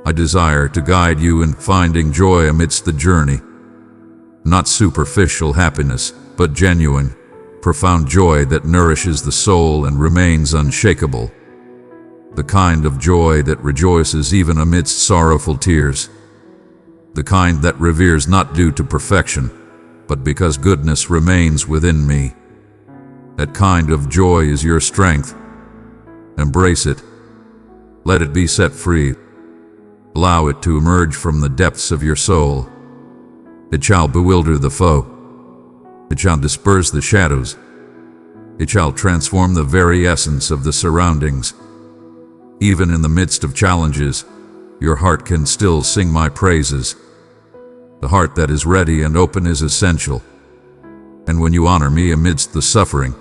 I desire to guide you in finding joy amidst the journey. Not superficial happiness, but genuine, profound joy that nourishes the soul and remains unshakable. The kind of joy that rejoices even amidst sorrowful tears. The kind that reveres not due to perfection, but because goodness remains within me. That kind of joy is your strength. Embrace it. Let it be set free. Allow it to emerge from the depths of your soul. It shall bewilder the foe. It shall disperse the shadows. It shall transform the very essence of the surroundings. Even in the midst of challenges, your heart can still sing my praises. The heart that is ready and open is essential. And when you honor me amidst the suffering,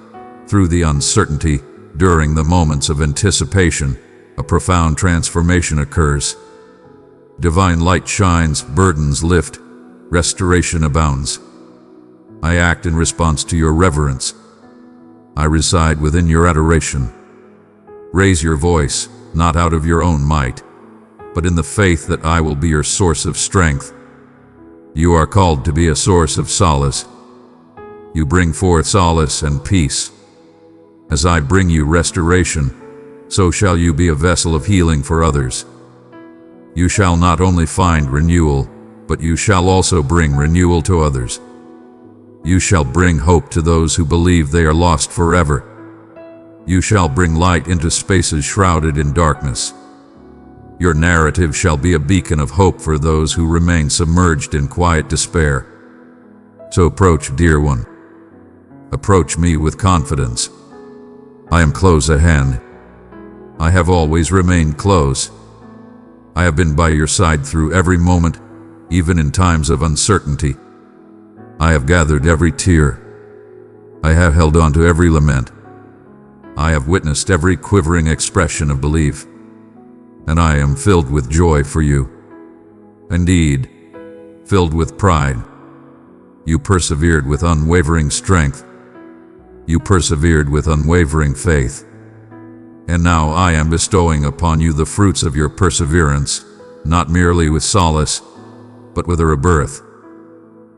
through the uncertainty, during the moments of anticipation, a profound transformation occurs. Divine light shines, burdens lift, restoration abounds. I act in response to your reverence. I reside within your adoration. Raise your voice, not out of your own might, but in the faith that I will be your source of strength. You are called to be a source of solace. You bring forth solace and peace. As I bring you restoration, so shall you be a vessel of healing for others. You shall not only find renewal, but you shall also bring renewal to others. You shall bring hope to those who believe they are lost forever. You shall bring light into spaces shrouded in darkness. Your narrative shall be a beacon of hope for those who remain submerged in quiet despair. So approach, dear one. Approach me with confidence. I am close at hand. I have always remained close. I have been by your side through every moment, even in times of uncertainty. I have gathered every tear. I have held on to every lament. I have witnessed every quivering expression of belief. And I am filled with joy for you. Indeed, filled with pride. You persevered with unwavering strength. You persevered with unwavering faith. And now I am bestowing upon you the fruits of your perseverance, not merely with solace, but with a rebirth.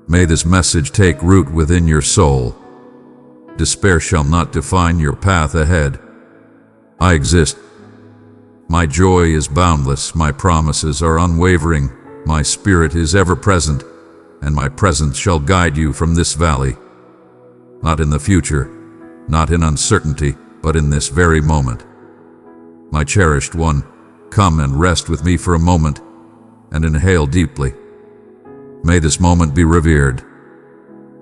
May this message take root within your soul. Despair shall not define your path ahead. I exist. My joy is boundless, my promises are unwavering, my spirit is ever present, and my presence shall guide you from this valley. Not in the future, not in uncertainty, but in this very moment. My cherished one, come and rest with me for a moment, and inhale deeply. May this moment be revered.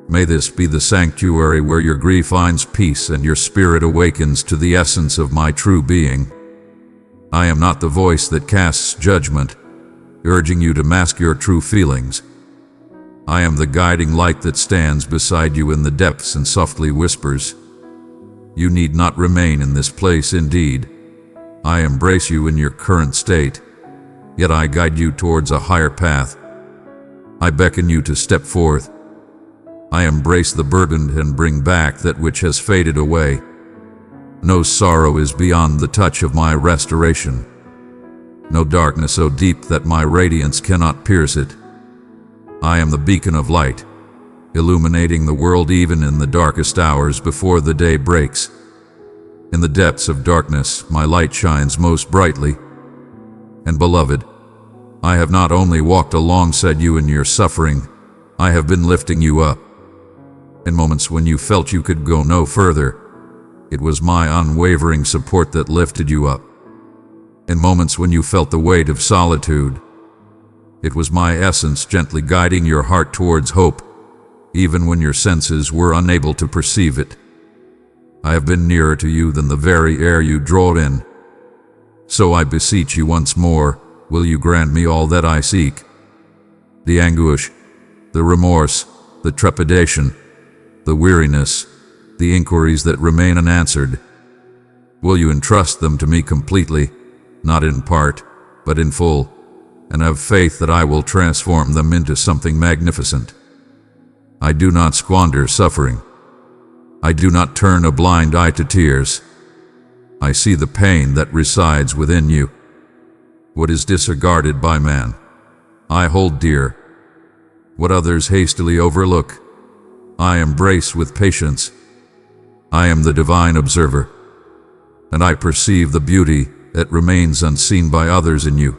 May this be the sanctuary where your grief finds peace and your spirit awakens to the essence of my true being. I am not the voice that casts judgment, urging you to mask your true feelings. I am the guiding light that stands beside you in the depths and softly whispers, "You need not remain in this place indeed. I embrace you in your current state, yet I guide you towards a higher path. I beckon you to step forth. I embrace the burdened and bring back that which has faded away. No sorrow is beyond the touch of my restoration. No darkness so deep that my radiance cannot pierce it. I am the beacon of light, illuminating the world even in the darkest hours before the day breaks. In the depths of darkness, my light shines most brightly. And beloved, I have not only walked alongside you in your suffering, I have been lifting you up. In moments when you felt you could go no further, it was my unwavering support that lifted you up. In moments when you felt the weight of solitude, it was my essence gently guiding your heart towards hope, even when your senses were unable to perceive it. I have been nearer to you than the very air you draw in. So I beseech you once more, will you grant me all that I seek? The anguish, the remorse, the trepidation, the weariness, the inquiries that remain unanswered. Will you entrust them to me completely, not in part, but in full, and have faith that I will transform them into something magnificent? I do not squander suffering. I do not turn a blind eye to tears. I see the pain that resides within you. What is disregarded by man, I hold dear. What others hastily overlook, I embrace with patience. I am the divine observer, and I perceive the beauty that remains unseen by others in you.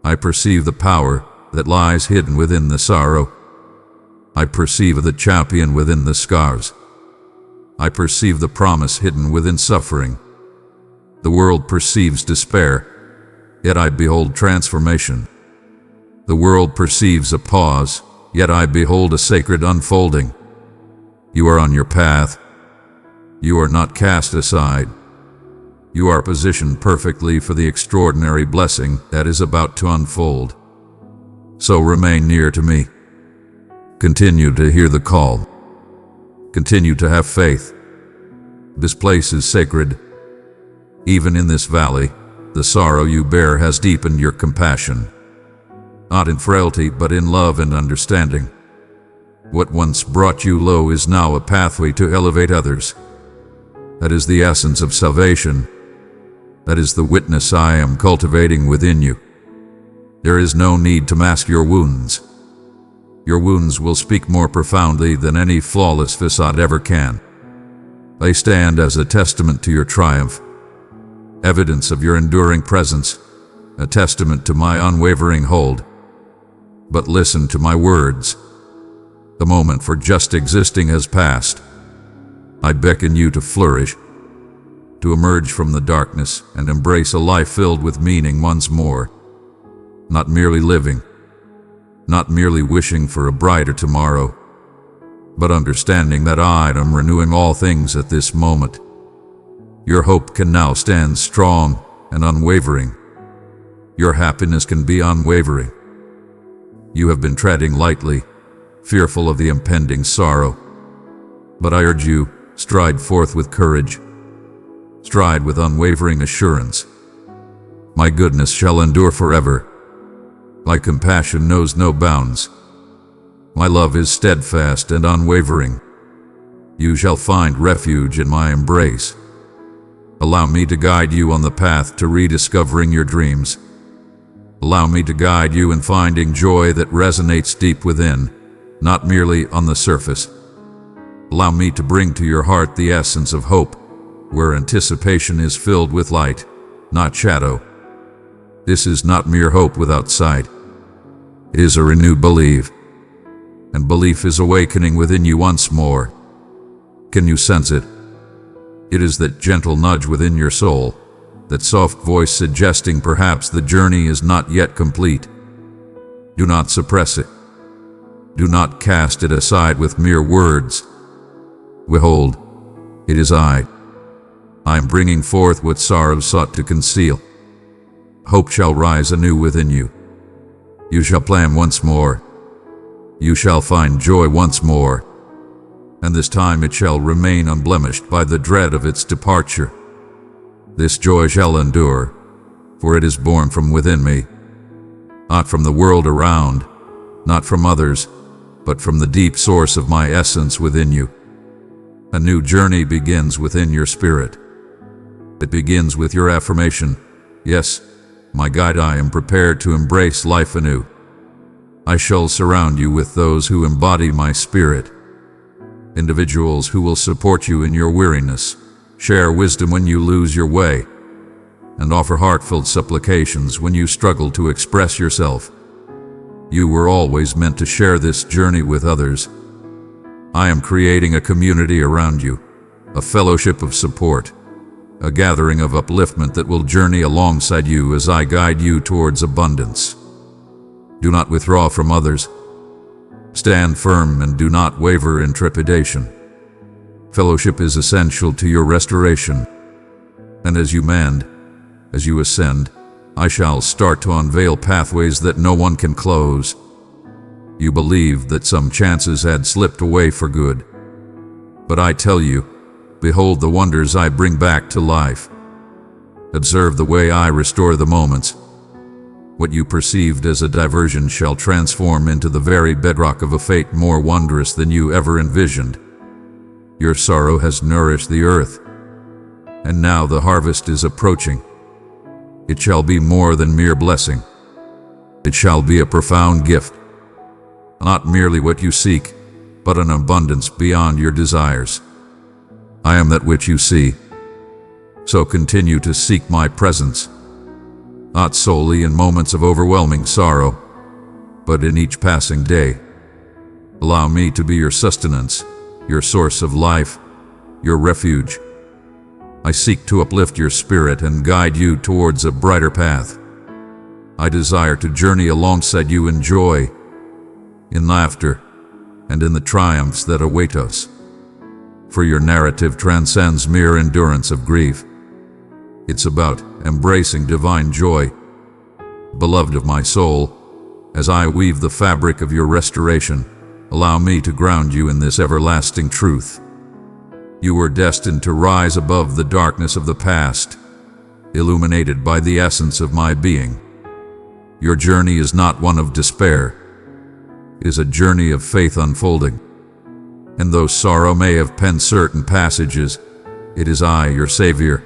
I perceive the power that lies hidden within the sorrow. I perceive the champion within the scars. I perceive the promise hidden within suffering. The world perceives despair, yet I behold transformation. The world perceives a pause, yet I behold a sacred unfolding. You are on your path. You are not cast aside. You are positioned perfectly for the extraordinary blessing that is about to unfold. So remain near to me. Continue to hear the call. Continue to have faith. This place is sacred. Even in this valley, the sorrow you bear has deepened your compassion. Not in frailty, but in love and understanding. What once brought you low is now a pathway to elevate others. That is the essence of salvation. That is the witness I am cultivating within you. There is no need to mask your wounds. Your wounds will speak more profoundly than any flawless facade ever can. They stand as a testament to your triumph, evidence of your enduring presence, a testament to my unwavering hold. But listen to my words. The moment for just existing has passed. I beckon you to flourish, to emerge from the darkness and embrace a life filled with meaning once more. Not merely living, not merely wishing for a brighter tomorrow, but understanding that I am renewing all things at this moment. Your hope can now stand strong and unwavering. Your happiness can be unwavering. You have been treading lightly, fearful of the impending sorrow. But I urge you, stride forth with courage. Stride with unwavering assurance. My goodness shall endure forever. My compassion knows no bounds. My love is steadfast and unwavering. You shall find refuge in my embrace. Allow me to guide you on the path to rediscovering your dreams. Allow me to guide you in finding joy that resonates deep within, not merely on the surface. Allow me to bring to your heart the essence of hope, where anticipation is filled with light, not shadow. This is not mere hope without sight. It is a renewed belief, and belief is awakening within you once more. Can you sense it? It is that gentle nudge within your soul, that soft voice suggesting perhaps the journey is not yet complete. Do not suppress it. Do not cast it aside with mere words. Behold, it is I. I am bringing forth what sorrow sought to conceal. Hope shall rise anew within you. You shall plan once more. You shall find joy once more. And this time it shall remain unblemished by the dread of its departure. This joy shall endure, for it is born from within me, not from the world around, not from others, but from the deep source of my essence within you. A new journey begins within your spirit. It begins with your affirmation, yes, my guide, I am prepared to embrace life anew. I shall surround you with those who embody my spirit, individuals who will support you in your weariness, share wisdom when you lose your way, and offer heartfelt supplications when you struggle to express yourself. You were always meant to share this journey with others. I am creating a community around you, a fellowship of support, a gathering of upliftment that will journey alongside you as I guide you towards abundance. Do not withdraw from others. Stand firm and do not waver in trepidation. Fellowship is essential to your restoration. And as you mend, as you ascend, I shall start to unveil pathways that no one can close. You believe that some chances had slipped away for good. But I tell you, behold the wonders I bring back to life. Observe the way I restore the moments. What you perceived as a diversion shall transform into the very bedrock of a fate more wondrous than you ever envisioned. Your sorrow has nourished the earth, and now the harvest is approaching. It shall be more than mere blessing. It shall be a profound gift, not merely what you seek, but an abundance beyond your desires. I am that which you see, so continue to seek my presence, not solely in moments of overwhelming sorrow, but in each passing day. Allow me to be your sustenance, your source of life, your refuge. I seek to uplift your spirit and guide you towards a brighter path. I desire to journey alongside you in joy, in laughter, and in the triumphs that await us. For your narrative transcends mere endurance of grief. It's about embracing divine joy. Beloved of my soul, as I weave the fabric of your restoration, allow me to ground you in this everlasting truth. You were destined to rise above the darkness of the past, illuminated by the essence of my being. Your journey is not one of despair. It is a journey of faith unfolding. And though sorrow may have penned certain passages, it is I, your Savior,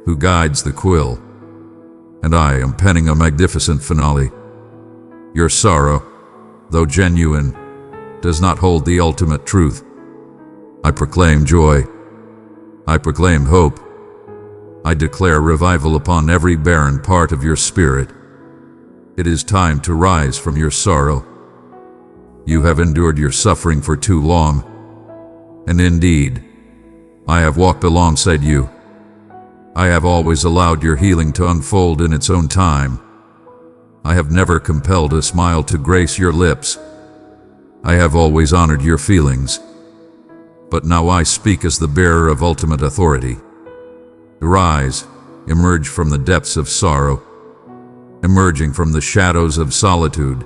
who guides the quill, and I am penning a magnificent finale. Your sorrow, though genuine, does not hold the ultimate truth. I proclaim joy. I proclaim hope. I declare revival upon every barren part of your spirit. It is time to rise from your sorrow. You have endured your suffering for too long, and indeed, I have walked alongside you. I have always allowed your healing to unfold in its own time. I have never compelled a smile to grace your lips. I have always honored your feelings. But now I speak as the bearer of ultimate authority. Rise, emerge from the depths of sorrow, emerging from the shadows of solitude.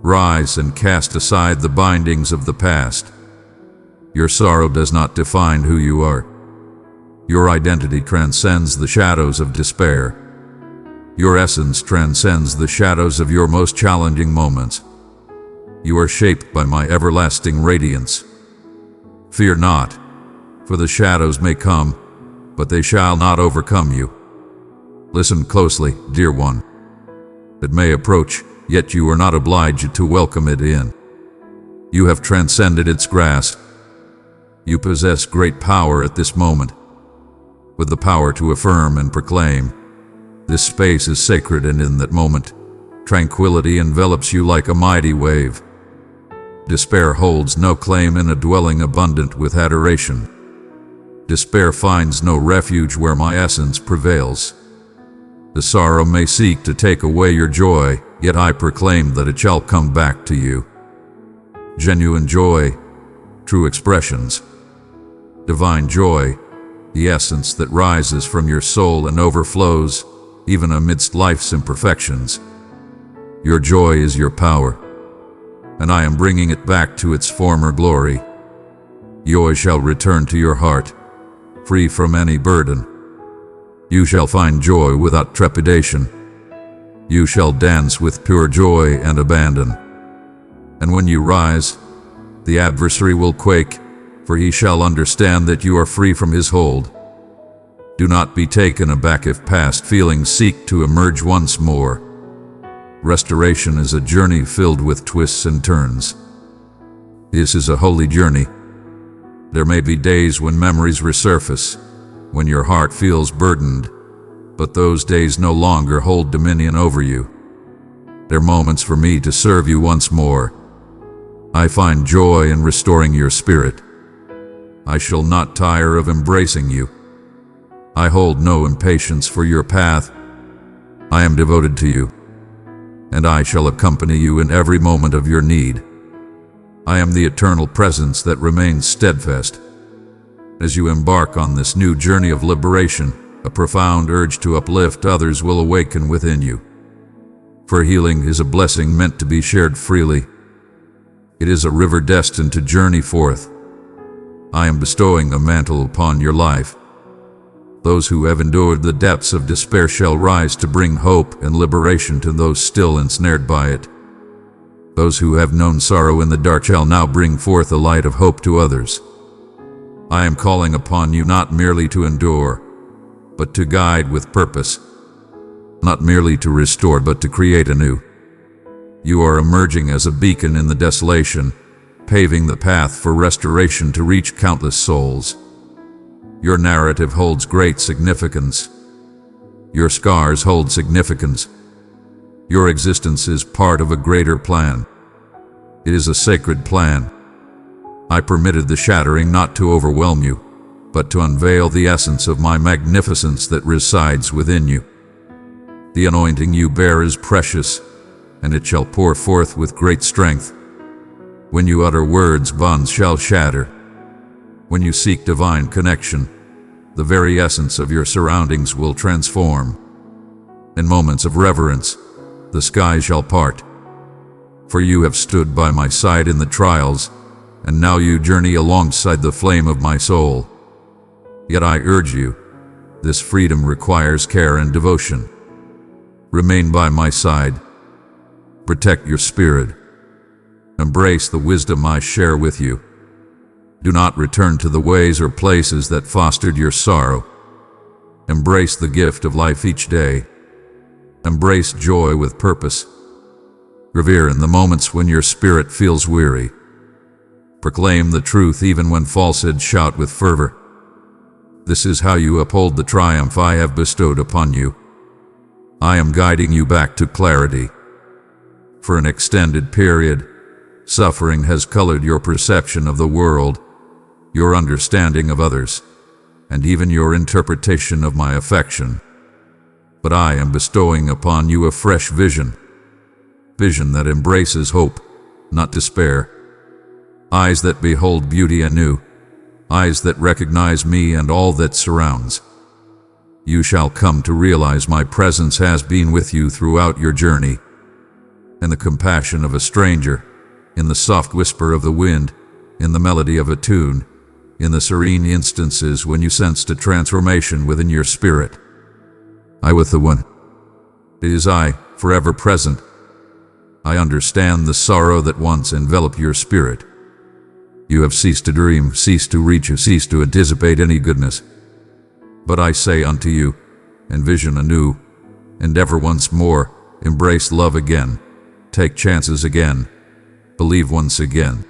Rise and cast aside the bindings of the past. Your sorrow does not define who you are. Your identity transcends the shadows of despair. Your essence transcends the shadows of your most challenging moments. You are shaped by my everlasting radiance. Fear not, for the shadows may come, but they shall not overcome you. Listen closely, dear one. It may approach, yet you are not obliged to welcome it in. You have transcended its grasp. You possess great power at this moment, with the power to affirm and proclaim. This space is sacred, and in that moment, tranquility envelops you like a mighty wave. Despair holds no claim in a dwelling abundant with adoration. Despair finds no refuge where my essence prevails. The sorrow may seek to take away your joy, yet I proclaim that it shall come back to you. Genuine joy, true expressions. Divine joy, the essence that rises from your soul and overflows, even amidst life's imperfections. Your joy is your power, and I am bringing it back to its former glory. Joy shall return to your heart, free from any burden. You shall find joy without trepidation. You shall dance with pure joy and abandon. And when you rise, the adversary will quake, for he shall understand that you are free from his hold. Do not be taken aback if past feelings seek to emerge once more. Restoration is a journey filled with twists and turns. This is a holy journey. There may be days when memories resurface, when your heart feels burdened, but those days no longer hold dominion over you. They're moments for me to serve you once more. I find joy in restoring your spirit. I shall not tire of embracing you. I hold no impatience for your path. I am devoted to you, and I shall accompany you in every moment of your need. I am the eternal presence that remains steadfast. As you embark on this new journey of liberation, a profound urge to uplift others will awaken within you. For healing is a blessing meant to be shared freely. It is a river destined to journey forth. I am bestowing a mantle upon your life. Those who have endured the depths of despair shall rise to bring hope and liberation to those still ensnared by it. Those who have known sorrow in the dark shall now bring forth a light of hope to others. I am calling upon you not merely to endure, but to guide with purpose. Not merely to restore, but to create anew. You are emerging as a beacon in the desolation, paving the path for restoration to reach countless souls. Your narrative holds great significance. Your scars hold significance. Your existence is part of a greater plan. It is a sacred plan. I permitted the shattering not to overwhelm you, but to unveil the essence of my magnificence that resides within you. The anointing you bear is precious, and it shall pour forth with great strength. When you utter words, bonds shall shatter. When you seek divine connection, the very essence of your surroundings will transform. In moments of reverence, the sky shall part. For you have stood by my side in the trials, and now you journey alongside the flame of my soul. Yet I urge you, this freedom requires care and devotion. Remain by my side. Protect your spirit. Embrace the wisdom I share with you. Do not return to the ways or places that fostered your sorrow. Embrace the gift of life each day. Embrace joy with purpose. Revere in the moments when your spirit feels weary. Proclaim the truth even when falsehood shout with fervor. This is how you uphold the triumph I have bestowed upon you. I am guiding you back to clarity. For an extended period, suffering has colored your perception of the world, your understanding of others, and even your interpretation of my affection. But I am bestowing upon you a fresh vision that embraces hope, not despair. Eyes that behold beauty anew, eyes that recognize me and all that surrounds. You shall come to realize my presence has been with you throughout your journey. In the compassion of a stranger, in the soft whisper of the wind, in the melody of a tune, in the serene instances when you sensed a transformation within your spirit. I with the one. It is I, forever present. I understand the sorrow that once enveloped your spirit. You have ceased to dream, ceased to reach, ceased to anticipate any goodness. But I say unto you, envision anew, endeavor once more, embrace love again, take chances again, believe once again.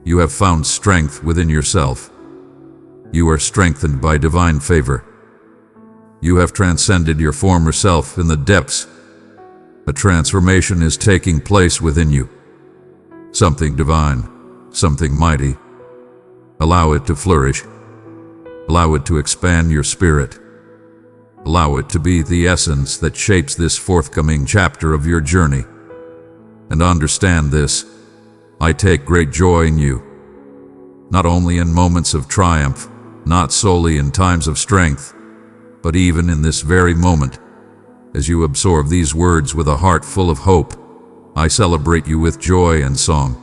You have found strength within yourself. You are strengthened by divine favor. You have transcended your former self in the depths. A transformation is taking place within you. Something divine, something mighty. Allow it to flourish. Allow it to expand your spirit. Allow it to be the essence that shapes this forthcoming chapter of your journey. And understand this, I take great joy in you. Not only in moments of triumph, not solely in times of strength, but even in this very moment. As you absorb these words with a heart full of hope, I celebrate you with joy and song.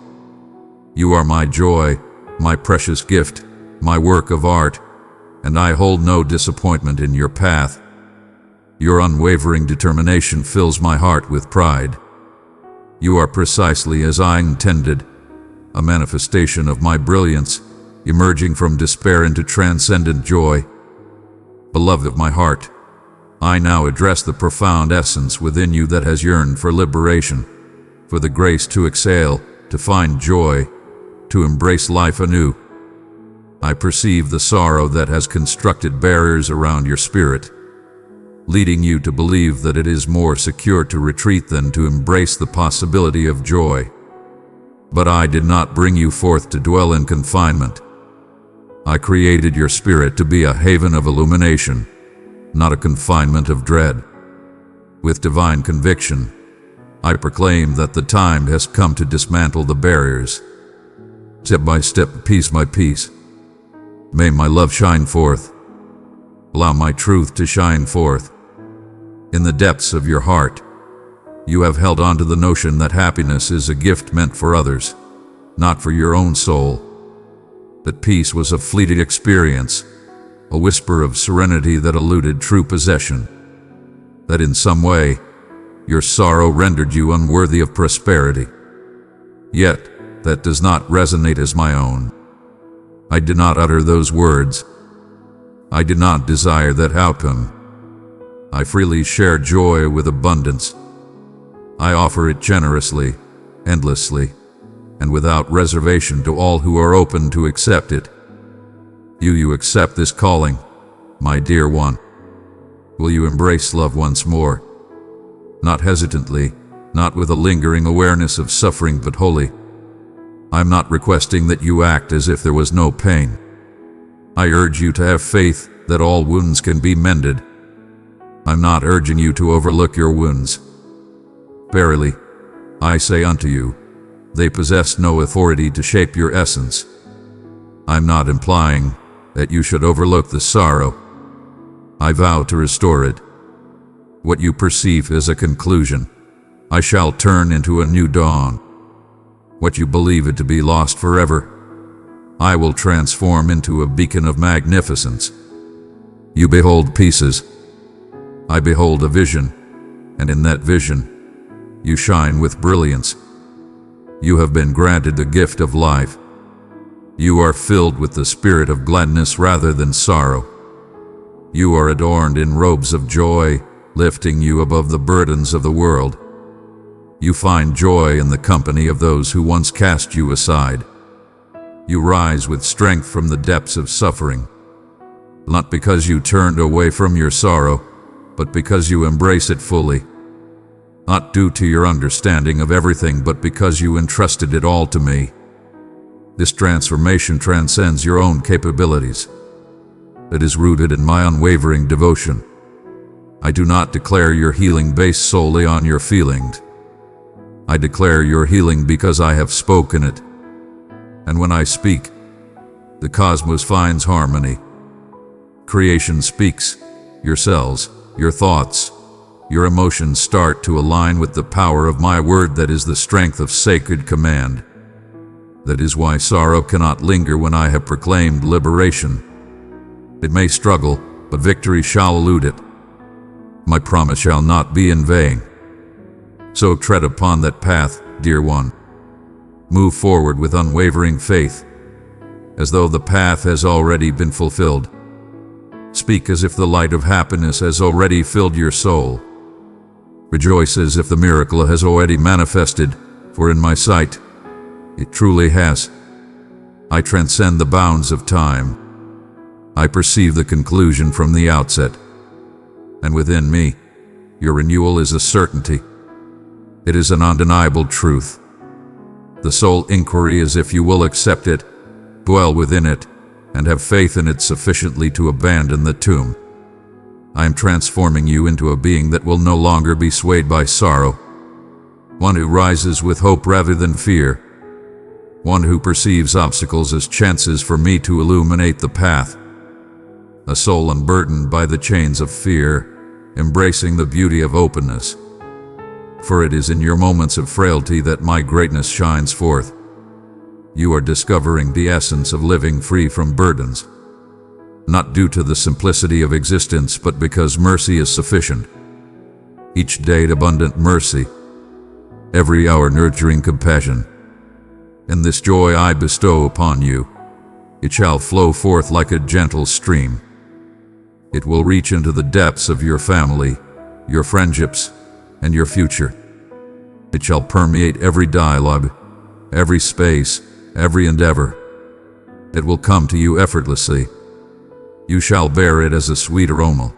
You are my joy, my precious gift, my work of art, and I hold no disappointment in your path. Your unwavering determination fills my heart with pride. You are precisely as I intended, a manifestation of my brilliance, emerging from despair into transcendent joy. Beloved of my heart, I now address the profound essence within you that has yearned for liberation, for the grace to exhale, to find joy, to embrace life anew. I perceive the sorrow that has constructed barriers around your spirit, leading you to believe that it is more secure to retreat than to embrace the possibility of joy. But I did not bring you forth to dwell in confinement. I created your spirit to be a haven of illumination, not a confinement of dread. With divine conviction, I proclaim that the time has come to dismantle the barriers. Step by step, piece by piece. May my love shine forth. Allow my truth to shine forth. In the depths of your heart, you have held on to the notion that happiness is a gift meant for others, not for your own soul. That peace was a fleeting experience, a whisper of serenity that eluded true possession. That in some way, your sorrow rendered you unworthy of prosperity. Yet, that does not resonate as my own. I did not utter those words. I did not desire that outcome. I freely share joy with abundance. I offer it generously, endlessly, and without reservation to all who are open to accept it. You accept this calling, my dear one. Will you embrace love once more? Not hesitantly, not with a lingering awareness of suffering, but wholly. I'm not requesting that you act as if there was no pain. I urge you to have faith that all wounds can be mended. I'm not urging you to overlook your wounds. Verily, I say unto you, they possess no authority to shape your essence. I'm not implying that you should overlook the sorrow. I vow to restore it. What you perceive as a conclusion, I shall turn into a new dawn. What you believe it to be lost forever, I will transform into a beacon of magnificence. You behold pieces. I behold a vision, and in that vision, you shine with brilliance. You have been granted the gift of life. You are filled with the spirit of gladness rather than sorrow. You are adorned in robes of joy, lifting you above the burdens of the world. You find joy in the company of those who once cast you aside. You rise with strength from the depths of suffering, not because you turned away from your sorrow, but because you embrace it fully. Not due to your understanding of everything, but because you entrusted it all to me. This transformation transcends your own capabilities. It is rooted in my unwavering devotion. I do not declare your healing based solely on your feelings. I declare your healing because I have spoken it. And when I speak, the cosmos finds harmony. Creation speaks. Your cells, your thoughts, your emotions start to align with the power of my word that is the strength of sacred command. That is why sorrow cannot linger when I have proclaimed liberation. It may struggle, but victory shall elude it. My promise shall not be in vain. So tread upon that path, dear one. Move forward with unwavering faith, as though the path has already been fulfilled. Speak as if the light of happiness has already filled your soul. Rejoice as if the miracle has already manifested, for in my sight, it truly has. I transcend the bounds of time. I perceive the conclusion from the outset. And within me, your renewal is a certainty. It is an undeniable truth. The sole inquiry is if you will accept it, dwell within it, and have faith in it sufficiently to abandon the tomb. I am transforming you into a being that will no longer be swayed by sorrow, one who rises with hope rather than fear, one who perceives obstacles as chances for me to illuminate the path, a soul unburdened by the chains of fear, embracing the beauty of openness. For it is in your moments of frailty that my greatness shines forth. You are discovering the essence of living free from burdens, not due to the simplicity of existence, but because mercy is sufficient. Each day abundant mercy, every hour nurturing compassion. And this joy I bestow upon you, it shall flow forth like a gentle stream. It will reach into the depths of your family, your friendships, and your future. It shall permeate every dialogue, every space, every endeavor. It will come to you effortlessly. You shall bear it as a sweet aroma,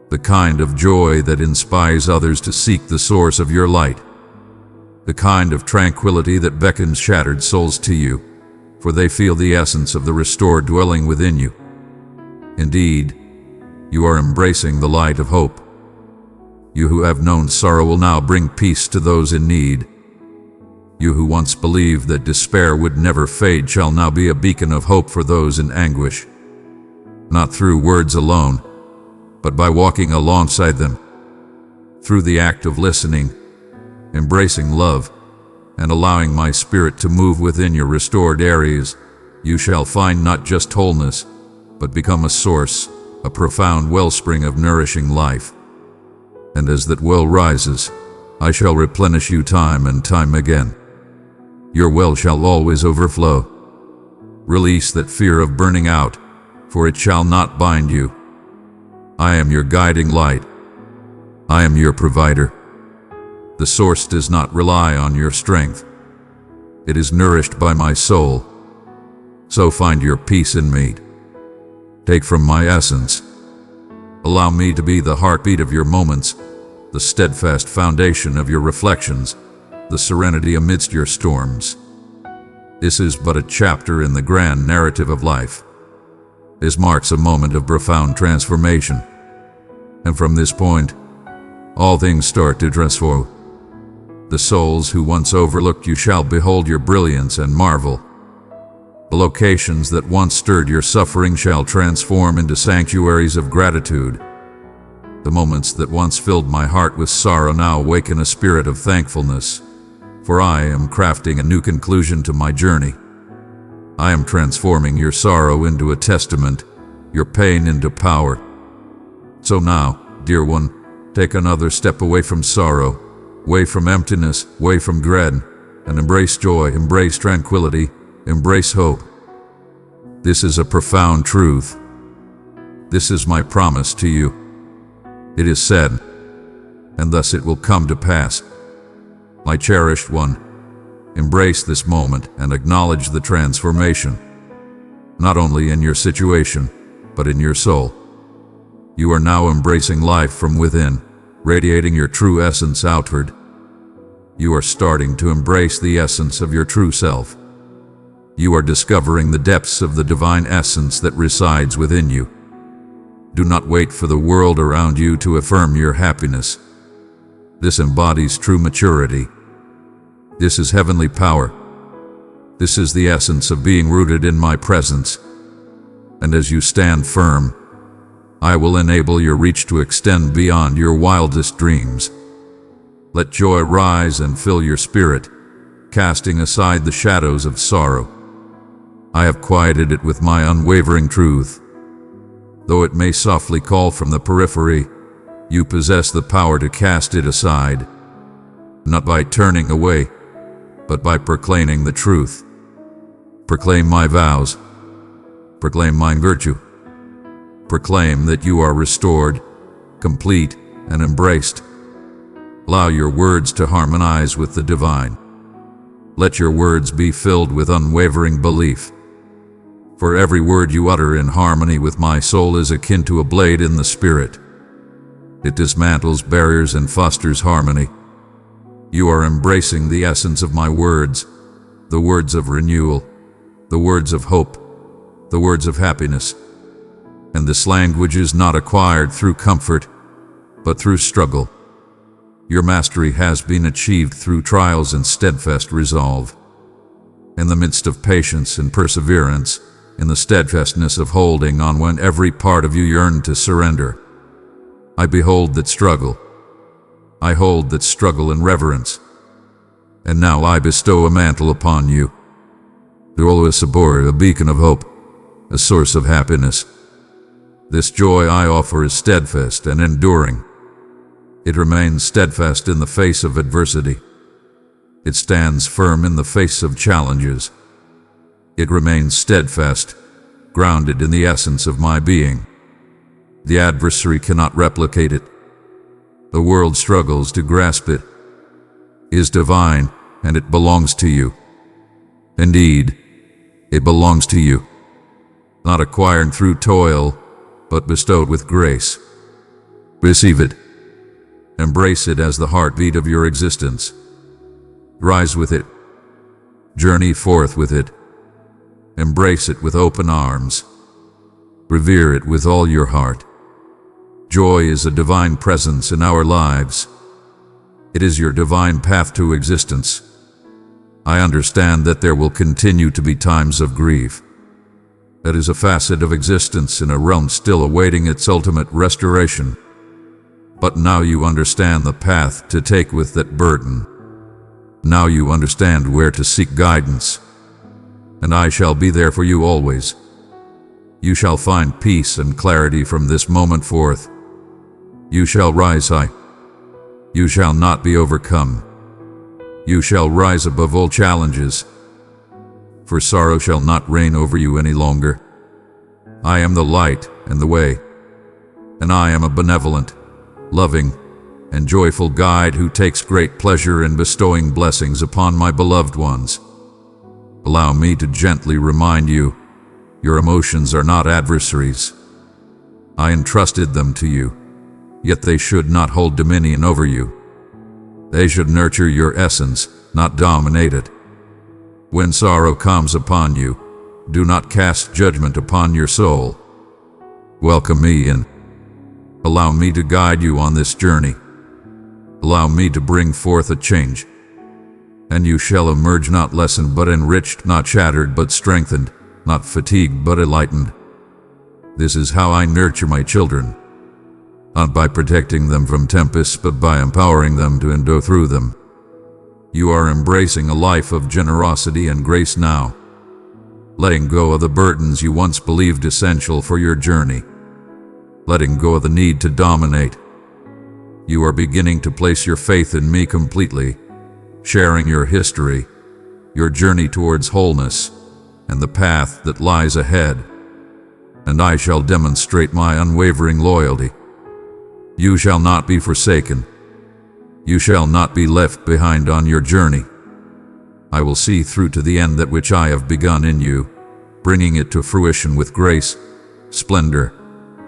the kind of joy that inspires others to seek the source of your light, the kind of tranquility that beckons shattered souls to you, for they feel the essence of the restored dwelling within you. Indeed, you are embracing the light of hope. You who have known sorrow will now bring peace to those in need. You who once believed that despair would never fade shall now be a beacon of hope for those in anguish, not through words alone, but by walking alongside them, through the act of listening, embracing love, and allowing my spirit to move within your restored areas. You shall find not just wholeness, but become a source, a profound wellspring of nourishing life. And as that well rises, I shall replenish you time and time again. Your well shall always overflow. Release that fear of burning out, for it shall not bind you. I am your guiding light. I am your provider. The source does not rely on your strength. It is nourished by my soul. So find your peace in me. Take from my essence. Allow me to be the heartbeat of your moments, the steadfast foundation of your reflections, the serenity amidst your storms. This is but a chapter in the grand narrative of life. This marks a moment of profound transformation. And from this point, all things start to transform. The souls who once overlooked you shall behold your brilliance and marvel. The locations that once stirred your suffering shall transform into sanctuaries of gratitude. The moments that once filled my heart with sorrow now awaken a spirit of thankfulness, for I am crafting a new conclusion to my journey. I am transforming your sorrow into a testament, your pain into power. So now, dear one, take another step away from sorrow, away from emptiness, away from dread, and embrace joy, embrace tranquility, embrace hope. This is a profound truth. This is my promise to you. It is said, and thus it will come to pass. My cherished one, embrace this moment and acknowledge the transformation, not only in your situation, but in your soul. You are now embracing life from within, radiating your true essence outward. You are starting to embrace the essence of your true self. You are discovering the depths of the divine essence that resides within you. Do not wait for the world around you to affirm your happiness. This embodies true maturity. This is heavenly power. This is the essence of being rooted in my presence. And as you stand firm, I will enable your reach to extend beyond your wildest dreams. Let joy rise and fill your spirit, casting aside the shadows of sorrow. I have quieted it with my unwavering truth. Though it may softly call from the periphery, you possess the power to cast it aside, not by turning away, but by proclaiming the truth. Proclaim my vows. Proclaim my virtue. Proclaim that you are restored, complete, and embraced. Allow your words to harmonize with the divine. Let your words be filled with unwavering belief. For every word you utter in harmony with my soul is akin to a blade in the spirit. It dismantles barriers and fosters harmony. You are embracing the essence of my words, the words of renewal, the words of hope, the words of happiness. And this language is not acquired through comfort, but through struggle. Your mastery has been achieved through trials and steadfast resolve. In the midst of patience and perseverance, in the steadfastness of holding on when every part of you yearned to surrender, I behold that struggle. I hold that struggle in reverence. And now I bestow a mantle upon you. To always support a beacon of hope, a source of happiness. This joy I offer is steadfast and enduring. It remains steadfast in the face of adversity. It stands firm in the face of challenges. It remains steadfast, grounded in the essence of my being. The adversary cannot replicate it. The world struggles to grasp it. It is divine, and it belongs to you. Indeed, it belongs to you. Not acquired through toil, but bestowed with grace. Receive it. Embrace it as the heartbeat of your existence. Rise with it. Journey forth with it. Embrace it with open arms. Revere it with all your heart. Joy is a divine presence in our lives. It is your divine path to existence. I understand that there will continue to be times of grief. That is a facet of existence in a realm still awaiting its ultimate restoration. But now you understand the path to take with that burden. Now you understand where to seek guidance. And I shall be there for you always. You shall find peace and clarity from this moment forth. You shall rise high. You shall not be overcome. You shall rise above all challenges. For sorrow shall not reign over you any longer. I am the light and the way, and I am a benevolent, loving, and joyful guide who takes great pleasure in bestowing blessings upon my beloved ones. Allow me to gently remind you, your emotions are not adversaries. I entrusted them to you, yet they should not hold dominion over you. They should nurture your essence, not dominate it. When sorrow comes upon you, do not cast judgment upon your soul. Welcome me in. Allow me to guide you on this journey. Allow me to bring forth a change. And you shall emerge not lessened but enriched, not shattered but strengthened, not fatigued but enlightened. This is how I nurture my children. Not by protecting them from tempests, but by empowering them to endure through them. You are embracing a life of generosity and grace now, letting go of the burdens you once believed essential for your journey, letting go of the need to dominate. You are beginning to place your faith in me completely, sharing your history, your journey towards wholeness, and the path that lies ahead. And I shall demonstrate my unwavering loyalty. You shall not be forsaken. You shall not be left behind on your journey. I will see through to the end that which I have begun in you, bringing it to fruition with grace, splendor,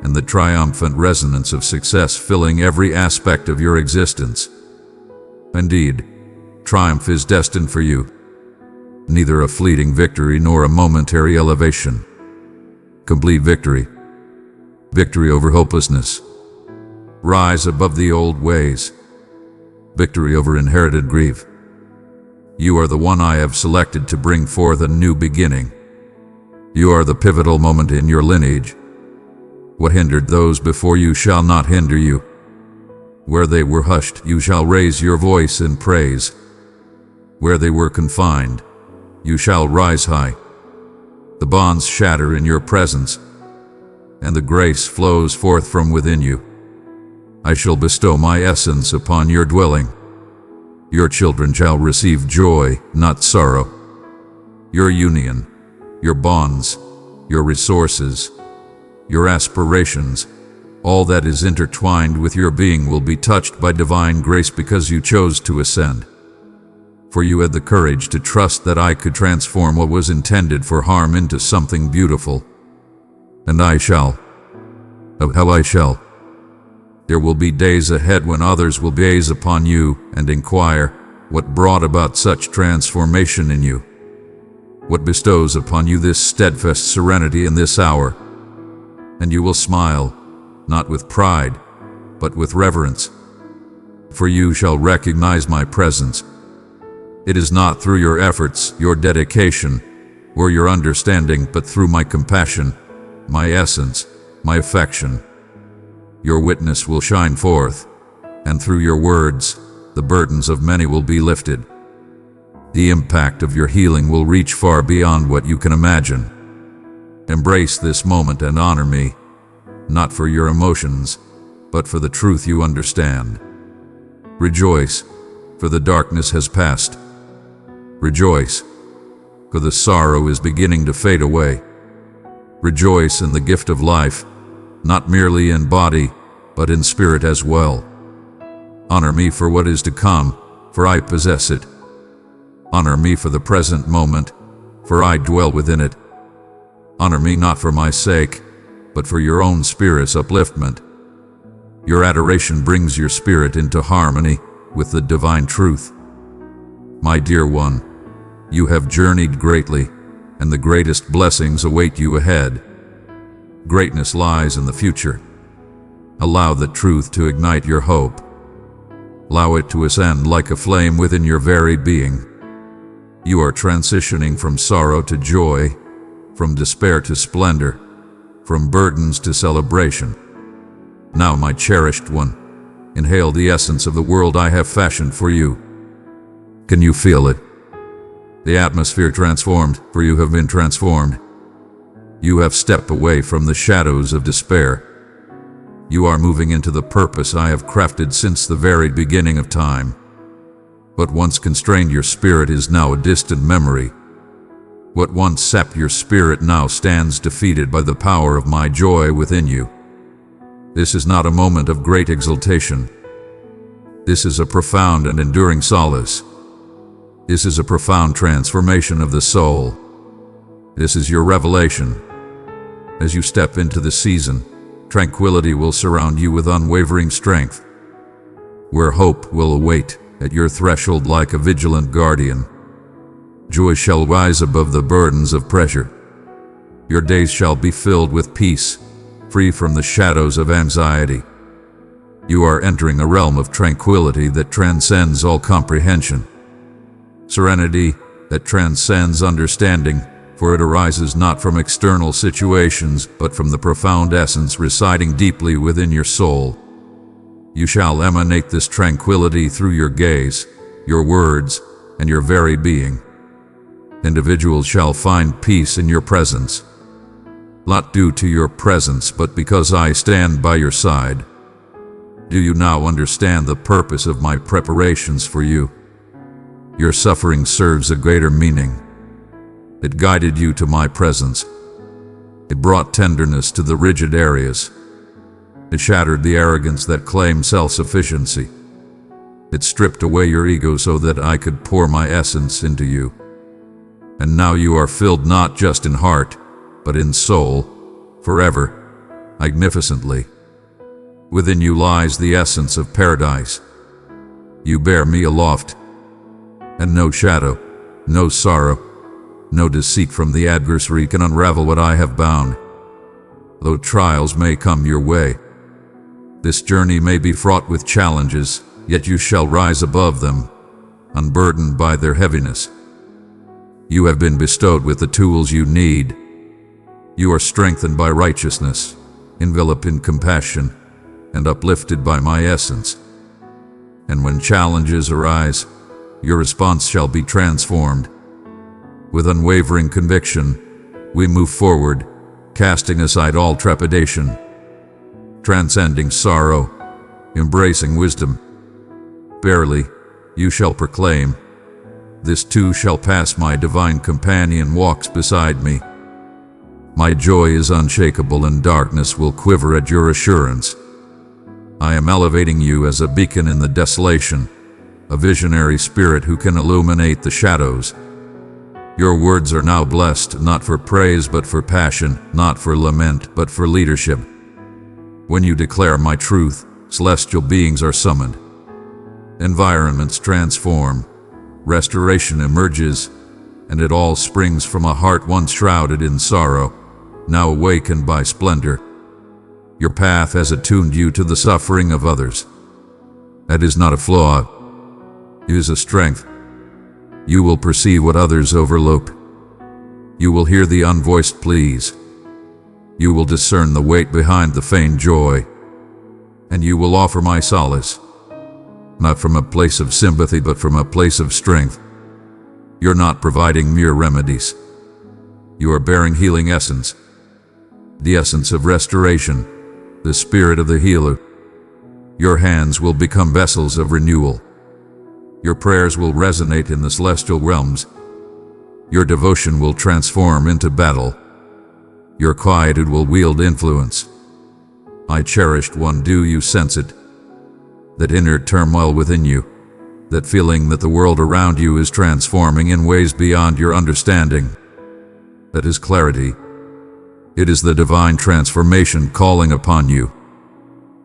and the triumphant resonance of success filling every aspect of your existence. Indeed, triumph is destined for you. Neither a fleeting victory nor a momentary elevation. Complete victory. Victory over hopelessness. Rise above the old ways. Victory over inherited grief. You are the one I have selected to bring forth a new beginning. You are the pivotal moment in your lineage. What hindered those before you shall not hinder you. Where they were hushed, you shall raise your voice in praise. Where they were confined, you shall rise high. The bonds shatter in your presence, and the grace flows forth from within you. I shall bestow my essence upon your dwelling. Your children shall receive joy, not sorrow. Your union, your bonds, your resources, your aspirations, all that is intertwined with your being will be touched by divine grace because you chose to ascend. For you had the courage to trust that I could transform what was intended for harm into something beautiful. And I shall. Oh, how I shall. There will be days ahead when others will gaze upon you and inquire what brought about such transformation in you. What bestows upon you this steadfast serenity in this hour? And you will smile, not with pride, but with reverence. For you shall recognize my presence. It is not through your efforts, your dedication, or your understanding, but through my compassion, my essence, my affection. Your witness will shine forth, and through your words, the burdens of many will be lifted. The impact of your healing will reach far beyond what you can imagine. Embrace this moment and honor me, not for your emotions, but for the truth you understand. Rejoice, for the darkness has passed. Rejoice, for the sorrow is beginning to fade away. Rejoice in the gift of life, not merely in body, but in spirit as well. Honor me for what is to come, for I possess it. Honor me for the present moment, for I dwell within it. Honor me not for my sake, but for your own spirit's upliftment. Your adoration brings your spirit into harmony with the divine truth. My dear one, you have journeyed greatly, and the greatest blessings await you ahead. Greatness lies in the future. Allow the truth to ignite your hope. Allow it to ascend like a flame within your very being. You are transitioning from sorrow to joy, from despair to splendor, from burdens to celebration. Now, my cherished one, inhale the essence of the world I have fashioned for you. Can you feel it? The atmosphere transformed, for you have been transformed. You have stepped away from the shadows of despair. You are moving into the purpose I have crafted since the very beginning of time. What once constrained your spirit is now a distant memory. What once sapped your spirit now stands defeated by the power of my joy within you. This is not a moment of great exultation. This is a profound and enduring solace. This is a profound transformation of the soul. This is your revelation. As you step into the season, tranquility will surround you with unwavering strength. Where hope will await at your threshold like a vigilant guardian, joy shall rise above the burdens of pressure. Your days shall be filled with peace, free from the shadows of anxiety. You are entering a realm of tranquility that transcends all comprehension. Serenity that transcends understanding, for it arises not from external situations, but from the profound essence residing deeply within your soul. You shall emanate this tranquility through your gaze, your words, and your very being. Individuals shall find peace in your presence, not due to your presence, but because I stand by your side. Do you now understand the purpose of my preparations for you? Your suffering serves a greater meaning. It guided you to my presence. It brought tenderness to the rigid areas. It shattered the arrogance that claimed self-sufficiency. It stripped away your ego so that I could pour my essence into you. And now you are filled not just in heart, but in soul, forever, magnificently. Within you lies the essence of paradise. You bear me aloft, and no shadow, no sorrow, no deceit from the adversary can unravel what I have bound. Though trials may come your way, this journey may be fraught with challenges, yet you shall rise above them, unburdened by their heaviness. You have been bestowed with the tools you need. You are strengthened by righteousness, enveloped in compassion, and uplifted by my essence. And when challenges arise, your response shall be transformed. With unwavering conviction, we move forward, casting aside all trepidation, transcending sorrow, embracing wisdom. Verily, you shall proclaim, "This too shall pass, my divine companion walks beside me." My joy is unshakable and darkness will quiver at your assurance. I am elevating you as a beacon in the desolation, a visionary spirit who can illuminate the shadows. Your words are now blessed, not for praise but for passion, not for lament but for leadership. When you declare my truth, celestial beings are summoned. Environments transform, restoration emerges, and it all springs from a heart once shrouded in sorrow, now awakened by splendor. Your path has attuned you to the suffering of others. That is not a flaw, it is a strength. You will perceive what others overlook. You will hear the unvoiced pleas. You will discern the weight behind the feigned joy. And you will offer my solace, not from a place of sympathy but from a place of strength. You're not providing mere remedies. You are bearing healing essence, the essence of restoration, the spirit of the healer. Your hands will become vessels of renewal. Your prayers will resonate in the celestial realms. Your devotion will transform into battle. Your quietude will wield influence. My cherished one, do you sense it? That inner turmoil within you, that feeling that the world around you is transforming in ways beyond your understanding. That is clarity. It is the divine transformation calling upon you.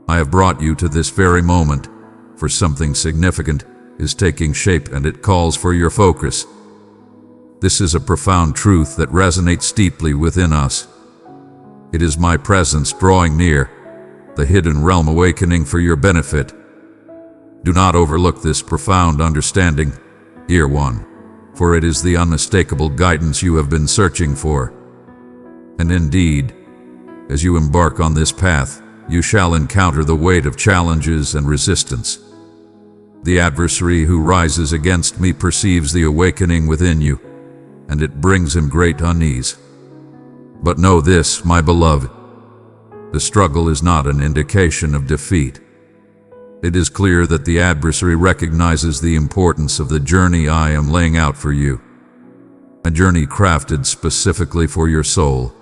I have brought you to this very moment, for something significant is taking shape and it calls for your focus. This is a profound truth that resonates deeply within us. It is my presence drawing near, the hidden realm awakening for your benefit. Do not overlook this profound understanding, dear one, for it is the unmistakable guidance you have been searching for. And indeed, as you embark on this path, you shall encounter the weight of challenges and resistance. The adversary who rises against me perceives the awakening within you, and it brings him great unease. But know this, my beloved, the struggle is not an indication of defeat. It is clear that the adversary recognizes the importance of the journey I am laying out for you. A journey crafted specifically for your soul.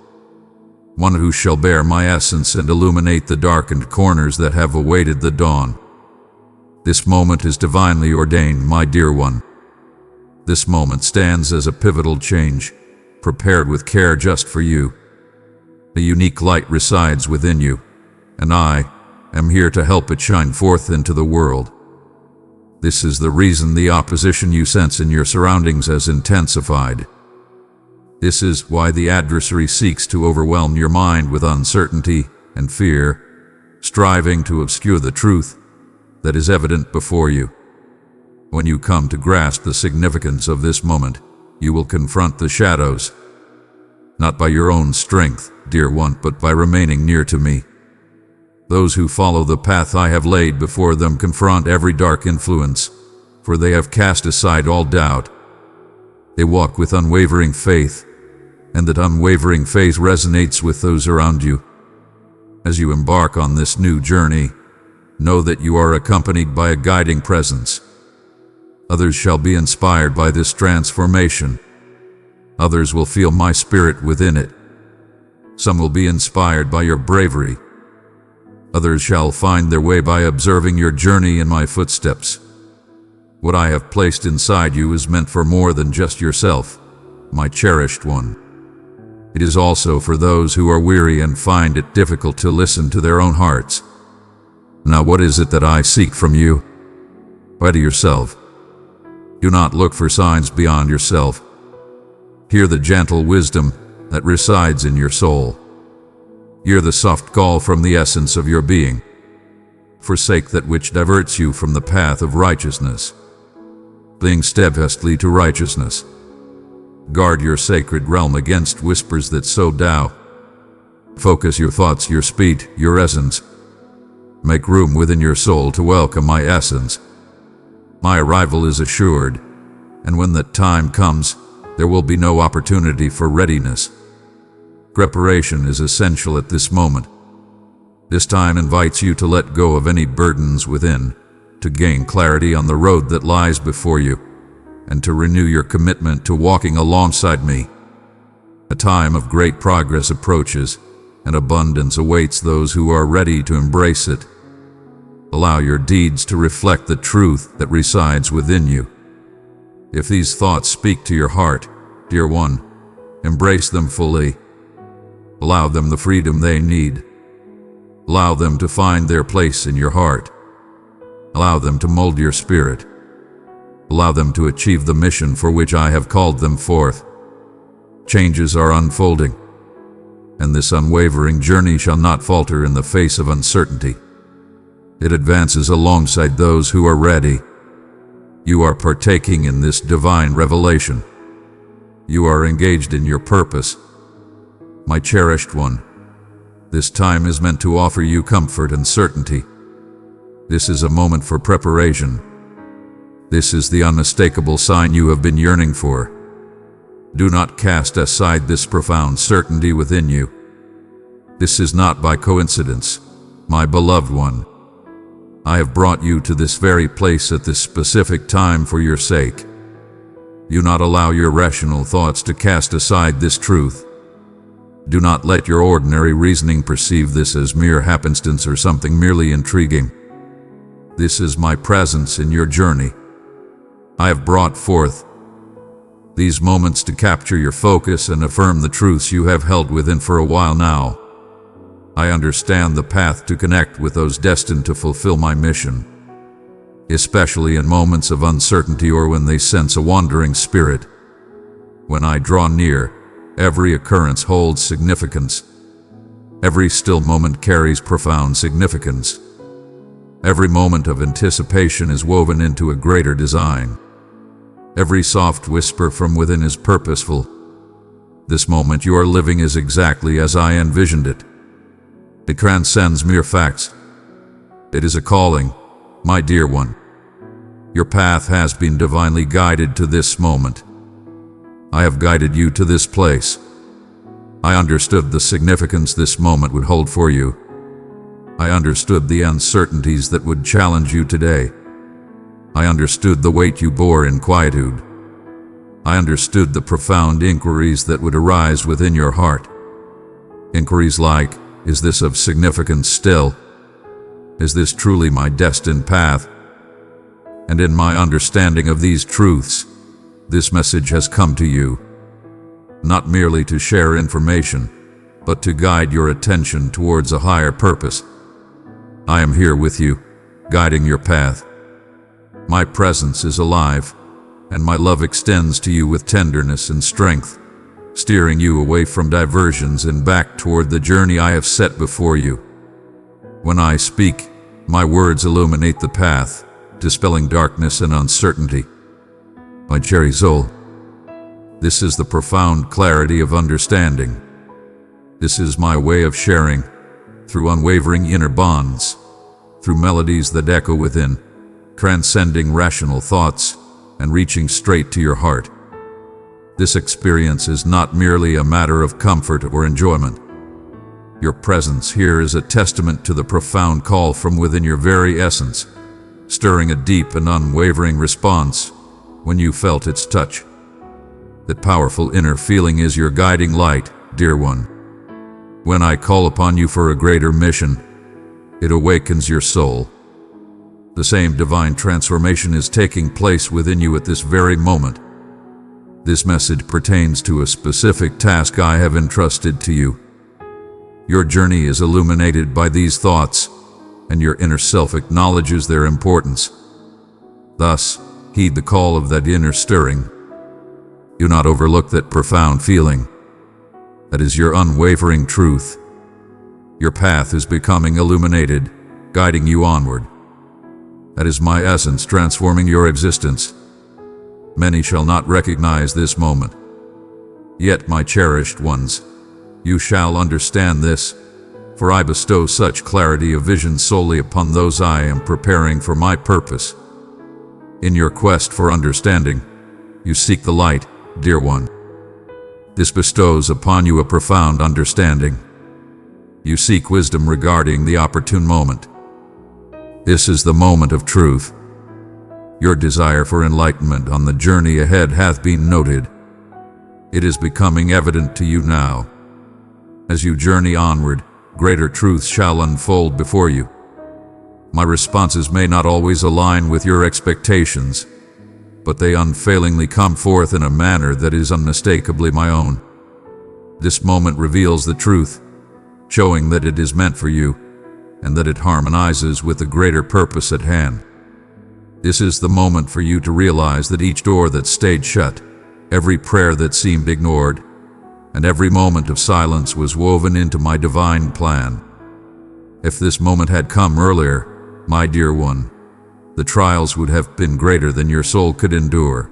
One who shall bear my essence and illuminate the darkened corners that have awaited the dawn. This moment is divinely ordained, my dear one. This moment stands as a pivotal change, prepared with care just for you. A unique light resides within you, and I am here to help it shine forth into the world. This is the reason the opposition you sense in your surroundings has intensified. This is why the adversary seeks to overwhelm your mind with uncertainty and fear, striving to obscure the truth that is evident before you. When you come to grasp the significance of this moment, you will confront the shadows, not by your own strength, dear one, but by remaining near to me. Those who follow the path I have laid before them confront every dark influence, for they have cast aside all doubt. They walk with unwavering faith, and that unwavering faith resonates with those around you. As you embark on this new journey, know that you are accompanied by a guiding presence. Others shall be inspired by this transformation. Others will feel my spirit within it. Some will be inspired by your bravery. Others shall find their way by observing your journey in my footsteps. What I have placed inside you is meant for more than just yourself, my cherished one. It is also for those who are weary and find it difficult to listen to their own hearts. Now what is it that I seek from you? Ready yourself. Do not look for signs beyond yourself. Hear the gentle wisdom that resides in your soul. Hear the soft call from the essence of your being. Forsake that which diverts you from the path of righteousness. Cling steadfastly to righteousness. Guard your sacred realm against whispers that sow doubt. Focus your thoughts, your speech, your essence. Make room within your soul to welcome my essence. My arrival is assured, and when that time comes, there will be no opportunity for readiness. Preparation is essential at this moment. This time invites you to let go of any burdens within, to gain clarity on the road that lies before you, and to renew your commitment to walking alongside me. A time of great progress approaches, and abundance awaits those who are ready to embrace it. Allow your deeds to reflect the truth that resides within you. If these thoughts speak to your heart, dear one, embrace them fully. Allow them the freedom they need. Allow them to find their place in your heart. Allow them to mold your spirit. Allow them to achieve the mission for which I have called them forth. Changes are unfolding, and this unwavering journey shall not falter in the face of uncertainty. It advances alongside those who are ready. You are partaking in this divine revelation. You are engaged in your purpose. My cherished one, this time is meant to offer you comfort and certainty. This is a moment for preparation. This is the unmistakable sign you have been yearning for. Do not cast aside this profound certainty within you. This is not by coincidence, my beloved one. I have brought you to this very place at this specific time for your sake. Do not allow your rational thoughts to cast aside this truth. Do not let your ordinary reasoning perceive this as mere happenstance or something merely intriguing. This is my presence in your journey. I have brought forth these moments to capture your focus and affirm the truths you have held within for a while now. I understand the path to connect with those destined to fulfill my mission, especially in moments of uncertainty or when they sense a wandering spirit. When I draw near, every occurrence holds significance. Every still moment carries profound significance. Every moment of anticipation is woven into a greater design. Every soft whisper from within is purposeful. This moment you are living is exactly as I envisioned it. It transcends mere facts. It is a calling, my dear one. Your path has been divinely guided to this moment. I have guided you to this place. I understood the significance this moment would hold for you. I understood the uncertainties that would challenge you today. I understood the weight you bore in quietude. I understood the profound inquiries that would arise within your heart. Inquiries like, is this of significance still? Is this truly my destined path? And in my understanding of these truths, this message has come to you, not merely to share information, but to guide your attention towards a higher purpose. I am here with you, guiding your path. My presence is alive, and my love extends to you with tenderness and strength, steering you away from diversions and back toward the journey I have set before you. When I speak, my words illuminate the path, dispelling darkness and uncertainty. My cherry soul, this is the profound clarity of understanding. This is my way of sharing, through unwavering inner bonds, through melodies that echo within, transcending rational thoughts and reaching straight to your heart. This experience is not merely a matter of comfort or enjoyment. Your presence here is a testament to the profound call from within your very essence, stirring a deep and unwavering response when you felt its touch. That powerful inner feeling is your guiding light, dear one. When I call upon you for a greater mission, it awakens your soul. The same divine transformation is taking place within you at this very moment. This message pertains to a specific task I have entrusted to you. Your journey is illuminated by these thoughts, and your inner self acknowledges their importance. Thus, heed the call of that inner stirring. Do not overlook that profound feeling. That is your unwavering truth. Your path is becoming illuminated, guiding you onward. That is my essence transforming your existence. Many shall not recognize this moment. Yet, my cherished ones, you shall understand this, for I bestow such clarity of vision solely upon those I am preparing for my purpose. In your quest for understanding, you seek the light, dear one. This bestows upon you a profound understanding. You seek wisdom regarding the opportune moment. This is the moment of truth. Your desire for enlightenment on the journey ahead hath been noted. It is becoming evident to you now. As you journey onward, greater truths shall unfold before you. My responses may not always align with your expectations, but they unfailingly come forth in a manner that is unmistakably my own. This moment reveals the truth, showing that it is meant for you, and that it harmonizes with the greater purpose at hand. This is the moment for you to realize that each door that stayed shut, every prayer that seemed ignored, and every moment of silence was woven into my divine plan. If this moment had come earlier, my dear one, the trials would have been greater than your soul could endure.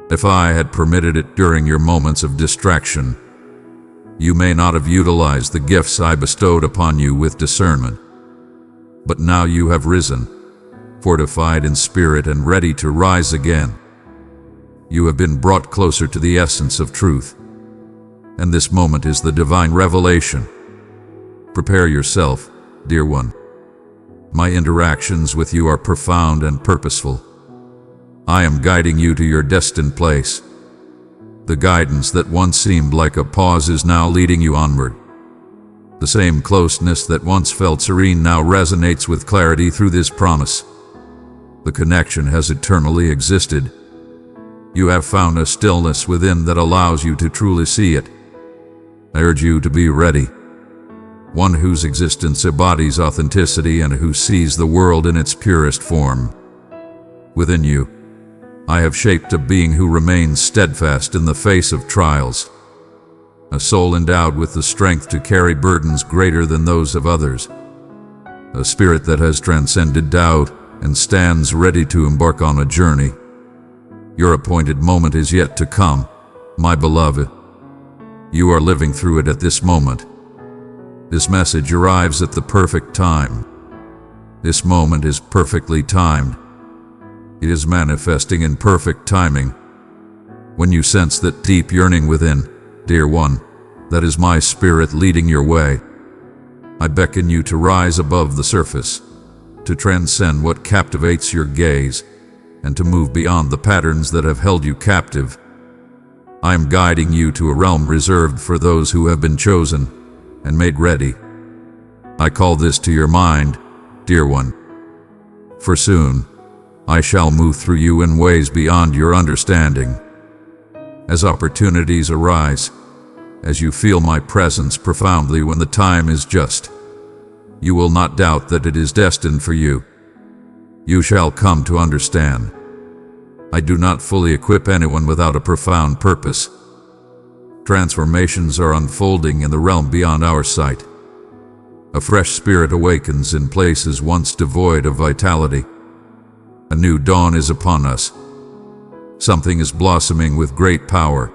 If I had permitted it during your moments of distraction, you may not have utilized the gifts I bestowed upon you with discernment. But now you have risen, fortified in spirit and ready to rise again. You have been brought closer to the essence of truth, and this moment is the divine revelation. Prepare yourself, dear one. My interactions with you are profound and purposeful. I am guiding you to your destined place. The guidance that once seemed like a pause is now leading you onward. The same closeness that once felt serene now resonates with clarity through this promise. The connection has eternally existed. You have found a stillness within that allows you to truly see it. I urge you to be ready. One whose existence embodies authenticity and who sees the world in its purest form. Within you, I have shaped a being who remains steadfast in the face of trials. A soul endowed with the strength to carry burdens greater than those of others. A spirit that has transcended doubt and stands ready to embark on a journey. Your appointed moment is yet to come, my beloved. You are living through it at this moment. This message arrives at the perfect time. This moment is perfectly timed. It is manifesting in perfect timing. When you sense that deep yearning within, dear one, that is my spirit leading your way. I beckon you to rise above the surface, to transcend what captivates your gaze, and to move beyond the patterns that have held you captive. I am guiding you to a realm reserved for those who have been chosen and made ready. I call this to your mind, dear one. For soon, I shall move through you in ways beyond your understanding. As opportunities arise, as you feel my presence profoundly when the time is just, you will not doubt that it is destined for you. You shall come to understand. I do not fully equip anyone without a profound purpose. Transformations are unfolding in the realm beyond our sight. A fresh spirit awakens in places once devoid of vitality. A new dawn is upon us. Something is blossoming with great power.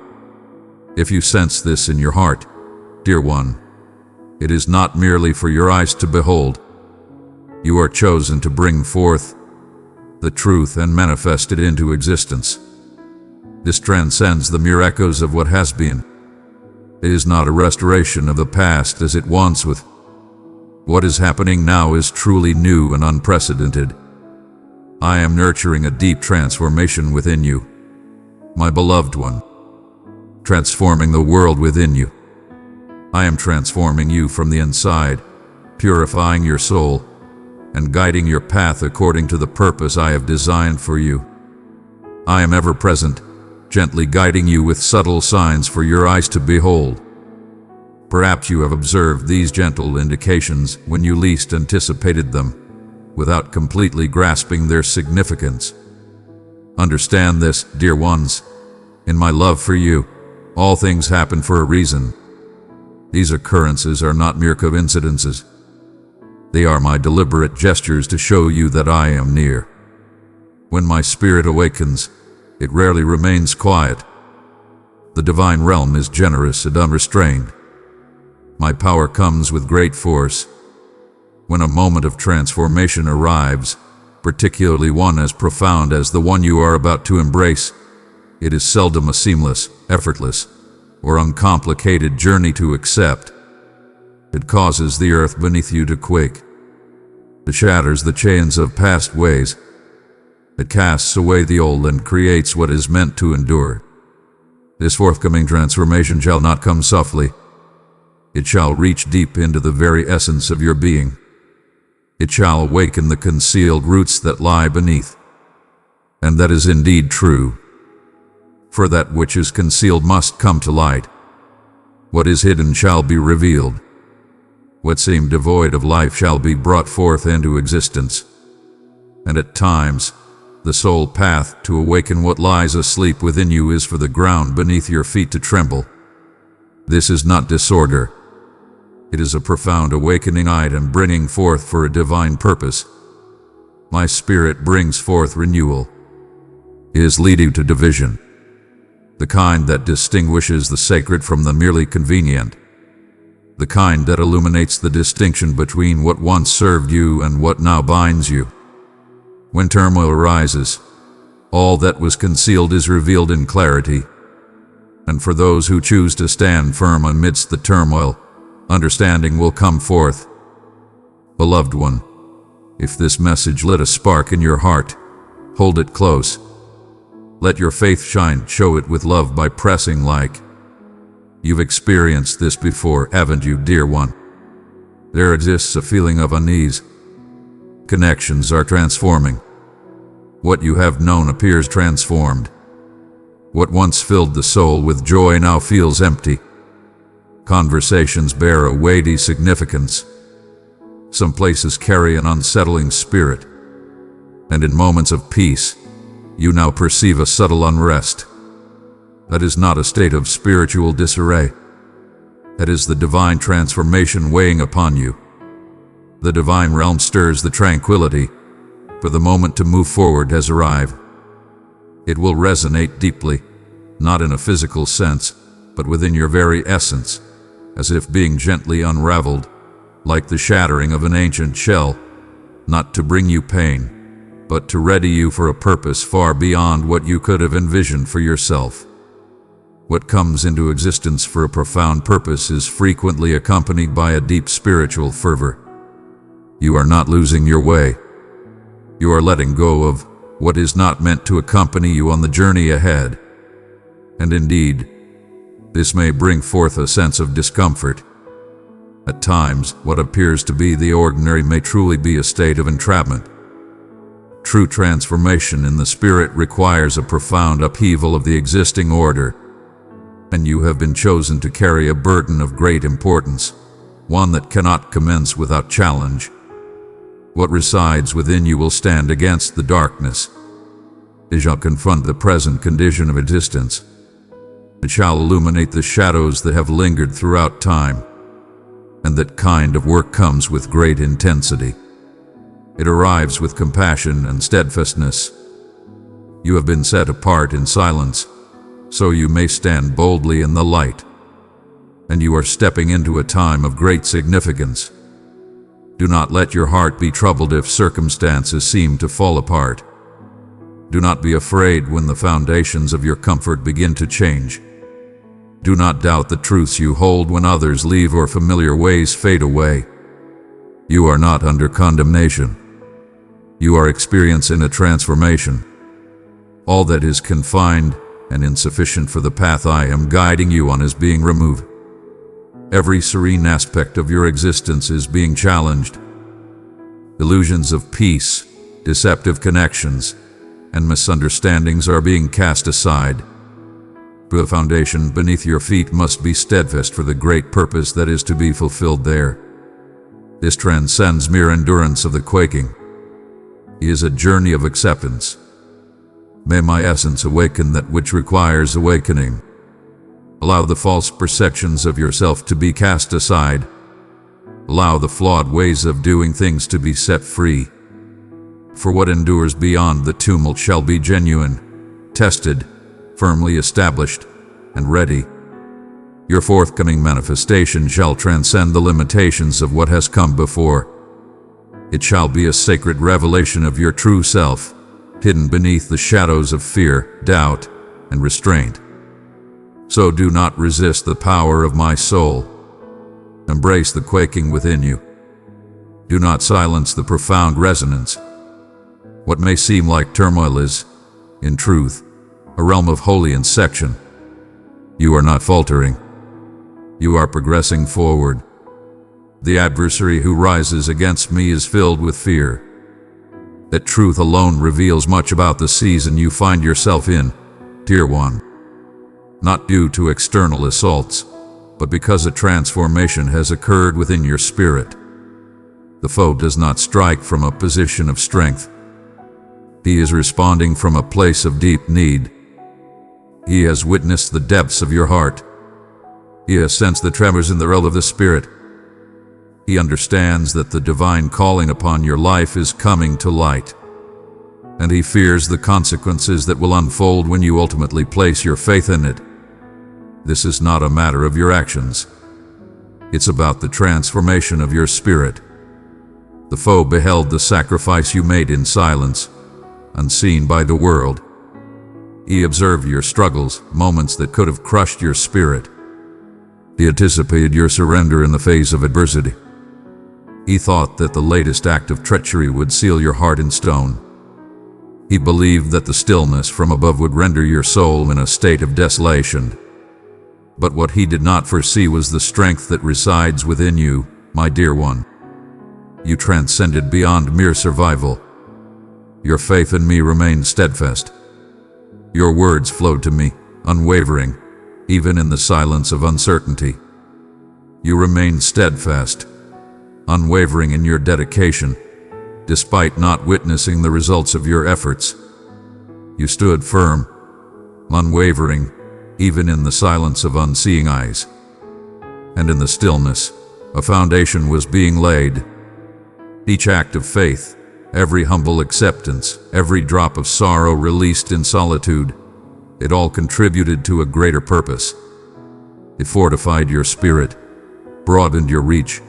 If you sense this in your heart, dear one, it is not merely for your eyes to behold. You are chosen to bring forth the truth and manifest it into existence. This transcends the mere echoes of what has been. It is not a restoration of the past as it once was. What is happening now is truly new and unprecedented. I am nurturing a deep transformation within you, my beloved one, transforming the world within you. I am transforming you from the inside, purifying your soul, and guiding your path according to the purpose I have designed for you. I am ever present, gently guiding you with subtle signs for your eyes to behold. Perhaps you have observed these gentle indications when you least anticipated them, without completely grasping their significance. Understand this, dear ones. In my love for you, all things happen for a reason. These occurrences are not mere coincidences. They are my deliberate gestures to show you that I am near. When my spirit awakens, it rarely remains quiet. The divine realm is generous and unrestrained. My power comes with great force. When a moment of transformation arrives, particularly one as profound as the one you are about to embrace, it is seldom a seamless, effortless, or uncomplicated journey to accept. It causes the earth beneath you to quake. It shatters the chains of past ways. It casts away the old and creates what is meant to endure. This forthcoming transformation shall not come softly. It shall reach deep into the very essence of your being. It shall awaken the concealed roots that lie beneath. And that is indeed true. For that which is concealed must come to light. What is hidden shall be revealed. What seemed devoid of life shall be brought forth into existence. And at times, the sole path to awaken what lies asleep within you is for the ground beneath your feet to tremble. This is not disorder. It is a profound awakening item bringing forth for a divine purpose. My spirit brings forth renewal. It is leading to division, the kind that distinguishes the sacred from the merely convenient, the kind that illuminates the distinction between what once served you and what now binds you. When turmoil arises, all that was concealed is revealed in clarity. And for those who choose to stand firm amidst the turmoil, understanding will come forth. Beloved one, if this message lit a spark in your heart, hold it close. Let your faith shine, show it with love by pressing like. You've experienced this before, haven't you, dear one? There exists a feeling of unease. Connections are transforming. What you have known appears transformed. What once filled the soul with joy now feels empty. Conversations bear a weighty significance. Some places carry an unsettling spirit. And in moments of peace, you now perceive a subtle unrest. That is not a state of spiritual disarray. That is the divine transformation weighing upon you. The divine realm stirs the tranquility, for the moment to move forward has arrived. It will resonate deeply, not in a physical sense, but within your very essence, as if being gently unraveled, like the shattering of an ancient shell, not to bring you pain, but to ready you for a purpose far beyond what you could have envisioned for yourself. What comes into existence for a profound purpose is frequently accompanied by a deep spiritual fervor. You are not losing your way. You are letting go of what is not meant to accompany you on the journey ahead. And indeed, this may bring forth a sense of discomfort. At times, what appears to be the ordinary may truly be a state of entrapment. True transformation in the spirit requires a profound upheaval of the existing order, and you have been chosen to carry a burden of great importance, one that cannot commence without challenge. What resides within you will stand against the darkness. It shall confront the present condition of existence. It shall illuminate the shadows that have lingered throughout time, and that kind of work comes with great intensity. It arrives with compassion and steadfastness. You have been set apart in silence, so you may stand boldly in the light, and you are stepping into a time of great significance. Do not let your heart be troubled if circumstances seem to fall apart. Do not be afraid when the foundations of your comfort begin to change. Do not doubt the truths you hold when others leave or familiar ways fade away. You are not under condemnation. You are experiencing a transformation. All that is confined and insufficient for the path I am guiding you on is being removed. Every serene aspect of your existence is being challenged. Illusions of peace, deceptive connections, and misunderstandings are being cast aside. The foundation beneath your feet must be steadfast for the great purpose that is to be fulfilled there. This transcends mere endurance of the quaking. It is a journey of acceptance. May my essence awaken that which requires awakening. Allow the false perceptions of yourself to be cast aside. Allow the flawed ways of doing things to be set free. For what endures beyond the tumult shall be genuine, tested, firmly established, and ready. Your forthcoming manifestation shall transcend the limitations of what has come before. It shall be a sacred revelation of your true self, hidden beneath the shadows of fear, doubt, and restraint. So do not resist the power of my soul. Embrace the quaking within you. Do not silence the profound resonance. What may seem like turmoil is, in truth, a realm of holy insection. You are not faltering. You are progressing forward. The adversary who rises against me is filled with fear. That truth alone reveals much about the season you find yourself in, dear one. Not due to external assaults, but because a transformation has occurred within your spirit. The foe does not strike from a position of strength. He is responding from a place of deep need. He has witnessed the depths of your heart. He has sensed the tremors in the realm of the spirit. He understands that the divine calling upon your life is coming to light, and he fears the consequences that will unfold when you ultimately place your faith in it. This is not a matter of your actions. It's about the transformation of your spirit. The foe beheld the sacrifice you made in silence, unseen by the world. He observed your struggles, moments that could have crushed your spirit. He anticipated your surrender in the face of adversity. He thought that the latest act of treachery would seal your heart in stone. He believed that the stillness from above would render your soul in a state of desolation. But what he did not foresee was the strength that resides within you, my dear one. You transcended beyond mere survival. Your faith in me remained steadfast. Your words flowed to me, unwavering, even in the silence of uncertainty. You remained steadfast, unwavering in your dedication, despite not witnessing the results of your efforts. You stood firm, unwavering, even in the silence of unseeing eyes. And in the stillness, a foundation was being laid. Each act of faith, every humble acceptance, every drop of sorrow released in solitude, it all contributed to a greater purpose. It fortified your spirit, broadened your reach,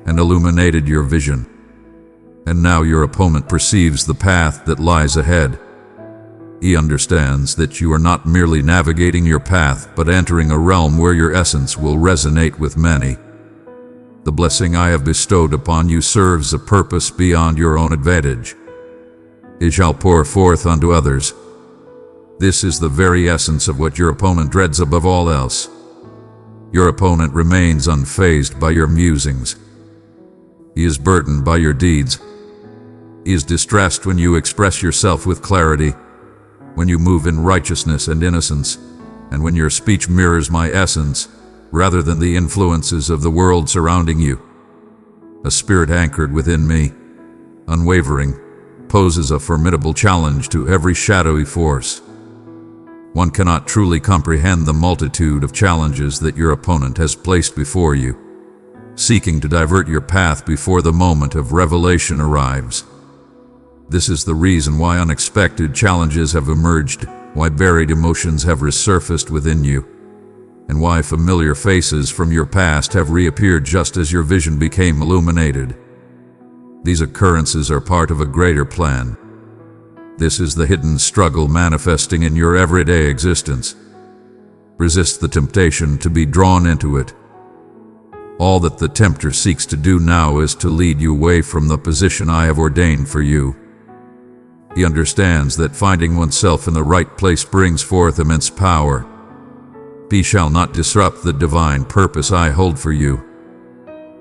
and illuminated your vision. And now your opponent perceives the path that lies ahead. He understands that you are not merely navigating your path, but entering a realm where your essence will resonate with many. The blessing I have bestowed upon you serves a purpose beyond your own advantage. It shall pour forth unto others. This is the very essence of what your opponent dreads above all else. Your opponent remains unfazed by your musings. He is burdened by your deeds. He is distressed when you express yourself with clarity, when you move in righteousness and innocence, and when your speech mirrors my essence, rather than the influences of the world surrounding you. A spirit anchored within me, unwavering, poses a formidable challenge to every shadowy force. One cannot truly comprehend the multitude of challenges that your opponent has placed before you, seeking to divert your path before the moment of revelation arrives. This is the reason why unexpected challenges have emerged, why buried emotions have resurfaced within you, and why familiar faces from your past have reappeared just as your vision became illuminated. These occurrences are part of a greater plan. This is the hidden struggle manifesting in your everyday existence. Resist the temptation to be drawn into it. All that the tempter seeks to do now is to lead you away from the position I have ordained for you. He understands that finding oneself in the right place brings forth immense power. He shall not disrupt the divine purpose I hold for you.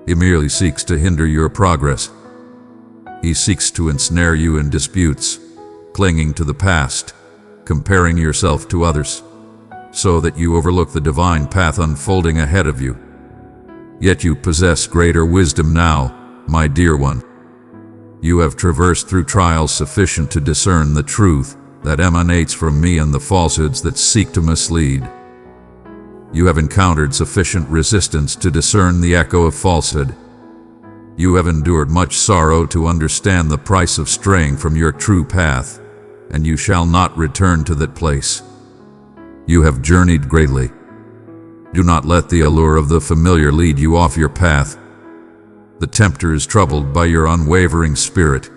He merely seeks to hinder your progress. He seeks to ensnare you in disputes, clinging to the past, comparing yourself to others, so that you overlook the divine path unfolding ahead of you. Yet you possess greater wisdom now, my dear one. You have traversed through trials sufficient to discern the truth that emanates from me and the falsehoods that seek to mislead. You have encountered sufficient resistance to discern the echo of falsehood. You have endured much sorrow to understand the price of straying from your true path, and you shall not return to that place. You have journeyed greatly. Do not let the allure of the familiar lead you off your path. The tempter is troubled by your unwavering spirit,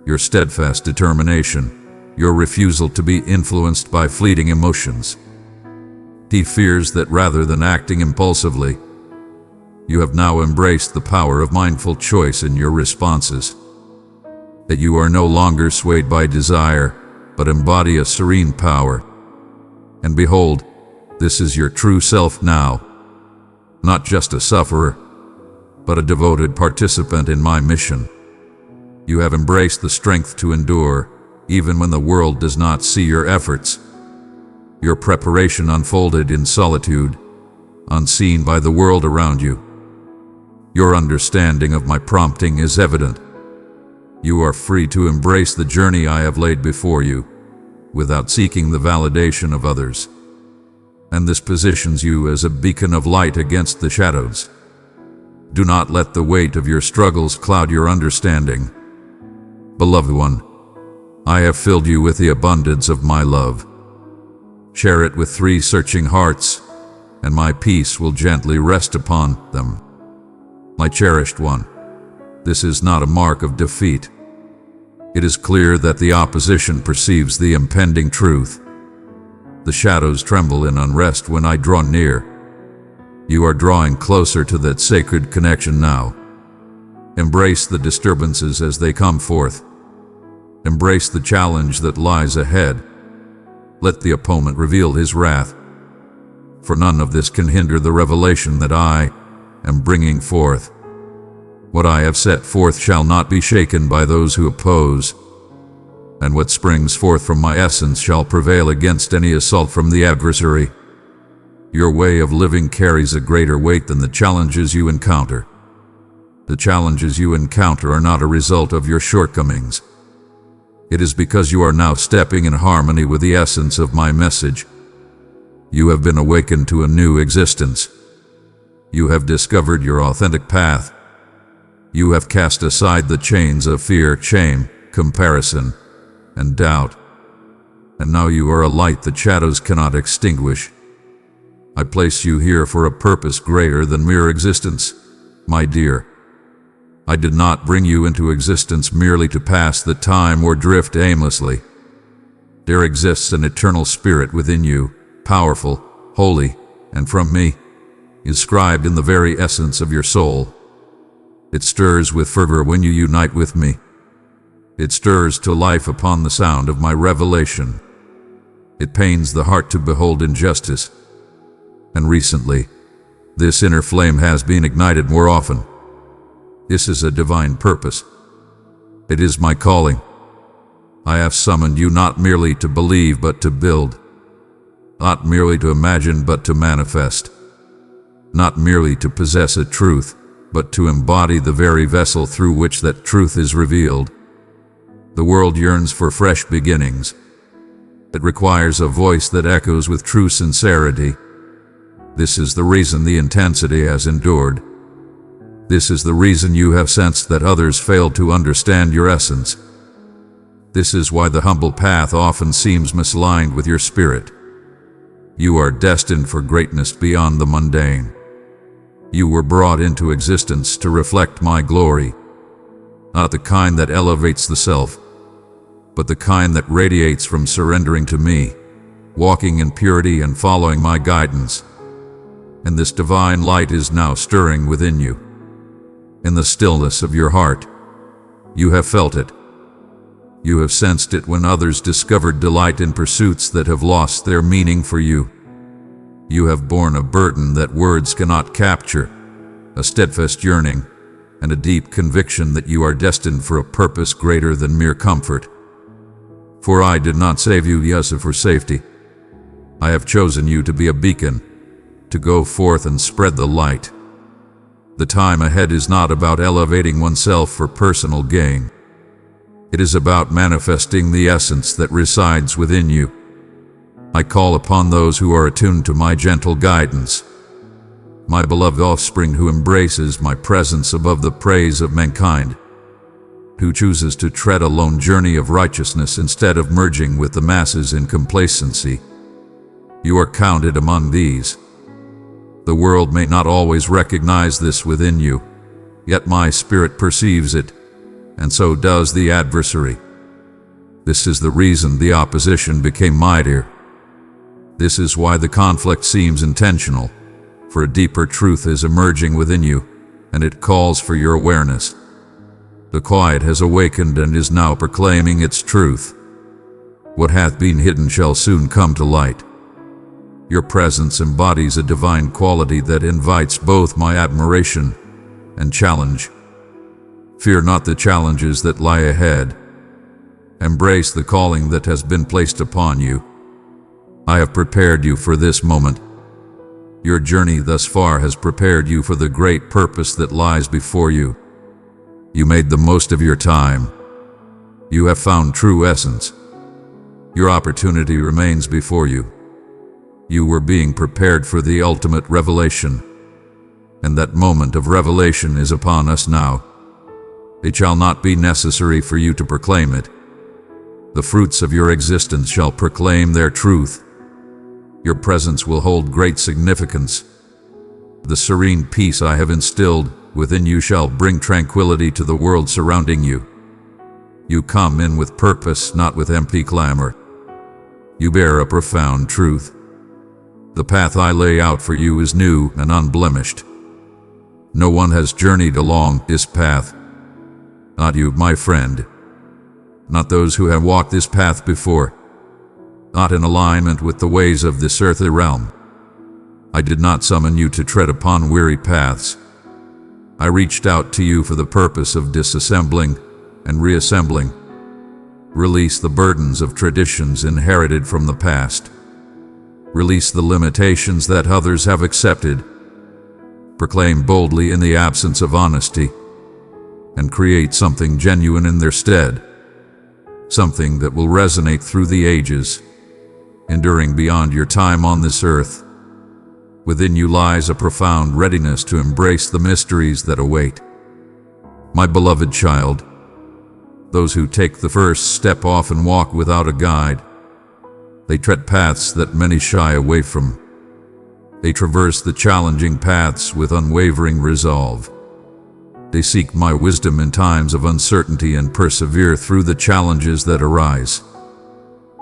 your steadfast determination, your refusal to be influenced by fleeting emotions. He fears that rather than acting impulsively, you have now embraced the power of mindful choice in your responses, that you are no longer swayed by desire, but embody a serene power. And behold, this is your true self now, not just a sufferer, but a devoted participant in my mission. You have embraced the strength to endure, even when the world does not see your efforts. Your preparation unfolded in solitude, unseen by the world around you. Your understanding of my prompting is evident. You are free to embrace the journey I have laid before you, without seeking the validation of others. And this positions you as a beacon of light against the shadows. Do not let the weight of your struggles cloud your understanding. Beloved one, I have filled you with the abundance of my love. Share it with 3 searching hearts, and my peace will gently rest upon them. My cherished one, this is not a mark of defeat. It is clear that the opposition perceives the impending truth. The shadows tremble in unrest when I draw near. You are drawing closer to that sacred connection now. Embrace the disturbances as they come forth. Embrace the challenge that lies ahead. Let the opponent reveal his wrath, for none of this can hinder the revelation that I am bringing forth. What I have set forth shall not be shaken by those who oppose, and what springs forth from my essence shall prevail against any assault from the adversary. Your way of living carries a greater weight than the challenges you encounter. The challenges you encounter are not a result of your shortcomings. It is because you are now stepping in harmony with the essence of my message. You have been awakened to a new existence. You have discovered your authentic path. You have cast aside the chains of fear, shame, comparison, and doubt. And now you are a light that shadows cannot extinguish. I place you here for a purpose greater than mere existence, my dear. I did not bring you into existence merely to pass the time or drift aimlessly. There exists an eternal spirit within you, powerful, holy, and from me, inscribed in the very essence of your soul. It stirs with fervor when you unite with me. It stirs to life upon the sound of my revelation. It pains the heart to behold injustice. And recently, this inner flame has been ignited more often. This is a divine purpose. It is my calling. I have summoned you not merely to believe but to build. Not merely to imagine but to manifest. Not merely to possess a truth, but to embody the very vessel through which that truth is revealed. The world yearns for fresh beginnings. It requires a voice that echoes with true sincerity. This is the reason the intensity has endured. This is the reason you have sensed that others failed to understand your essence. This is why the humble path often seems misaligned with your spirit. You are destined for greatness beyond the mundane. You were brought into existence to reflect my glory, not the kind that elevates the self, but the kind that radiates from surrendering to me, walking in purity and following my guidance. And this divine light is now stirring within you. In the stillness of your heart, you have felt it. You have sensed it when others discovered delight in pursuits that have lost their meaning for you. You have borne a burden that words cannot capture, a steadfast yearning, and a deep conviction that you are destined for a purpose greater than mere comfort. For I did not save you just for safety. I have chosen you to be a beacon, to go forth and spread the light. The time ahead is not about elevating oneself for personal gain. It is about manifesting the essence that resides within you. I call upon those who are attuned to my gentle guidance, my beloved offspring who embraces my presence above the praise of mankind, who chooses to tread a lone journey of righteousness instead of merging with the masses in complacency. You are counted among these. The world may not always recognize this within you, yet my spirit perceives it, and so does the adversary. This is the reason the opposition became mightier. This is why the conflict seems intentional, for a deeper truth is emerging within you, and it calls for your awareness. The quiet has awakened and is now proclaiming its truth. What hath been hidden shall soon come to light. Your presence embodies a divine quality that invites both my admiration and challenge. Fear not the challenges that lie ahead. Embrace the calling that has been placed upon you. I have prepared you for this moment. Your journey thus far has prepared you for the great purpose that lies before you. You made the most of your time. You have found true essence. Your opportunity remains before you. You were being prepared for the ultimate revelation, and that moment of revelation is upon us now. It shall not be necessary for you to proclaim it. The fruits of your existence shall proclaim their truth. Your presence will hold great significance. The serene peace I have instilled within you shall bring tranquility to the world surrounding you. You come in with purpose, not with empty clamor. You bear a profound truth. The path I lay out for you is new and unblemished. No one has journeyed along this path. Not you, my friend. not those who have walked this path before, not in alignment with the ways of this earthly realm. I did not summon you to tread upon weary paths. I reached out to you for the purpose of disassembling and reassembling. Release the burdens of traditions inherited from the past. Release the limitations that others have accepted. Proclaim boldly in the absence of honesty, and create something genuine in their stead, something that will resonate through the ages, enduring beyond your time on this earth. Within you lies a profound readiness to embrace the mysteries that await. My beloved child, those who take the first step often walk without a guide. They tread paths that many shy away from. They traverse the challenging paths with unwavering resolve. They seek my wisdom in times of uncertainty and persevere through the challenges that arise.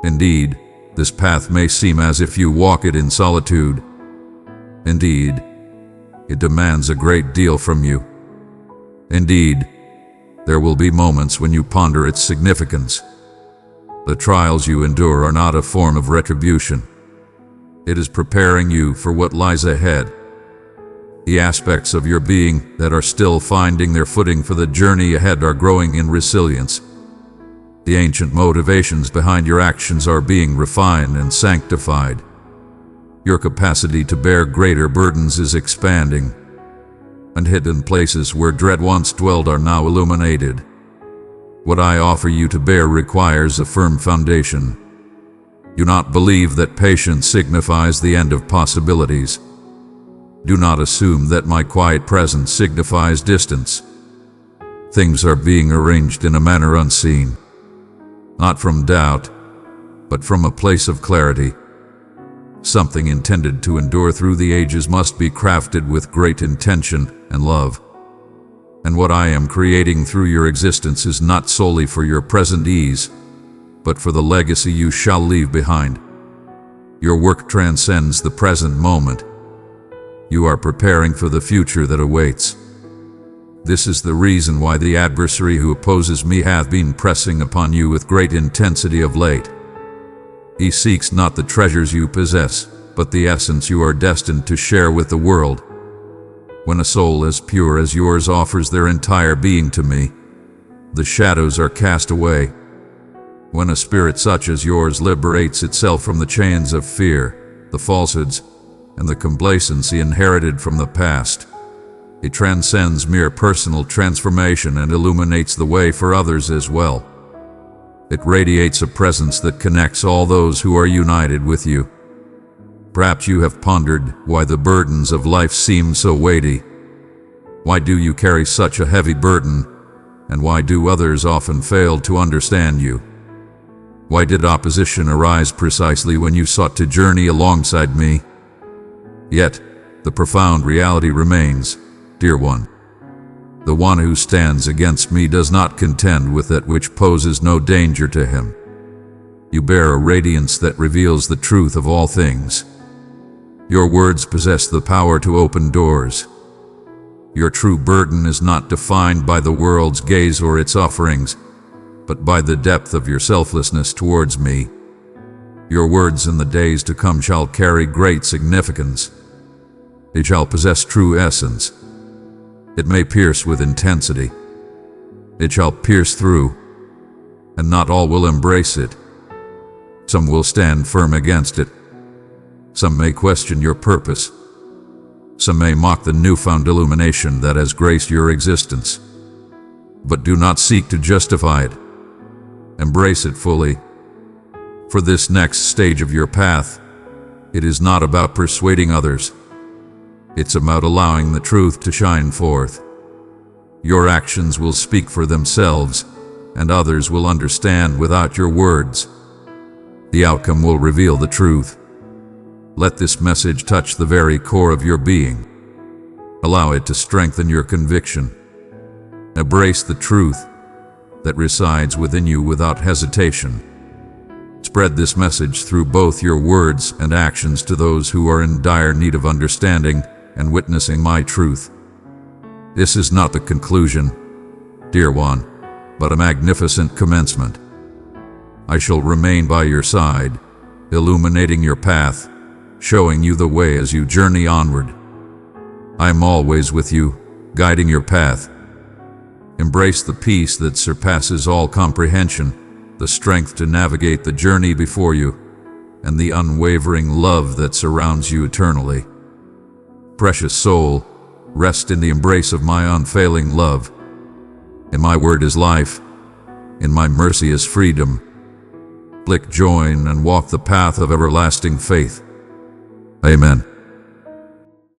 Indeed, this path may seem as if you walk it in solitude. Indeed, it demands a great deal from you. Indeed, there will be moments when you ponder its significance. The trials you endure are not a form of retribution. It is preparing you for what lies ahead. The aspects of your being that are still finding their footing for the journey ahead are growing in resilience. The ancient motivations behind your actions are being refined and sanctified. Your capacity to bear greater burdens is expanding, and hidden places where dread once dwelled are now illuminated. What I offer you to bear requires a firm foundation. Do not believe that patience signifies the end of possibilities. Do not assume that my quiet presence signifies distance. Things are being arranged in a manner unseen, not from doubt, but from a place of clarity. Something intended to endure through the ages must be crafted with great intention and love. And what I am creating through your existence is not solely for your present ease, but for the legacy you shall leave behind. Your work transcends the present moment. You are preparing for the future that awaits. This is the reason why the adversary who opposes me hath been pressing upon you with great intensity of late. He seeks not the treasures you possess, but the essence you are destined to share with the world. When a soul as pure as yours offers their entire being to me, the shadows are cast away. When a spirit such as yours liberates itself from the chains of fear, the falsehoods, and the complacency inherited from the past, it transcends mere personal transformation and illuminates the way for others as well. It radiates a presence that connects all those who are united with you. Perhaps you have pondered why the burdens of life seem so weighty. Why do you carry such a heavy burden, and why do others often fail to understand you? Why did opposition arise precisely when you sought to journey alongside me? Yet, the profound reality remains, dear one. The one who stands against me does not contend with that which poses no danger to him. You bear a radiance that reveals the truth of all things. Your words possess the power to open doors. Your true burden is not defined by the world's gaze or its offerings, but by the depth of your selflessness towards me. Your words in the days to come shall carry great significance. They shall possess true essence. It may pierce with intensity. It shall pierce through, and not all will embrace it. Some will stand firm against it. Some may question your purpose. Some may mock the newfound illumination that has graced your existence. But do not seek to justify it. Embrace it fully. For this next stage of your path, it is not about persuading others. It's about allowing the truth to shine forth. Your actions will speak for themselves, and others will understand without your words. The outcome will reveal the truth. Let this message touch the very core of your being. Allow it to strengthen your conviction. Embrace the truth that resides within you without hesitation. Spread this message through both your words and actions to those who are in dire need of understanding and witnessing my truth. This is not the conclusion, dear one, but a magnificent commencement. I shall remain by your side, illuminating your path, showing you the way as you journey onward. I am always with you, guiding your path. Embrace the peace that surpasses all comprehension, the strength to navigate the journey before you, and the unwavering love that surrounds you eternally. Precious soul, rest in the embrace of my unfailing love. In my word is life, in my mercy is freedom. Join and walk the path of everlasting faith. Amen.